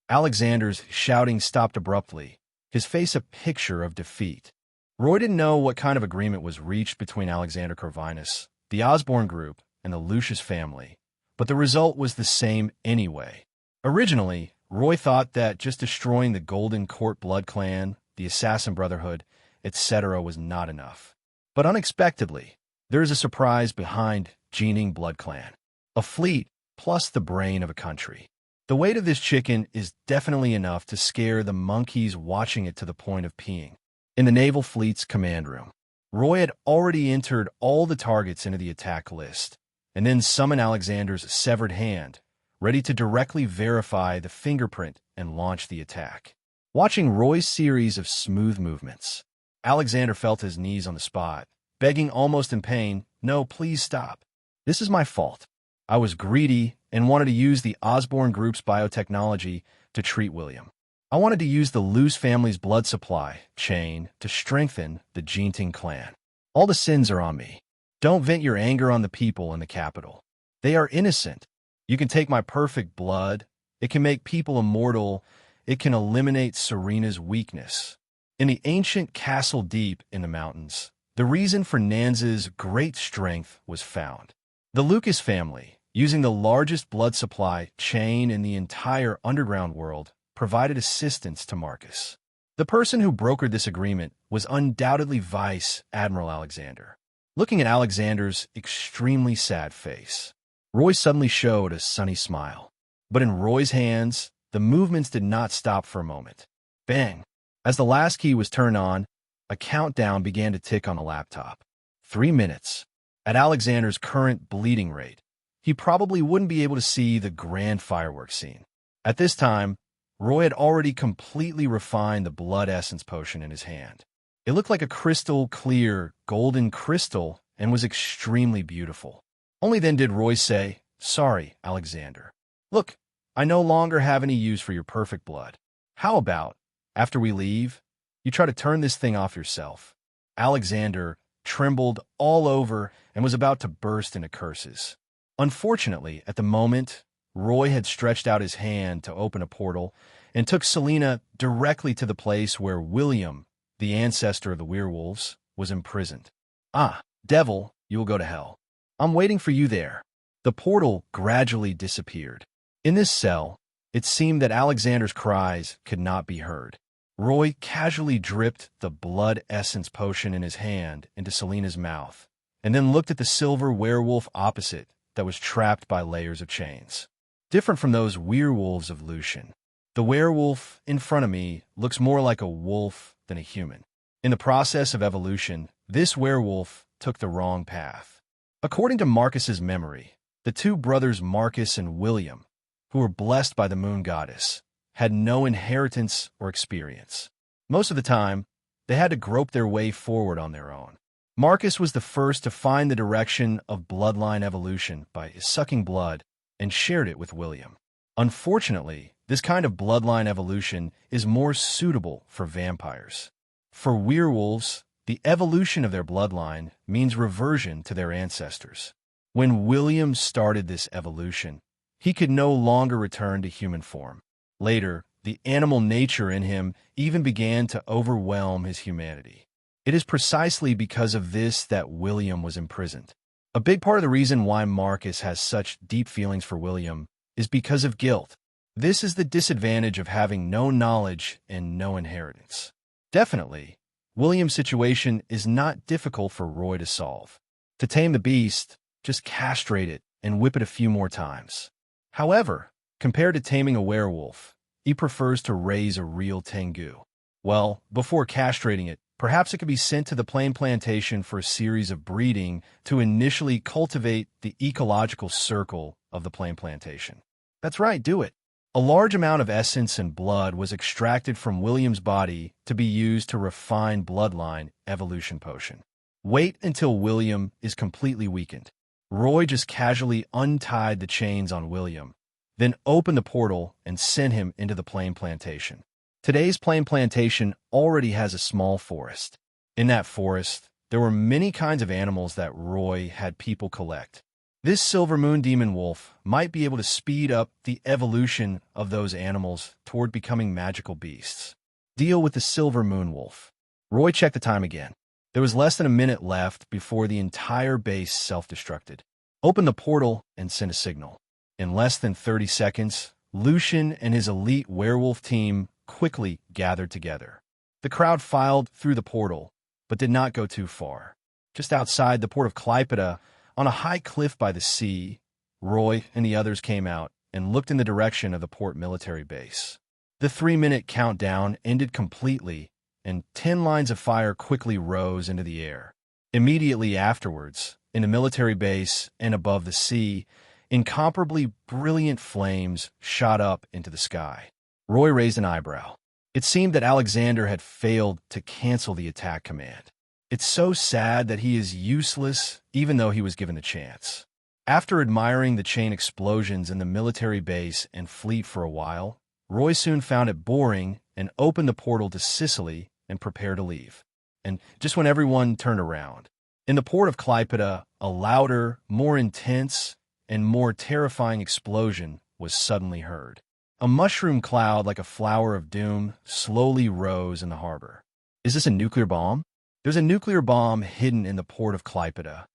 Alexander's shouting stopped abruptly, his face a picture of defeat. Roy didn't know what kind of agreement was reached between Alexander Corvinus, the Osborne group, and the Lucius family, but the result was the same anyway. Originally, Roy thought that just destroying the Golden Court Blood Clan, the Assassin Brotherhood, etc. was not enough. But unexpectedly, there is a surprise behind Jining Blood Clan. A fleet plus the brain of a country. The weight of this chicken is definitely enough to scare the monkeys watching it to the point of peeing. In the Naval Fleet's command room, Roy had already entered all the targets into the attack list, and then summoned Alexander's severed hand, ready to directly verify the fingerprint and launch the attack. Watching Roy's series of smooth movements, Alexander felt his knees on the spot, begging almost in pain, "No, please stop. This is my fault. I was greedy and wanted to use the Osborne Group's biotechnology to treat William. I wanted to use the Luce family's blood supply chain to strengthen the Jinting clan. All the sins are on me. Don't vent your anger on the people in the capital. They are innocent. You can take my perfect blood. It can make people immortal. It can eliminate Serena's weakness." In the ancient castle deep in the mountains, the reason for Nanza's great strength was found. The Lucas family, using the largest blood supply chain in the entire underground world, provided assistance to Marcus. The person who brokered this agreement was undoubtedly Vice Admiral Alexander. Looking at Alexander's extremely sad face, Roy suddenly showed a sunny smile. But in Roy's hands, the movements did not stop for a moment. Bang! As the last key was turned on, a countdown began to tick on the laptop. 3 minutes. At Alexander's current bleeding rate, he probably wouldn't be able to see the grand fireworks scene. At this time, Roy had already completely refined the blood essence potion in his hand. It looked like a crystal clear golden crystal and was extremely beautiful. Only then did Roy say, "Sorry, Alexander. Look, I no longer have any use for your perfect blood. How about, after we leave, you try to turn this thing off yourself?" Alexander trembled all over and was about to burst into curses. Unfortunately, at the moment, Roy had stretched out his hand to open a portal and took Selena directly to the place where William, the ancestor of the werewolves, was imprisoned. "Ah, devil, you will go to hell. I'm waiting for you there." The portal gradually disappeared. In this cell, it seemed that Alexander's cries could not be heard. Roy casually dripped the blood essence potion in his hand into Selena's mouth, and then looked at the silver werewolf opposite that was trapped by layers of chains. Different from those werewolves of Lucian, the werewolf in front of me looks more like a wolf than a human. In the process of evolution, this werewolf took the wrong path. According to Marcus's memory, the two brothers Marcus and William, who were blessed by the moon goddess, had no inheritance or experience. Most of the time, they had to grope their way forward on their own. Marcus was the first to find the direction of bloodline evolution by sucking blood and shared it with William. Unfortunately, this kind of bloodline evolution is more suitable for vampires. For werewolves, the evolution of their bloodline means reversion to their ancestors. When William started this evolution, he could no longer return to human form. Later, the animal nature in him even began to overwhelm his humanity. It is precisely because of this that William was imprisoned. A big part of the reason why Marcus has such deep feelings for William is because of guilt. This is the disadvantage of having no knowledge and no inheritance. Definitely, William's situation is not difficult for Roy to solve. To tame the beast, just castrate it and whip it a few more times. However, compared to taming a werewolf, he prefers to raise a real tengu. Well, before castrating it, perhaps it could be sent to the plain plantation for a series of breeding to initially cultivate the ecological circle of the plain plantation. That's right, do it. A large amount of essence and blood was extracted from William's body to be used to refine bloodline evolution potion. Wait until William is completely weakened. Roy just casually untied the chains on William, then opened the portal and sent him into the plain plantation. Today's plain plantation already has a small forest. In that forest, there were many kinds of animals that Roy had people collect. This silver moon demon wolf might be able to speed up the evolution of those animals toward becoming magical beasts. Deal with the silver moon wolf. Roy checked the time again. There was less than a minute left before the entire base self-destructed. Open the portal and send a signal. In less than 30 seconds, Lucian and his elite werewolf team quickly gathered together. The crowd filed through the portal, but did not go too far. Just outside the port of Klaipeda, on a high cliff by the sea, Roy and the others came out and looked in the direction of the port military base. The 3-minute countdown ended completely, and 10 lines of fire quickly rose into the air. Immediately afterwards, in the military base and above the sea, incomparably brilliant flames shot up into the sky. Roy raised an eyebrow. It seemed that Alexander had failed to cancel the attack command. It's so sad that he is useless, even though he was given the chance. After admiring the chain explosions in the military base and fleet for a while, Roy soon found it boring and opened the portal to Sicily and prepared to leave. And just when everyone turned around, in the port of Klaipeda, a louder, more intense, and more terrifying explosion was suddenly heard. A mushroom cloud like a flower of doom slowly rose in the harbor. Is this a nuclear bomb? There's a nuclear bomb hidden in the port of Klaipeda.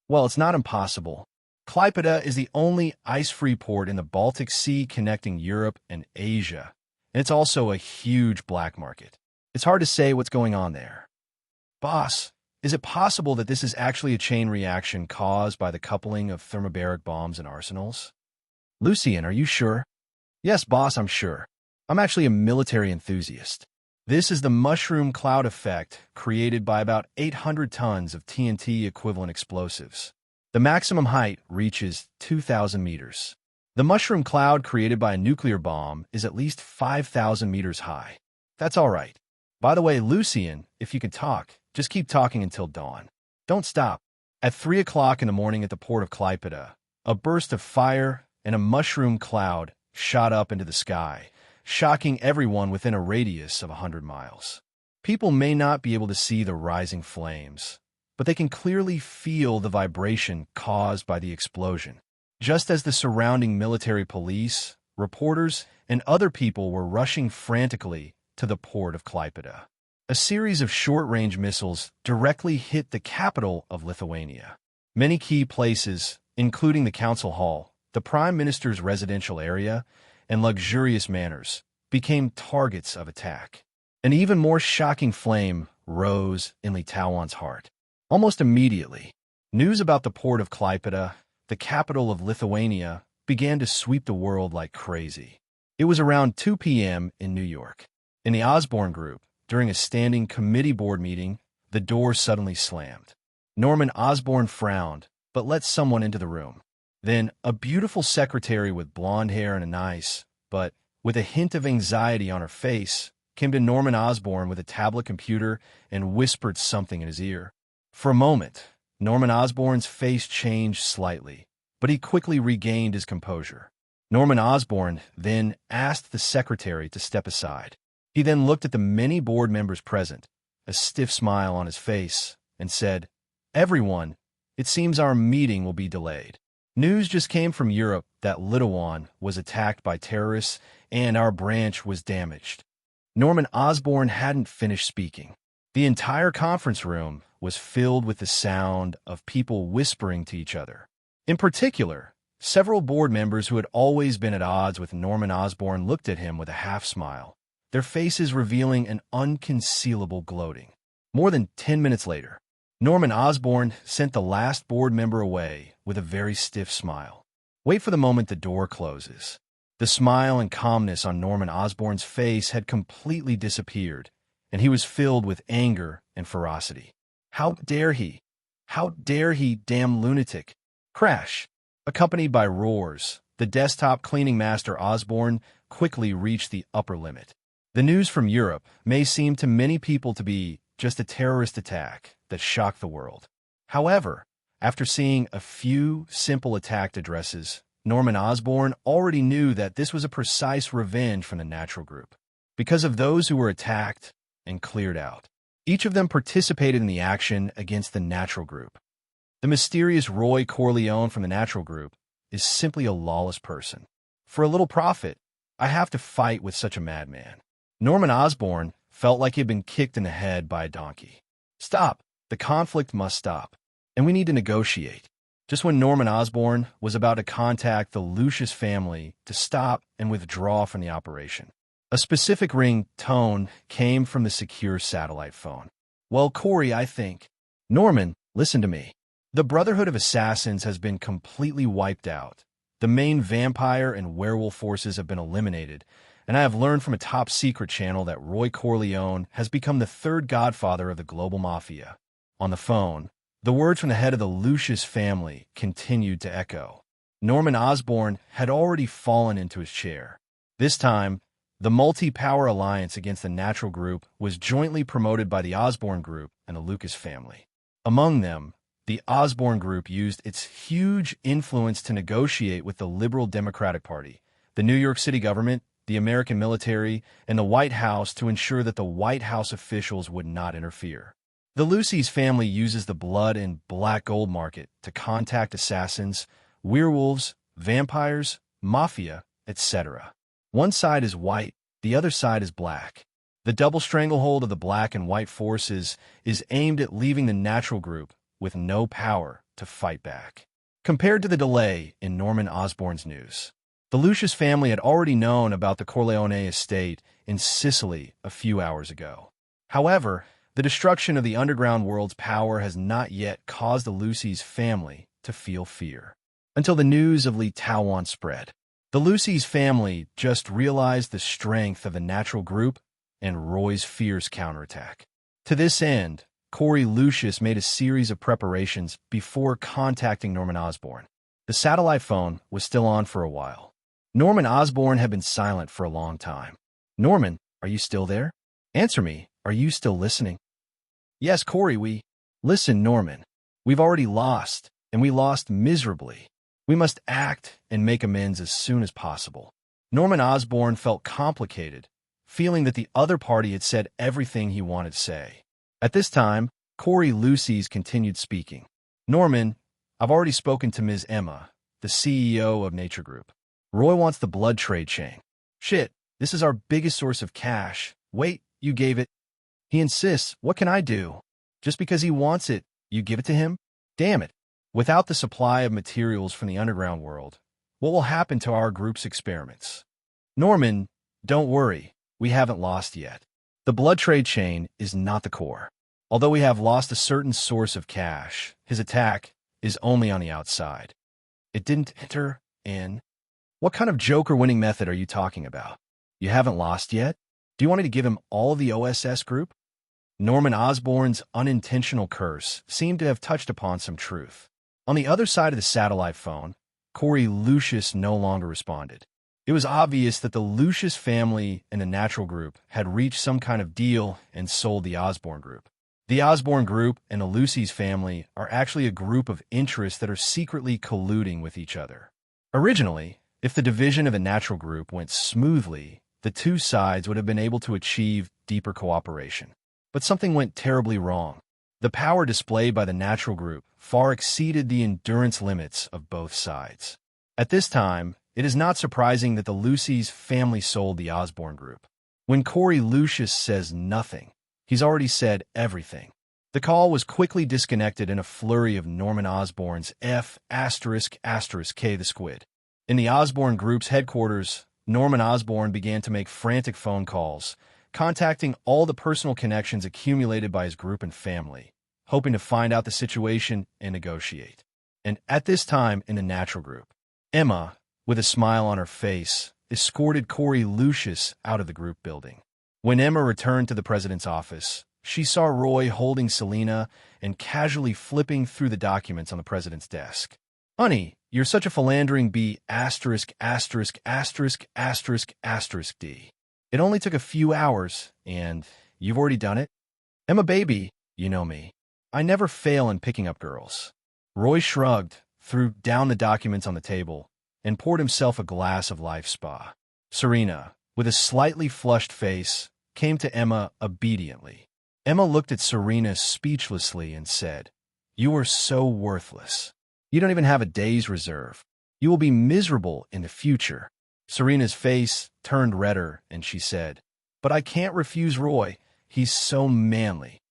Well, it's not impossible. Klaipeda is the only ice-free port in the Baltic Sea connecting Europe and Asia, and it's also a huge black market. It's hard to say what's going on there. Boss, is it possible that this is actually a chain reaction caused by the coupling of thermobaric bombs and arsenals? Lucian, are you sure? Yes, boss, I'm sure. I'm actually a military enthusiast. This is the mushroom cloud effect created by about 800 tons of TNT equivalent explosives. The maximum height reaches 2,000 meters. The mushroom cloud created by a nuclear bomb is at least 5,000 meters high. That's all right. By the way, Lucian, if you can talk, just keep talking until dawn. Don't stop. At 3 o'clock in the morning at the port of Klaipeda, a burst of fire and a mushroom cloud shot up into the sky, shocking everyone within a radius of 100 miles. People may not be able to see the rising flames, but they can clearly feel the vibration caused by the explosion. just as the surrounding military police, reporters, and other people were rushing frantically to the port of Klaipėda. A series of short-range missiles directly hit the capital of Lithuania. Many key places, including the council hall, the prime minister's residential area, and luxurious manors, became targets of attack. An even more shocking flame rose in Litauan's heart. Almost immediately, news about the port of Klaipėda, the capital of Lithuania, began to sweep the world like crazy. It was around 2 p.m. in New York. In the Osborne Group, during a standing committee board meeting, the door suddenly slammed. Norman Osborn frowned, but let someone into the room. Then, a beautiful secretary with blonde hair and a nice, but with a hint of anxiety on her face, came to Norman Osborn with a tablet computer and whispered something in his ear. For a moment, Norman Osborn's face changed slightly, but he quickly regained his composure. Norman Osborn then asked the secretary to step aside. He then looked at the many board members present, a stiff smile on his face, and said, "Everyone, it seems our meeting will be delayed. News just came from Europe that Lithuania was attacked by terrorists and our branch was damaged." Norman Osborn hadn't finished speaking. The entire conference room was filled with the sound of people whispering to each other. In particular, several board members who had always been at odds with Norman Osborn looked at him with a half-smile, their faces revealing an unconcealable gloating. More than 10 minutes later, Norman Osborn sent the last board member away with a very stiff smile. Wait for the moment the door closes. The smile and calmness on Norman Osborn's face had completely disappeared, and he was filled with anger and ferocity. How dare he? How dare he, damn lunatic? Crash! Accompanied by roars, the desktop cleaning master Osborn quickly reached the upper limit. The news from Europe may seem to many people to be just a terrorist attack that shocked the world. However, after seeing a few simple attack addresses, Norman Osborn already knew that this was a precise revenge from the Natural Group. Because of those who were attacked and cleared out, each of them participated in the action against the Natural Group. The mysterious Roy Corleone from the Natural Group is simply a lawless person. For a little profit, I have to fight with such a madman. Norman Osborn felt like he had been kicked in the head by a donkey. Stop! The conflict must stop, and we need to negotiate. Just when Norman Osborn was about to contact the Lucius family to stop and withdraw from the operation, a specific ring tone came from the secure satellite phone. "Well, Corey, I think." "Norman, listen to me. The Brotherhood of Assassins has been completely wiped out. The main vampire and werewolf forces have been eliminated, and I have learned from a top-secret channel that Roy Corleone has become the third godfather of the global Mafia." On the phone, the words from the head of the Lucius family continued to echo. Norman Osborn had already fallen into his chair. This time, the multi-power alliance against the Natural Group was jointly promoted by the Osborn Group and the Lucas family. Among them, the Osborn Group used its huge influence to negotiate with the Liberal Democratic Party, the New York City government, the American military, and the White House to ensure that the White House officials would not interfere. The Lucy's family uses the blood and black gold market to contact assassins, werewolves, vampires, mafia, etc. One side is white, the other side is black. The double stranglehold of the black and white forces is aimed at leaving the Natural Group with no power to fight back. Compared to the delay in Norman Osborn's news, the Lucius family had already known about the Corleone estate in Sicily a few hours ago. However, the destruction of the underground world's power has not yet caused the Lucy's family to feel fear. Until the news of Litauan spread, the Lucy's family just realized the strength of the Natural Group and Roy's fierce counterattack. To this end, Corey Lucius made a series of preparations before contacting Norman Osborn. The satellite phone was still on for a while. Norman Osborn had been silent for a long time. "Norman, are you still there? Answer me, are you still listening?" "Yes, Corey, Listen, Norman, we've already lost, and we lost miserably. We must act and make amends as soon as possible." Norman Osborn felt complicated, feeling that the other party had said everything he wanted to say. At this time, Corey Lucy's continued speaking. "Norman, I've already spoken to Ms. Emma, the CEO of Nature Group. Roy wants the blood trade chain. Shit, this is our biggest source of cash. Wait, you gave it. He insists, what can I do? Just because he wants it, you give it to him? Damn it. Without the supply of materials from the underground world, what will happen to our group's experiments? Norman, don't worry, we haven't lost yet. The blood trade chain is not the core. Although we have lost a certain source of cash, his attack is only on the outside. It didn't enter in. What kind of Joker-winning method are you talking about? You haven't lost yet? Do you want me to give him all of the OSS group? Norman Osborn's unintentional curse seemed to have touched upon some truth. On the other side of the satellite phone, Corey Lucius no longer responded. It was obvious that the Lucius family and the Natural Group had reached some kind of deal and sold the Osborn Group. The Osborn Group and the Lucy's family are actually a group of interests that are secretly colluding with each other. Originally, if the division of the Natural Group went smoothly, the two sides would have been able to achieve deeper cooperation. But something went terribly wrong. The power displayed by the Natural Group far exceeded the endurance limits of both sides. At this time, it is not surprising that the Lucy's family sold the Osborn Group. When Corey Lucius says nothing, he's already said everything. The call was quickly disconnected in a flurry of Norman Osborn's F***K the Squid. In the Osborn Group's headquarters, Norman Osborn began to make frantic phone calls, contacting all the personal connections accumulated by his group and family, hoping to find out the situation and negotiate. And at this time in the Natural Group, Emma, with a smile on her face, escorted Corey Lucius out of the group building. When Emma returned to the president's office, she saw Roy holding Selena and casually flipping through the documents on the president's desk. Honey, you're such a philandering B******************. It only took a few hours, and you've already done it? Emma baby, you know me. I never fail in picking up girls. Roy shrugged, threw down the documents on the table, and poured himself a glass of Life Spa. Serena, with a slightly flushed face, came to Emma obediently. Emma looked at Serena speechlessly and said, "You are so worthless. You don't even have a day's reserve. You will be miserable in the future." Serena's face turned redder, and she said, "But I can't refuse Roy. He's so manly."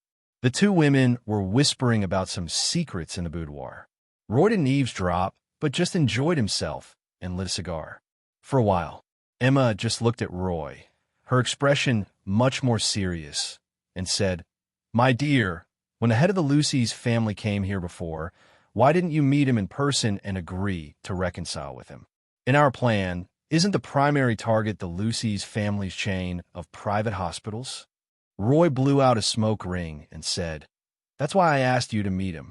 The two women were whispering about some secrets in the boudoir. Roy didn't eavesdrop, but just enjoyed himself and lit a cigar. For a while, Emma just looked at Roy, her expression much more serious, and said, "My dear, when the head of the Lucy's family came here before, why didn't you meet him in person and agree to reconcile with him? In our plan, isn't the primary target the Lucy's family's chain of private hospitals?" Roy blew out a smoke ring and said, "That's why I asked you to meet him.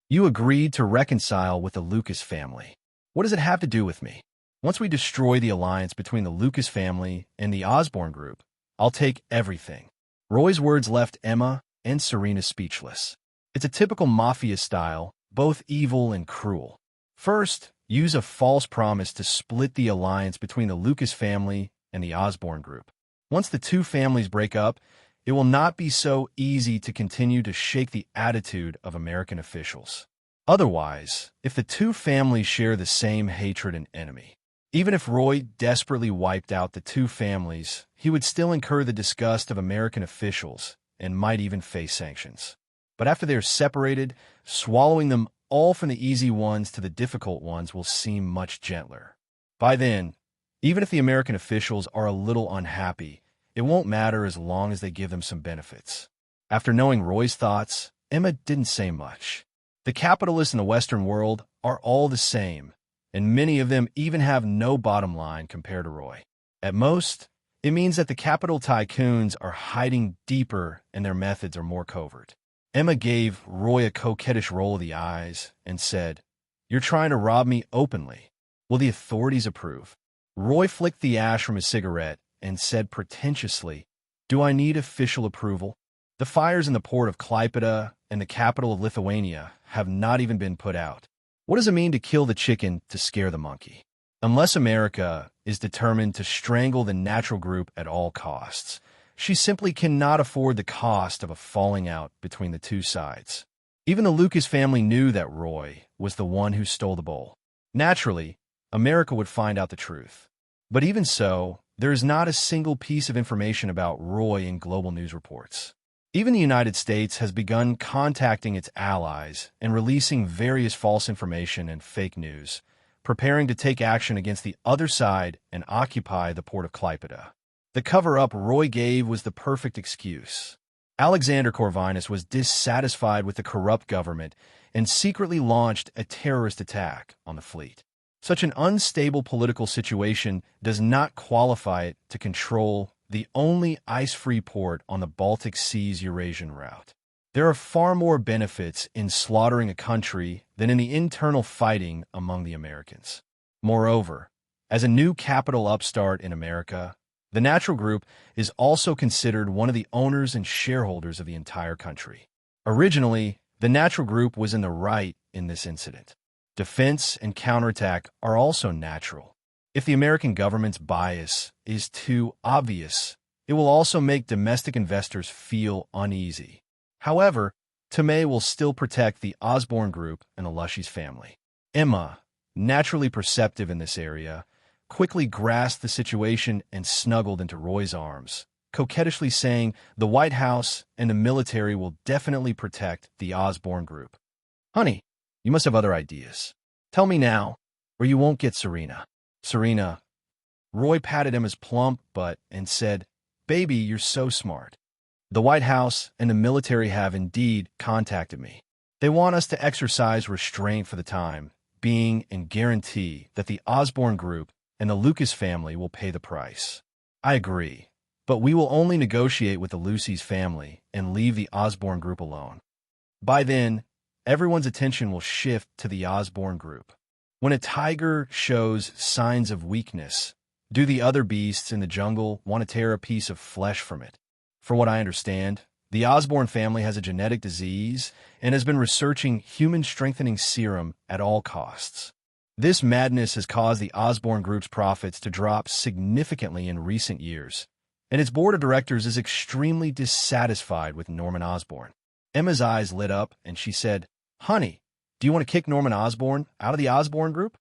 You agreed to reconcile with the Lucas family. What does it have to do with me? Once we destroy the alliance between the Lucas family and the Osborn Group, I'll take everything." Roy's words left Emma and Serena speechless. It's a typical Mafia style, both evil and cruel. First, use a false promise to split the alliance between the Lucas family and the Osborn Group. Once the two families break up, it will not be so easy to continue to shake the attitude of American officials. Otherwise, if the two families share the same hatred and enemy, even if Roy desperately wiped out the two families, he would still incur the disgust of American officials and might even face sanctions. But after they are separated, swallowing them all from the easy ones to the difficult ones will seem much gentler. By then, even if the American officials are a little unhappy, it won't matter as long as they give them some benefits. After knowing Roy's thoughts, Emma didn't say much. The capitalists in the Western world are all the same, and many of them even have no bottom line compared to Roy. At most, it means that the capital tycoons are hiding deeper and their methods are more covert. Emma gave Roy a coquettish roll of the eyes and said, "You're trying to rob me openly. Will the authorities approve?" Roy flicked the ash from his cigarette and said pretentiously, "Do I need official approval? The fires in the port of Klaipėda and the capital of Lithuania have not even been put out. What does it mean to kill the chicken to scare the monkey? Unless America is determined to strangle the Natural Group at all costs, she simply cannot afford the cost of a falling out between the two sides." Even the Lucas family knew that Roy was the one who stole the bowl. Naturally, America would find out the truth. But even so, there is not a single piece of information about Roy in global news reports. Even the United States has begun contacting its allies and releasing various false information and fake news, preparing to take action against the other side and occupy the port of Klaipeda. The cover-up Roy gave was the perfect excuse. Alexander Corvinus was dissatisfied with the corrupt government and secretly launched a terrorist attack on the fleet. Such an unstable political situation does not qualify it to control the only ice-free port on the Baltic Sea's Eurasian route. There are far more benefits in slaughtering a country than in the internal fighting among the Americans. Moreover, as a new capital upstart in America, the Natural Group is also considered one of the owners and shareholders of the entire country. Originally, the Natural Group was in the right in this incident. Defense and counterattack are also natural. If the American government's bias is too obvious, it will also make domestic investors feel uneasy. However, Tomei will still protect the Osborne Group and the Lushy's family. Emma, naturally perceptive in this area, quickly grasped the situation and snuggled into Roy's arms, coquettishly saying the White House and the military will definitely protect the Osborne Group. Honey, you must have other ideas. Tell me now, or you won't get Serena. Serena. Roy patted Emma's plump butt and said, "Baby, you're so smart. The White House and the military have indeed contacted me. They want us to exercise restraint for the time being and guarantee that the Osborne Group and the Lucas family will pay the price. I agree, but we will only negotiate with the Lucy's family and leave the Osborne Group alone. By then, everyone's attention will shift to the Osborne Group. When a tiger shows signs of weakness, do the other beasts in the jungle want to tear a piece of flesh from it? For what I understand, the Osborne family has a genetic disease and has been researching human strengthening serum at all costs. This madness has caused the Osborne Group's profits to drop significantly in recent years, and its board of directors is extremely dissatisfied with Norman Osborn." Emma's eyes lit up, and she said, "Honey, do you want to kick Norman Osborn out of the Osborne Group?"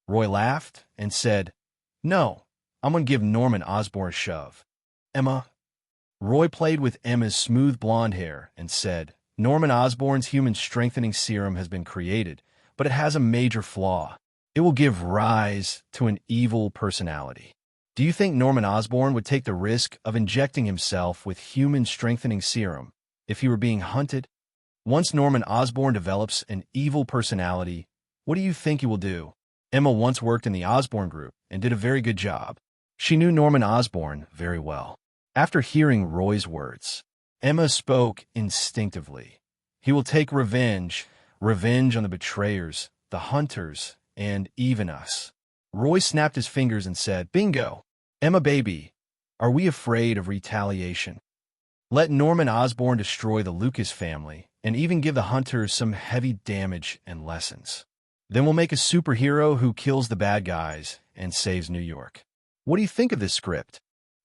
Roy laughed and said, "No, I'm going to give Norman Osborn a shove." "Emma." Roy played with Emma's smooth blonde hair and said, "Norman Osborn's human strengthening serum has been created, but it has a major flaw. It will give rise to an evil personality. Do you think Norman Osborn would take the risk of injecting himself with human strengthening serum if he were being hunted? Once Norman Osborn develops an evil personality, what do you think he will do?" Emma once worked in the Osborne Group and did a very good job. She knew Norman Osborn very well. After hearing Roy's words, Emma spoke instinctively. "He will take revenge on the betrayers, the hunters, and even us." Roy snapped his fingers and said, "Bingo! Emma, baby, are we afraid of retaliation? Let Norman Osborn destroy the Lucas family and even give the hunters some heavy damage and lessons. Then we'll make a superhero who kills the bad guys and saves New York." What do you think of this script?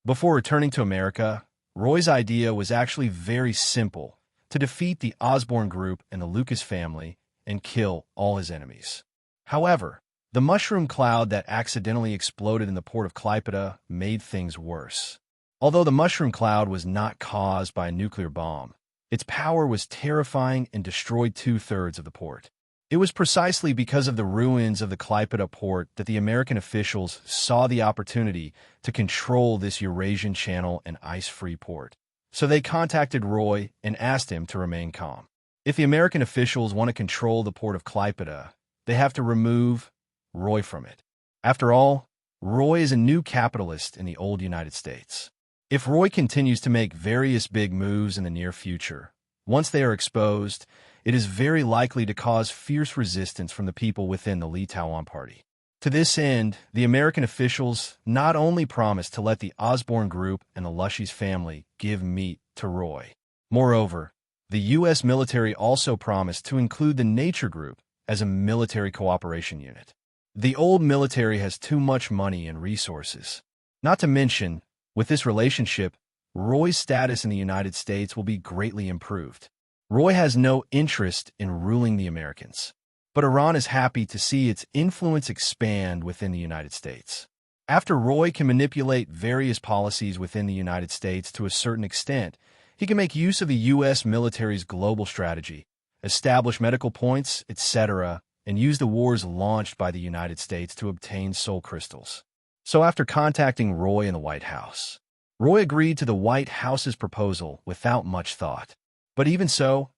Before returning to America, Roy's idea was actually very simple: to defeat the Osborne Group and the Lucas family and kill all his enemies. However, the mushroom cloud that accidentally exploded in the port of Klaipeda made things worse. Although the mushroom cloud was not caused by a nuclear bomb, its power was terrifying and destroyed 2/3 of the port. It was precisely because of the ruins of the Klaipeda port that the American officials saw the opportunity to control this Eurasian channel and ice-free port. So they contacted Roy and asked him to remain calm. If the American officials want to control the port of Klaipeda, they have to remove Roy from it. After all, Roy is a new capitalist in the old United States. If Roy continues to make various big moves in the near future, once they are exposed, it is very likely to cause fierce resistance from the people within the Litouan party. To this end, the American officials not only promised to let the Osborne Group and the Lushy's family give meat to Roy. Moreover, the U.S. military also promised to include the Nature Group as a military cooperation unit. The old military has too much money and resources. Not to mention, with this relationship, Roy's status in the United States will be greatly improved. Roy has no interest in ruling the Americans. but Iran is happy to see its influence expand within the United States. After Roy can manipulate various policies within the United States to a certain extent, he can make use of the U.S. military's global strategy, establish medical points, etc., and use the wars launched by the United States to obtain soul crystals. So after contacting Roy in the White House, Roy agreed to the White House's proposal without much thought. But even so,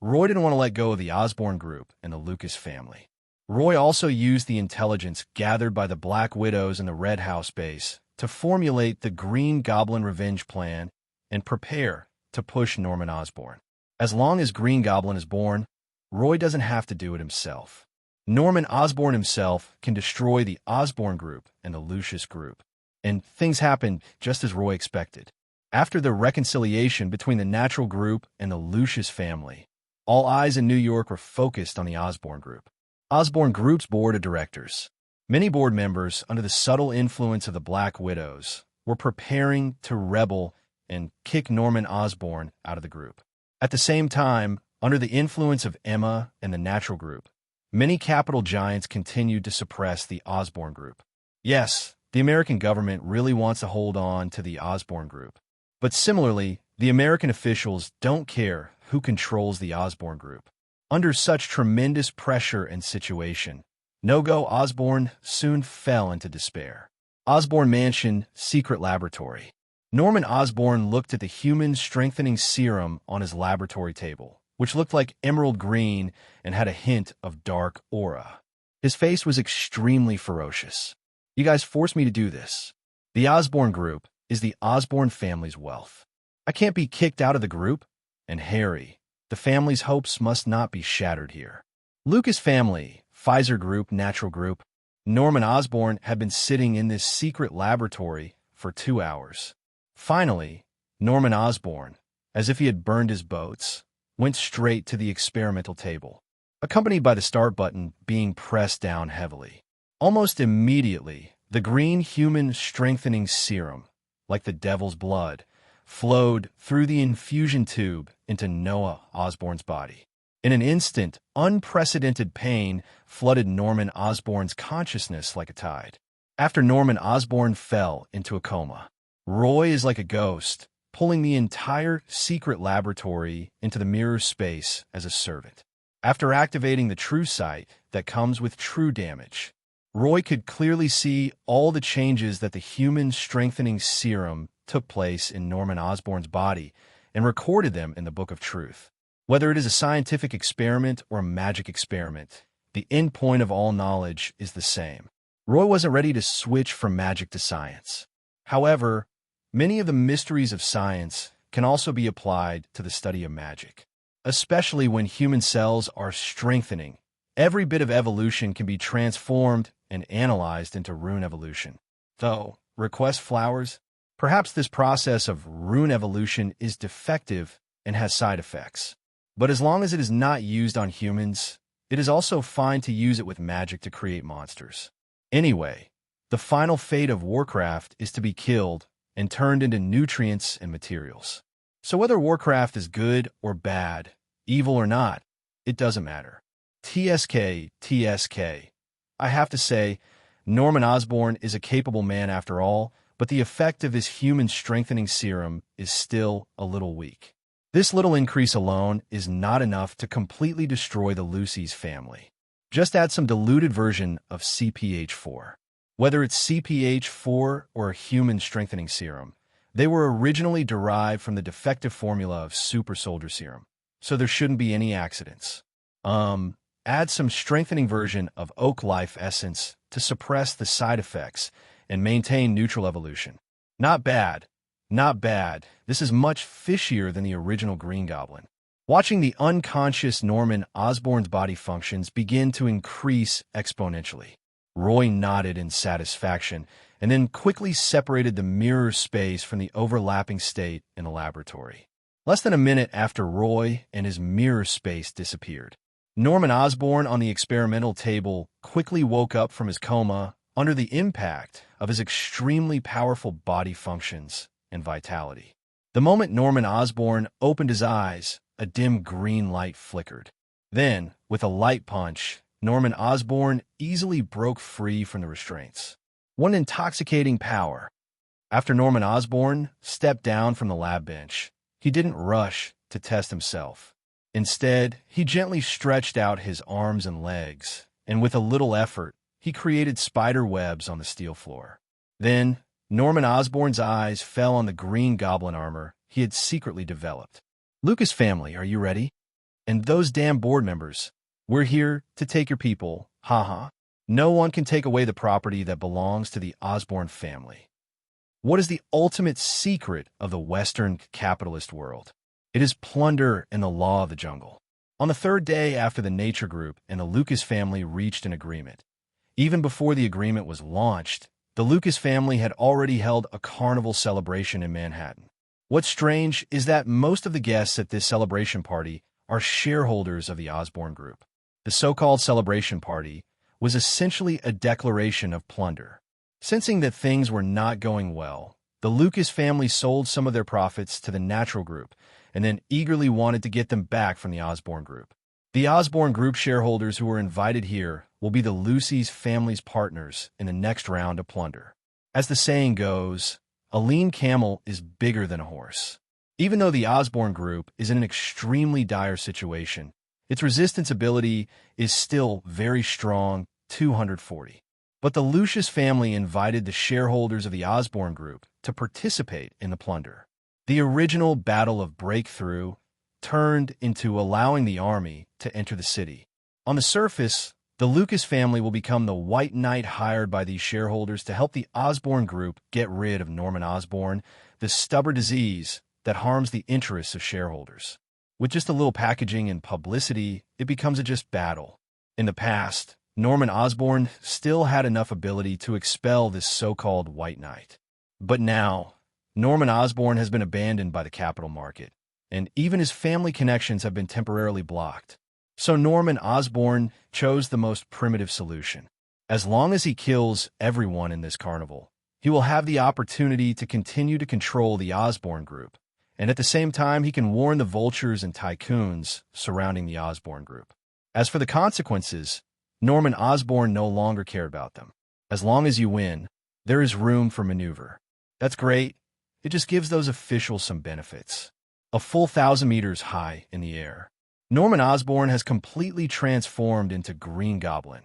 Roy didn't want to let go of the Osborn group and the Lucas family. Roy also used the intelligence gathered by the Black Widows and the Red House base to formulate the Green Goblin revenge plan and prepare to push Norman Osborn. As long as Green Goblin is born, Roy doesn't have to do it himself. Norman Osborn himself can destroy the Osborn group and the Lucius group. And things happened just as Roy expected. After the reconciliation between the Natural group and the Lucius family, all eyes in New York were focused on the Osborn group. Osborn Group's board of directors, many board members under the subtle influence of the Black Widows, were preparing to rebel and kick Norman Osborn out of the group. At the same time, under the influence of Emma and the Natural Group, many capital giants continued to suppress the Osborn Group. Yes, the American government really wants to hold on to the Osborn Group. But similarly, the American officials don't care who controls the Osborn Group. Under such tremendous pressure and situation, No-Go Osborn soon fell into despair. Osborn Mansion Secret Laboratory. Norman Osborn looked at the human strengthening serum on his laboratory table, which looked like emerald green and had a hint of dark aura. His face was extremely ferocious. You guys forced me to do this. The Osborn Group is the Osborn family's wealth. I can't be kicked out of the group. And Harry, the family's hopes must not be shattered here. Lucas family, Pfizer Group, Natural Group. Norman Osborn had been sitting in this secret laboratory for 2 hours. Finally, Norman Osborn, as if he had burned his boats, went straight to the experimental table, accompanied by the start button being pressed down heavily. Almost immediately, the green human strengthening serum, like the devil's blood, flowed through the infusion tube into Noah Osborn's body. In an instant, unprecedented pain flooded Norman Osborn's consciousness like a tide. After Norman Osborn fell into a coma, Roy is like a ghost, pulling the entire secret laboratory into the mirror space as a servant. After activating the true sight that comes with true damage, Roy could clearly see all the changes that the human strengthening serum took place in Norman Osborn's body and recorded them in the Book of Truth. Whether it is a scientific experiment or a magic experiment, the end point of all knowledge is the same. Roy wasn't ready to switch from magic to science. However, many of the mysteries of science can also be applied to the study of magic, especially when human cells are strengthening. Every bit of evolution can be transformed and analyzed into rune evolution. So, request flowers? Perhaps this process of rune evolution is defective and has side effects. But as long as it is not used on humans, it is also fine to use it with magic to create monsters. Anyway, the final fate of Warcraft is to be killed and turned into nutrients and materials. So whether Warcraft is good or bad, evil or not, it doesn't matter. TSK. I have to say, Norman Osborn is a capable man after all, but the effect of his human strengthening serum is still a little weak. This little increase alone is not enough to completely destroy the Lucy's family. Just add some diluted version of CPH4. Whether it's CPH4 or a human strengthening serum, they were originally derived from the defective formula of super soldier serum, so there shouldn't be any accidents. Add some strengthening version of Oak Life Essence to suppress the side effects and maintain neutral evolution. Not bad. Not bad. This is much fishier than the original Green Goblin. Watching the unconscious Norman Osborn's body functions begin to increase exponentially. Roy nodded in satisfaction and then quickly separated the mirror space from the overlapping state in the laboratory. Less than a minute after Roy and his mirror space disappeared, Norman Osborn on the experimental table quickly woke up from his coma under the impact of his extremely powerful body functions and vitality. The moment Norman Osborn opened his eyes, a dim green light flickered. Then, with a light punch, Norman Osborn easily broke free from the restraints. What an intoxicating power. After Norman Osborn stepped down from the lab bench, he didn't rush to test himself. Instead, he gently stretched out his arms and legs, and with a little effort, he created spider webs on the steel floor. Then, Norman Osborn's eyes fell on the green goblin armor he had secretly developed. Lucas family, are you ready? And those damn board members, we're here to take your people, haha. No one can take away the property that belongs to the Osborn family. What is the ultimate secret of the Western capitalist world? It is plunder and the law of the jungle. On the third day after the Nature Group and the Lucas family reached an agreement, even before the agreement was launched, the Lucas family had already held a carnival celebration in Manhattan. What's strange is that most of the guests at this celebration party are shareholders of the Osborn Group. The so-called celebration party was essentially a declaration of plunder. Sensing that things were not going well, the Lucas family sold some of their profits to the Natural Group and then eagerly wanted to get them back from the Osborn Group. The Osborn Group shareholders who were invited here will be the Lucy's family's partners in the next round of plunder. As the saying goes, a lean camel is bigger than a horse. Even though the Osborn Group is in an extremely dire situation, its resistance ability is still very strong, 240. But the Lucius family invited the shareholders of the Osborn Group to participate in the plunder. The original battle of breakthrough turned into allowing the army to enter the city. On the surface, the Lucas family will become the white knight hired by these shareholders to help the Osborn Group get rid of Norman Osborn, the stubborn disease that harms the interests of shareholders. With just a little packaging and publicity, it becomes a just battle. In the past, Norman Osborn still had enough ability to expel this so-called white knight. But now, Norman Osborn has been abandoned by the capital market, and even his family connections have been temporarily blocked. So Norman Osborn chose the most primitive solution. As long as he kills everyone in this carnival, he will have the opportunity to continue to control the Osborn Group, and at the same time he can warn the vultures and tycoons surrounding the Osborn Group. As for the consequences, Norman Osborn no longer cared about them. As long as you win, there is room for maneuver. That's great. It just gives those officials some benefits. A full 1,000 meters high in the air, Norman Osborn has completely transformed into Green Goblin,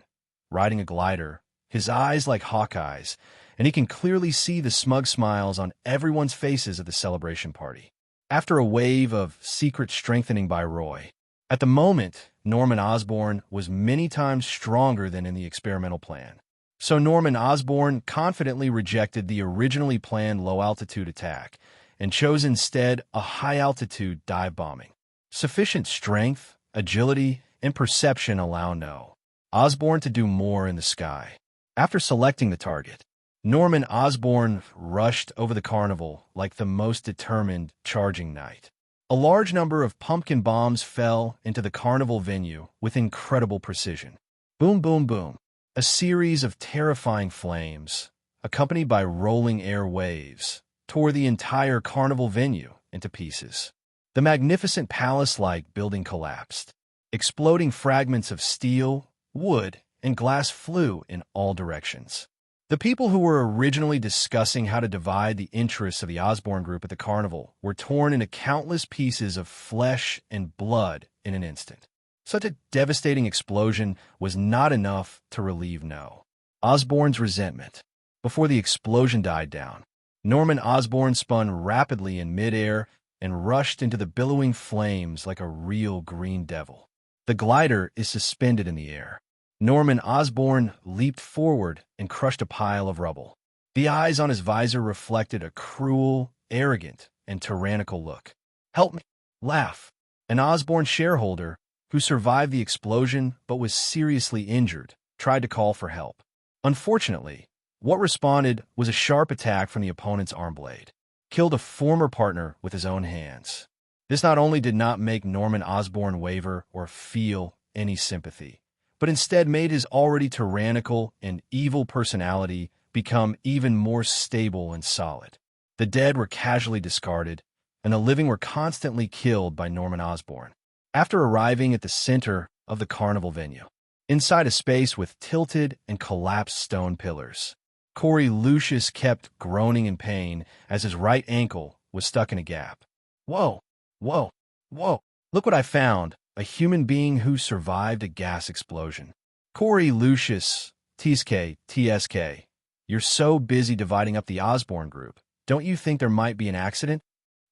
riding a glider, his eyes like Hawkeye's, and he can clearly see the smug smiles on everyone's faces at the celebration party. After a wave of secret strengthening by Roy, at the moment, Norman Osborn was many times stronger than in the experimental plan. So Norman Osborn confidently rejected the originally planned low-altitude attack and chose instead a high-altitude dive bombing. Sufficient strength, agility, and perception allow Osborn to do more in the sky. After selecting the target, Norman Osborn rushed over the carnival like the most determined charging knight. A large number of pumpkin bombs fell into the carnival venue with incredible precision. Boom, boom, boom. A series of terrifying flames, accompanied by rolling air waves, tore the entire carnival venue into pieces. The magnificent palace-like building collapsed. Exploding fragments of steel, wood, and glass flew in all directions. The people who were originally discussing how to divide the interests of the Osborn Group at the carnival were torn into countless pieces of flesh and blood in an instant. Such a devastating explosion was not enough to relieve Osborn's resentment. Before the explosion died down, Norman Osborn spun rapidly in midair and rushed into the billowing flames like a real green devil. The glider is suspended in the air. Norman Osborn leaped forward and crushed a pile of rubble. The eyes on his visor reflected a cruel, arrogant, and tyrannical look. "Help me!" Laugh. An Osborn shareholder, who survived the explosion but was seriously injured, tried to call for help. Unfortunately, what responded was a sharp attack from the opponent's arm blade. Killed a former partner with his own hands. This not only did not make Norman Osborn waver or feel any sympathy, but instead made his already tyrannical and evil personality become even more stable and solid. The dead were casually discarded, and the living were constantly killed by Norman Osborn. After arriving at the center of the carnival venue, inside a space with tilted and collapsed stone pillars. Corey Lucius kept groaning in pain as his right ankle was stuck in a gap. Whoa, whoa, whoa. Look what I found, a human being who survived a gas explosion. Corey Lucius, TSK, you're so busy dividing up the Osborn group. Don't you think there might be an accident?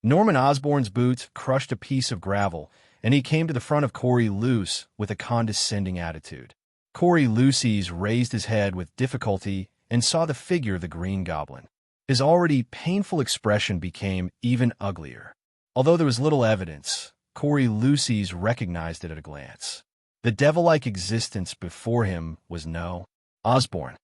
Norman Osborn's boots crushed a piece of gravel, and he came to the front of Corey Luce with a condescending attitude. Corey Lucy's raised his head with difficulty and saw the figure of the Green Goblin. His already painful expression became even uglier. Although there was little evidence, Corey Lucy's recognized it at a glance. The devil-like existence before him was no Osborn.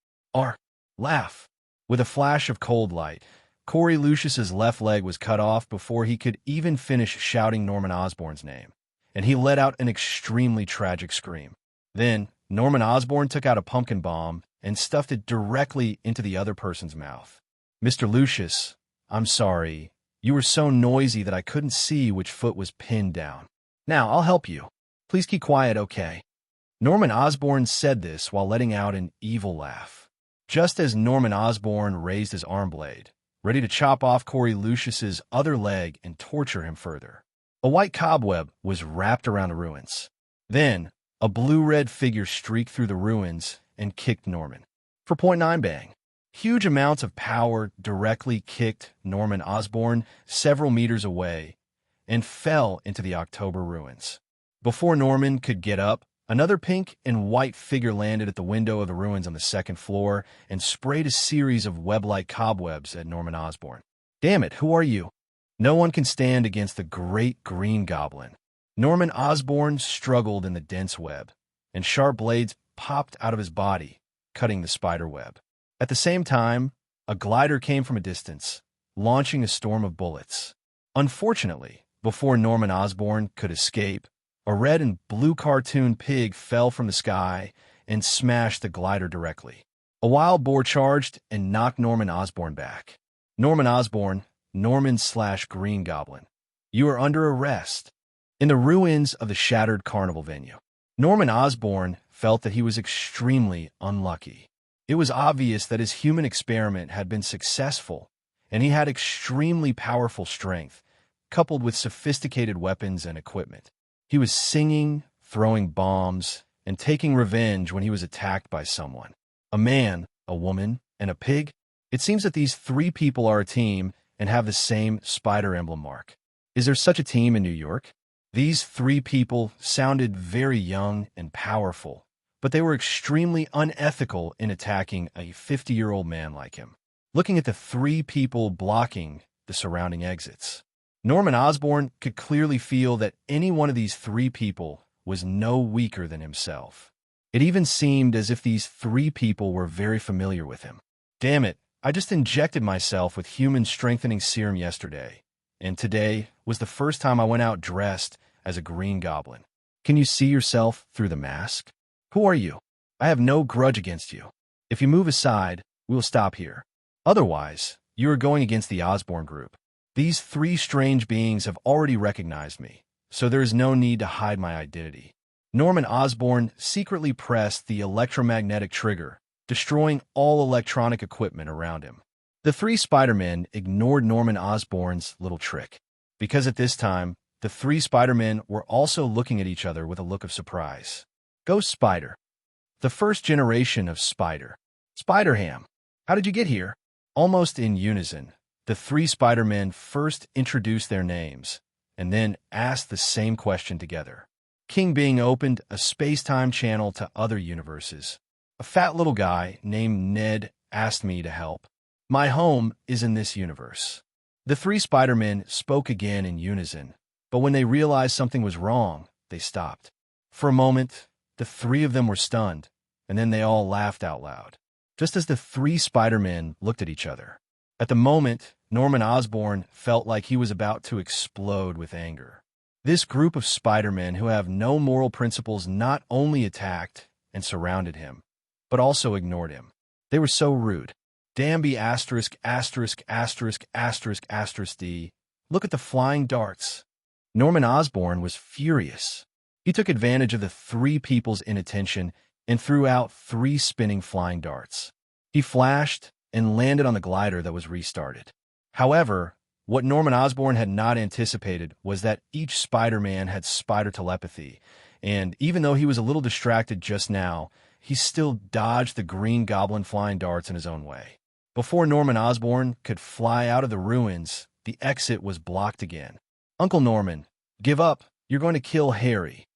Laugh. With a flash of cold light, Corey Lucius's left leg was cut off before he could even finish shouting Norman Osborn's name, and he let out an extremely tragic scream. Then, Norman Osborn took out a pumpkin bomb and stuffed it directly into the other person's mouth. Mr. Lucius, I'm sorry. You were so noisy that I couldn't see which foot was pinned down. Now, I'll help you. Please keep quiet, okay? Norman Osborn said this while letting out an evil laugh. Just as Norman Osborn raised his arm blade, ready to chop off Corey Lucius's other leg and torture him further, a white cobweb was wrapped around the ruins. Then, a blue-red figure streaked through the ruins and kicked Norman. For .9 bang. Huge amounts of power directly kicked Norman Osborn several meters away and fell into the October ruins. Before Norman could get up, another pink and white figure landed at the window of the ruins on the second floor and sprayed a series of web-like cobwebs at Norman Osborn. Damn it, who are you? No one can stand against the great Green Goblin. Norman Osborn struggled in the dense web, and sharp blades popped out of his body, cutting the spider web. At the same time, a glider came from a distance, launching a storm of bullets. Unfortunately, before Norman Osborn could escape, a red and blue cartoon pig fell from the sky and smashed the glider directly. A wild boar charged and knocked Norman Osborn back. Norman Osborn, Norman/Green Goblin, you are under arrest. In the ruins of the shattered carnival venue, Norman Osborn felt that he was extremely unlucky. It was obvious that his human experiment had been successful, and he had extremely powerful strength, coupled with sophisticated weapons and equipment. He was singing, throwing bombs, and taking revenge when he was attacked by someone. A man, a woman, and a pig? It seems that these three people are a team and have the same spider emblem mark. Is there such a team in New York? These three people sounded very young and powerful, but they were extremely unethical in attacking a 50-year-old man like him. Looking at the three people blocking the surrounding exits, Norman Osborn could clearly feel that any one of these three people was no weaker than himself. It even seemed as if these three people were very familiar with him. Damn it, I just injected myself with human strengthening serum yesterday, and today was the first time I went out dressed as a Green Goblin. Can you see yourself through the mask? Who are you? I have no grudge against you. If you move aside, we will stop here. Otherwise, you are going against the Osborn group. These three strange beings have already recognized me, so there is no need to hide my identity. Norman Osborn secretly pressed the electromagnetic trigger, destroying all electronic equipment around him. The three Spider-Men ignored Norman Osborn's little trick, because at this time, the three Spider-Men were also looking at each other with a look of surprise. Ghost Spider. The first generation of Spider. Spider-Ham. How did you get here? Almost in unison, the three Spider-Men first introduced their names, and then asked the same question together. King Bing opened a space-time channel to other universes. A fat little guy named Ned asked me to help. My home is in this universe. The three Spider-Men spoke again in unison, but when they realized something was wrong, they stopped. For a moment, the three of them were stunned, and then they all laughed out loud, just as the three Spider-Men looked at each other. At the moment, Norman Osborn felt like he was about to explode with anger. This group of Spider-Men who have no moral principles not only attacked and surrounded him, but also ignored him. They were so rude. Damby ******** D. Look at the flying darts. Norman Osborn was furious. He took advantage of the three people's inattention and threw out 3 spinning flying darts. He flashed and landed on the glider that was restarted. However, what Norman Osborn had not anticipated was that each Spider-Man had spider telepathy, and even though he was a little distracted just now, he still dodged the Green Goblin flying darts in his own way. Before Norman Osborn could fly out of the ruins, the exit was blocked again. "Uncle Norman, give up. You're going to kill Harry."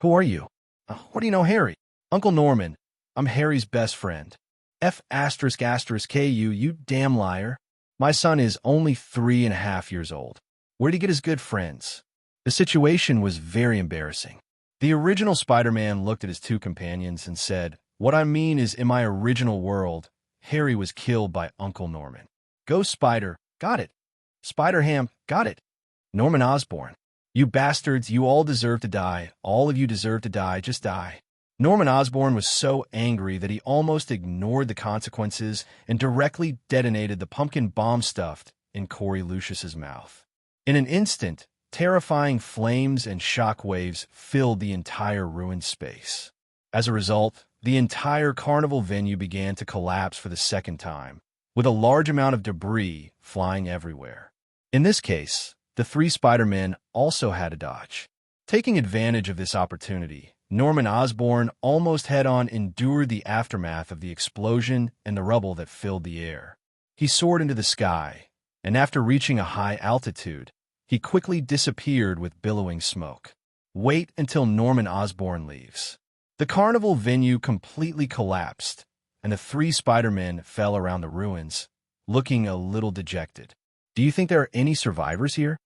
"Who are you?" What do you know Harry?" "Uncle Norman, I'm Harry's best friend." F***ku, you damn liar. My son is only 3.5 years old. Where'd he get his good friends? The situation was very embarrassing. The original Spider-Man looked at his 2 companions and said, "What I mean is, in my original world, Harry was killed by Uncle Norman." "Ghost Spider, got it." "Spider-Ham, got it." "Norman Osborn, you bastards, you all deserve to die. All of you deserve to die, just die." Norman Osborn was so angry that he almost ignored the consequences and directly detonated the pumpkin bomb stuffed in Corey Lucius's mouth. In an instant, terrifying flames and shockwaves filled the entire ruined space. As a result, the entire carnival venue began to collapse for the second time, with a large amount of debris flying everywhere. In this case, the 3 Spider-Men also had to dodge. Taking advantage of this opportunity, Norman Osborn almost head-on endured the aftermath of the explosion and the rubble that filled the air. He soared into the sky, and after reaching a high altitude, he quickly disappeared with billowing smoke. Wait until Norman Osborn leaves. The carnival venue completely collapsed, and the 3 Spider-Men fell around the ruins, looking a little dejected. "Do you think there are any survivors here?"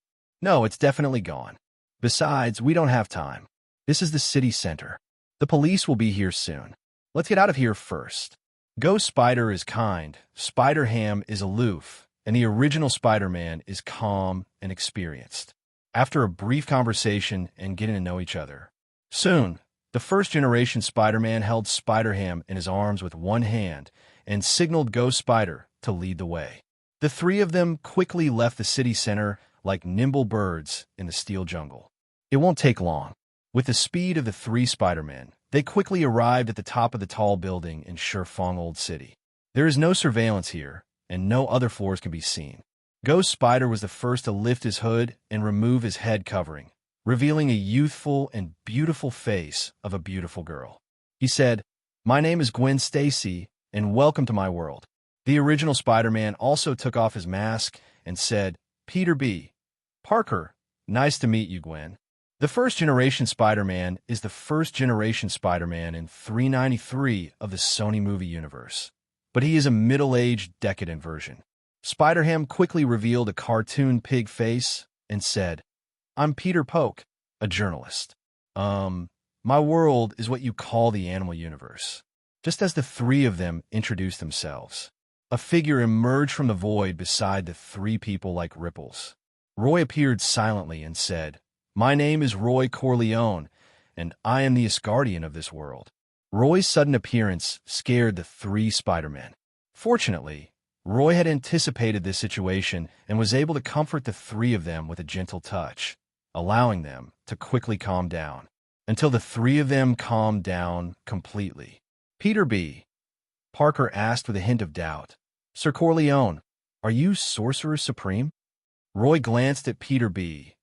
"No, it's definitely gone. Besides, we don't have time. This is the city center. The police will be here soon. Let's get out of here first." Ghost Spider is kind, Spider-Ham is aloof, and the original Spider-Man is calm and experienced. After a brief conversation and getting to know each other, soon, the first-generation Spider-Man held Spider-Ham in his arms with one hand and signaled Ghost Spider to lead the way. The 3 of them quickly left the city center like nimble birds in the steel jungle. It won't take long. With the speed of the 3 Spider-Men, they quickly arrived at the top of the tall building in Shifeng Old City. There is no surveillance here, and no other floors can be seen. Ghost Spider was the first to lift his hood and remove his head covering, revealing a youthful and beautiful face of a beautiful girl. He said, "My name is Gwen Stacy, and welcome to my world." The original Spider-Man also took off his mask and said, "Peter B. Parker, nice to meet you, Gwen." The first-generation Spider-Man is the first-generation Spider-Man in 393 of the Sony movie universe, but he is a middle-aged, decadent version. Spider-Ham quickly revealed a cartoon pig face and said, "I'm Peter Polk, a journalist. My world is what you call the animal universe." Just as the 3 of them introduced themselves, a figure emerged from the void beside the 3 people like ripples. Roy appeared silently and said, "My name is Roy Corleone, and I am the Asgardian of this world." Roy's sudden appearance scared the 3 Spider-Men. Fortunately, Roy had anticipated this situation and was able to comfort the 3 of them with a gentle touch, allowing them to quickly calm down, until the 3 of them calmed down completely. "Peter B. Parker asked with a hint of doubt, "Sir Corleone, are you Sorcerer Supreme?" Roy glanced at Peter B.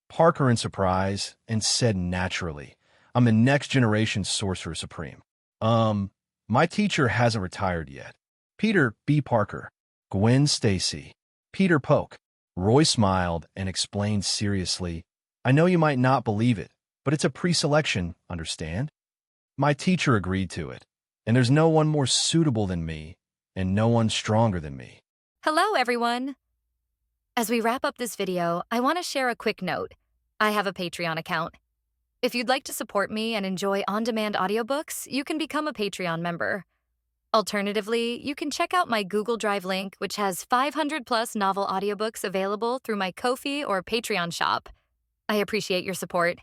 Parker in surprise and said naturally, "I'm the next generation Sorcerer Supreme. My teacher hasn't retired yet." "Peter B. Parker, Gwen Stacy, Peter Polk." Roy smiled and explained seriously, "I know you might not believe it, but it's a pre-selection, understand? My teacher agreed to it, and there's no one more suitable than me, and no one stronger than me." Hello, everyone. As we wrap up this video, I want to share a quick note. I have a Patreon account. If you'd like to support me and enjoy on-demand audiobooks, you can become a Patreon member. Alternatively, you can check out my Google Drive link, which has 500+ novel audiobooks available through my Ko-fi or Patreon shop. I appreciate your support.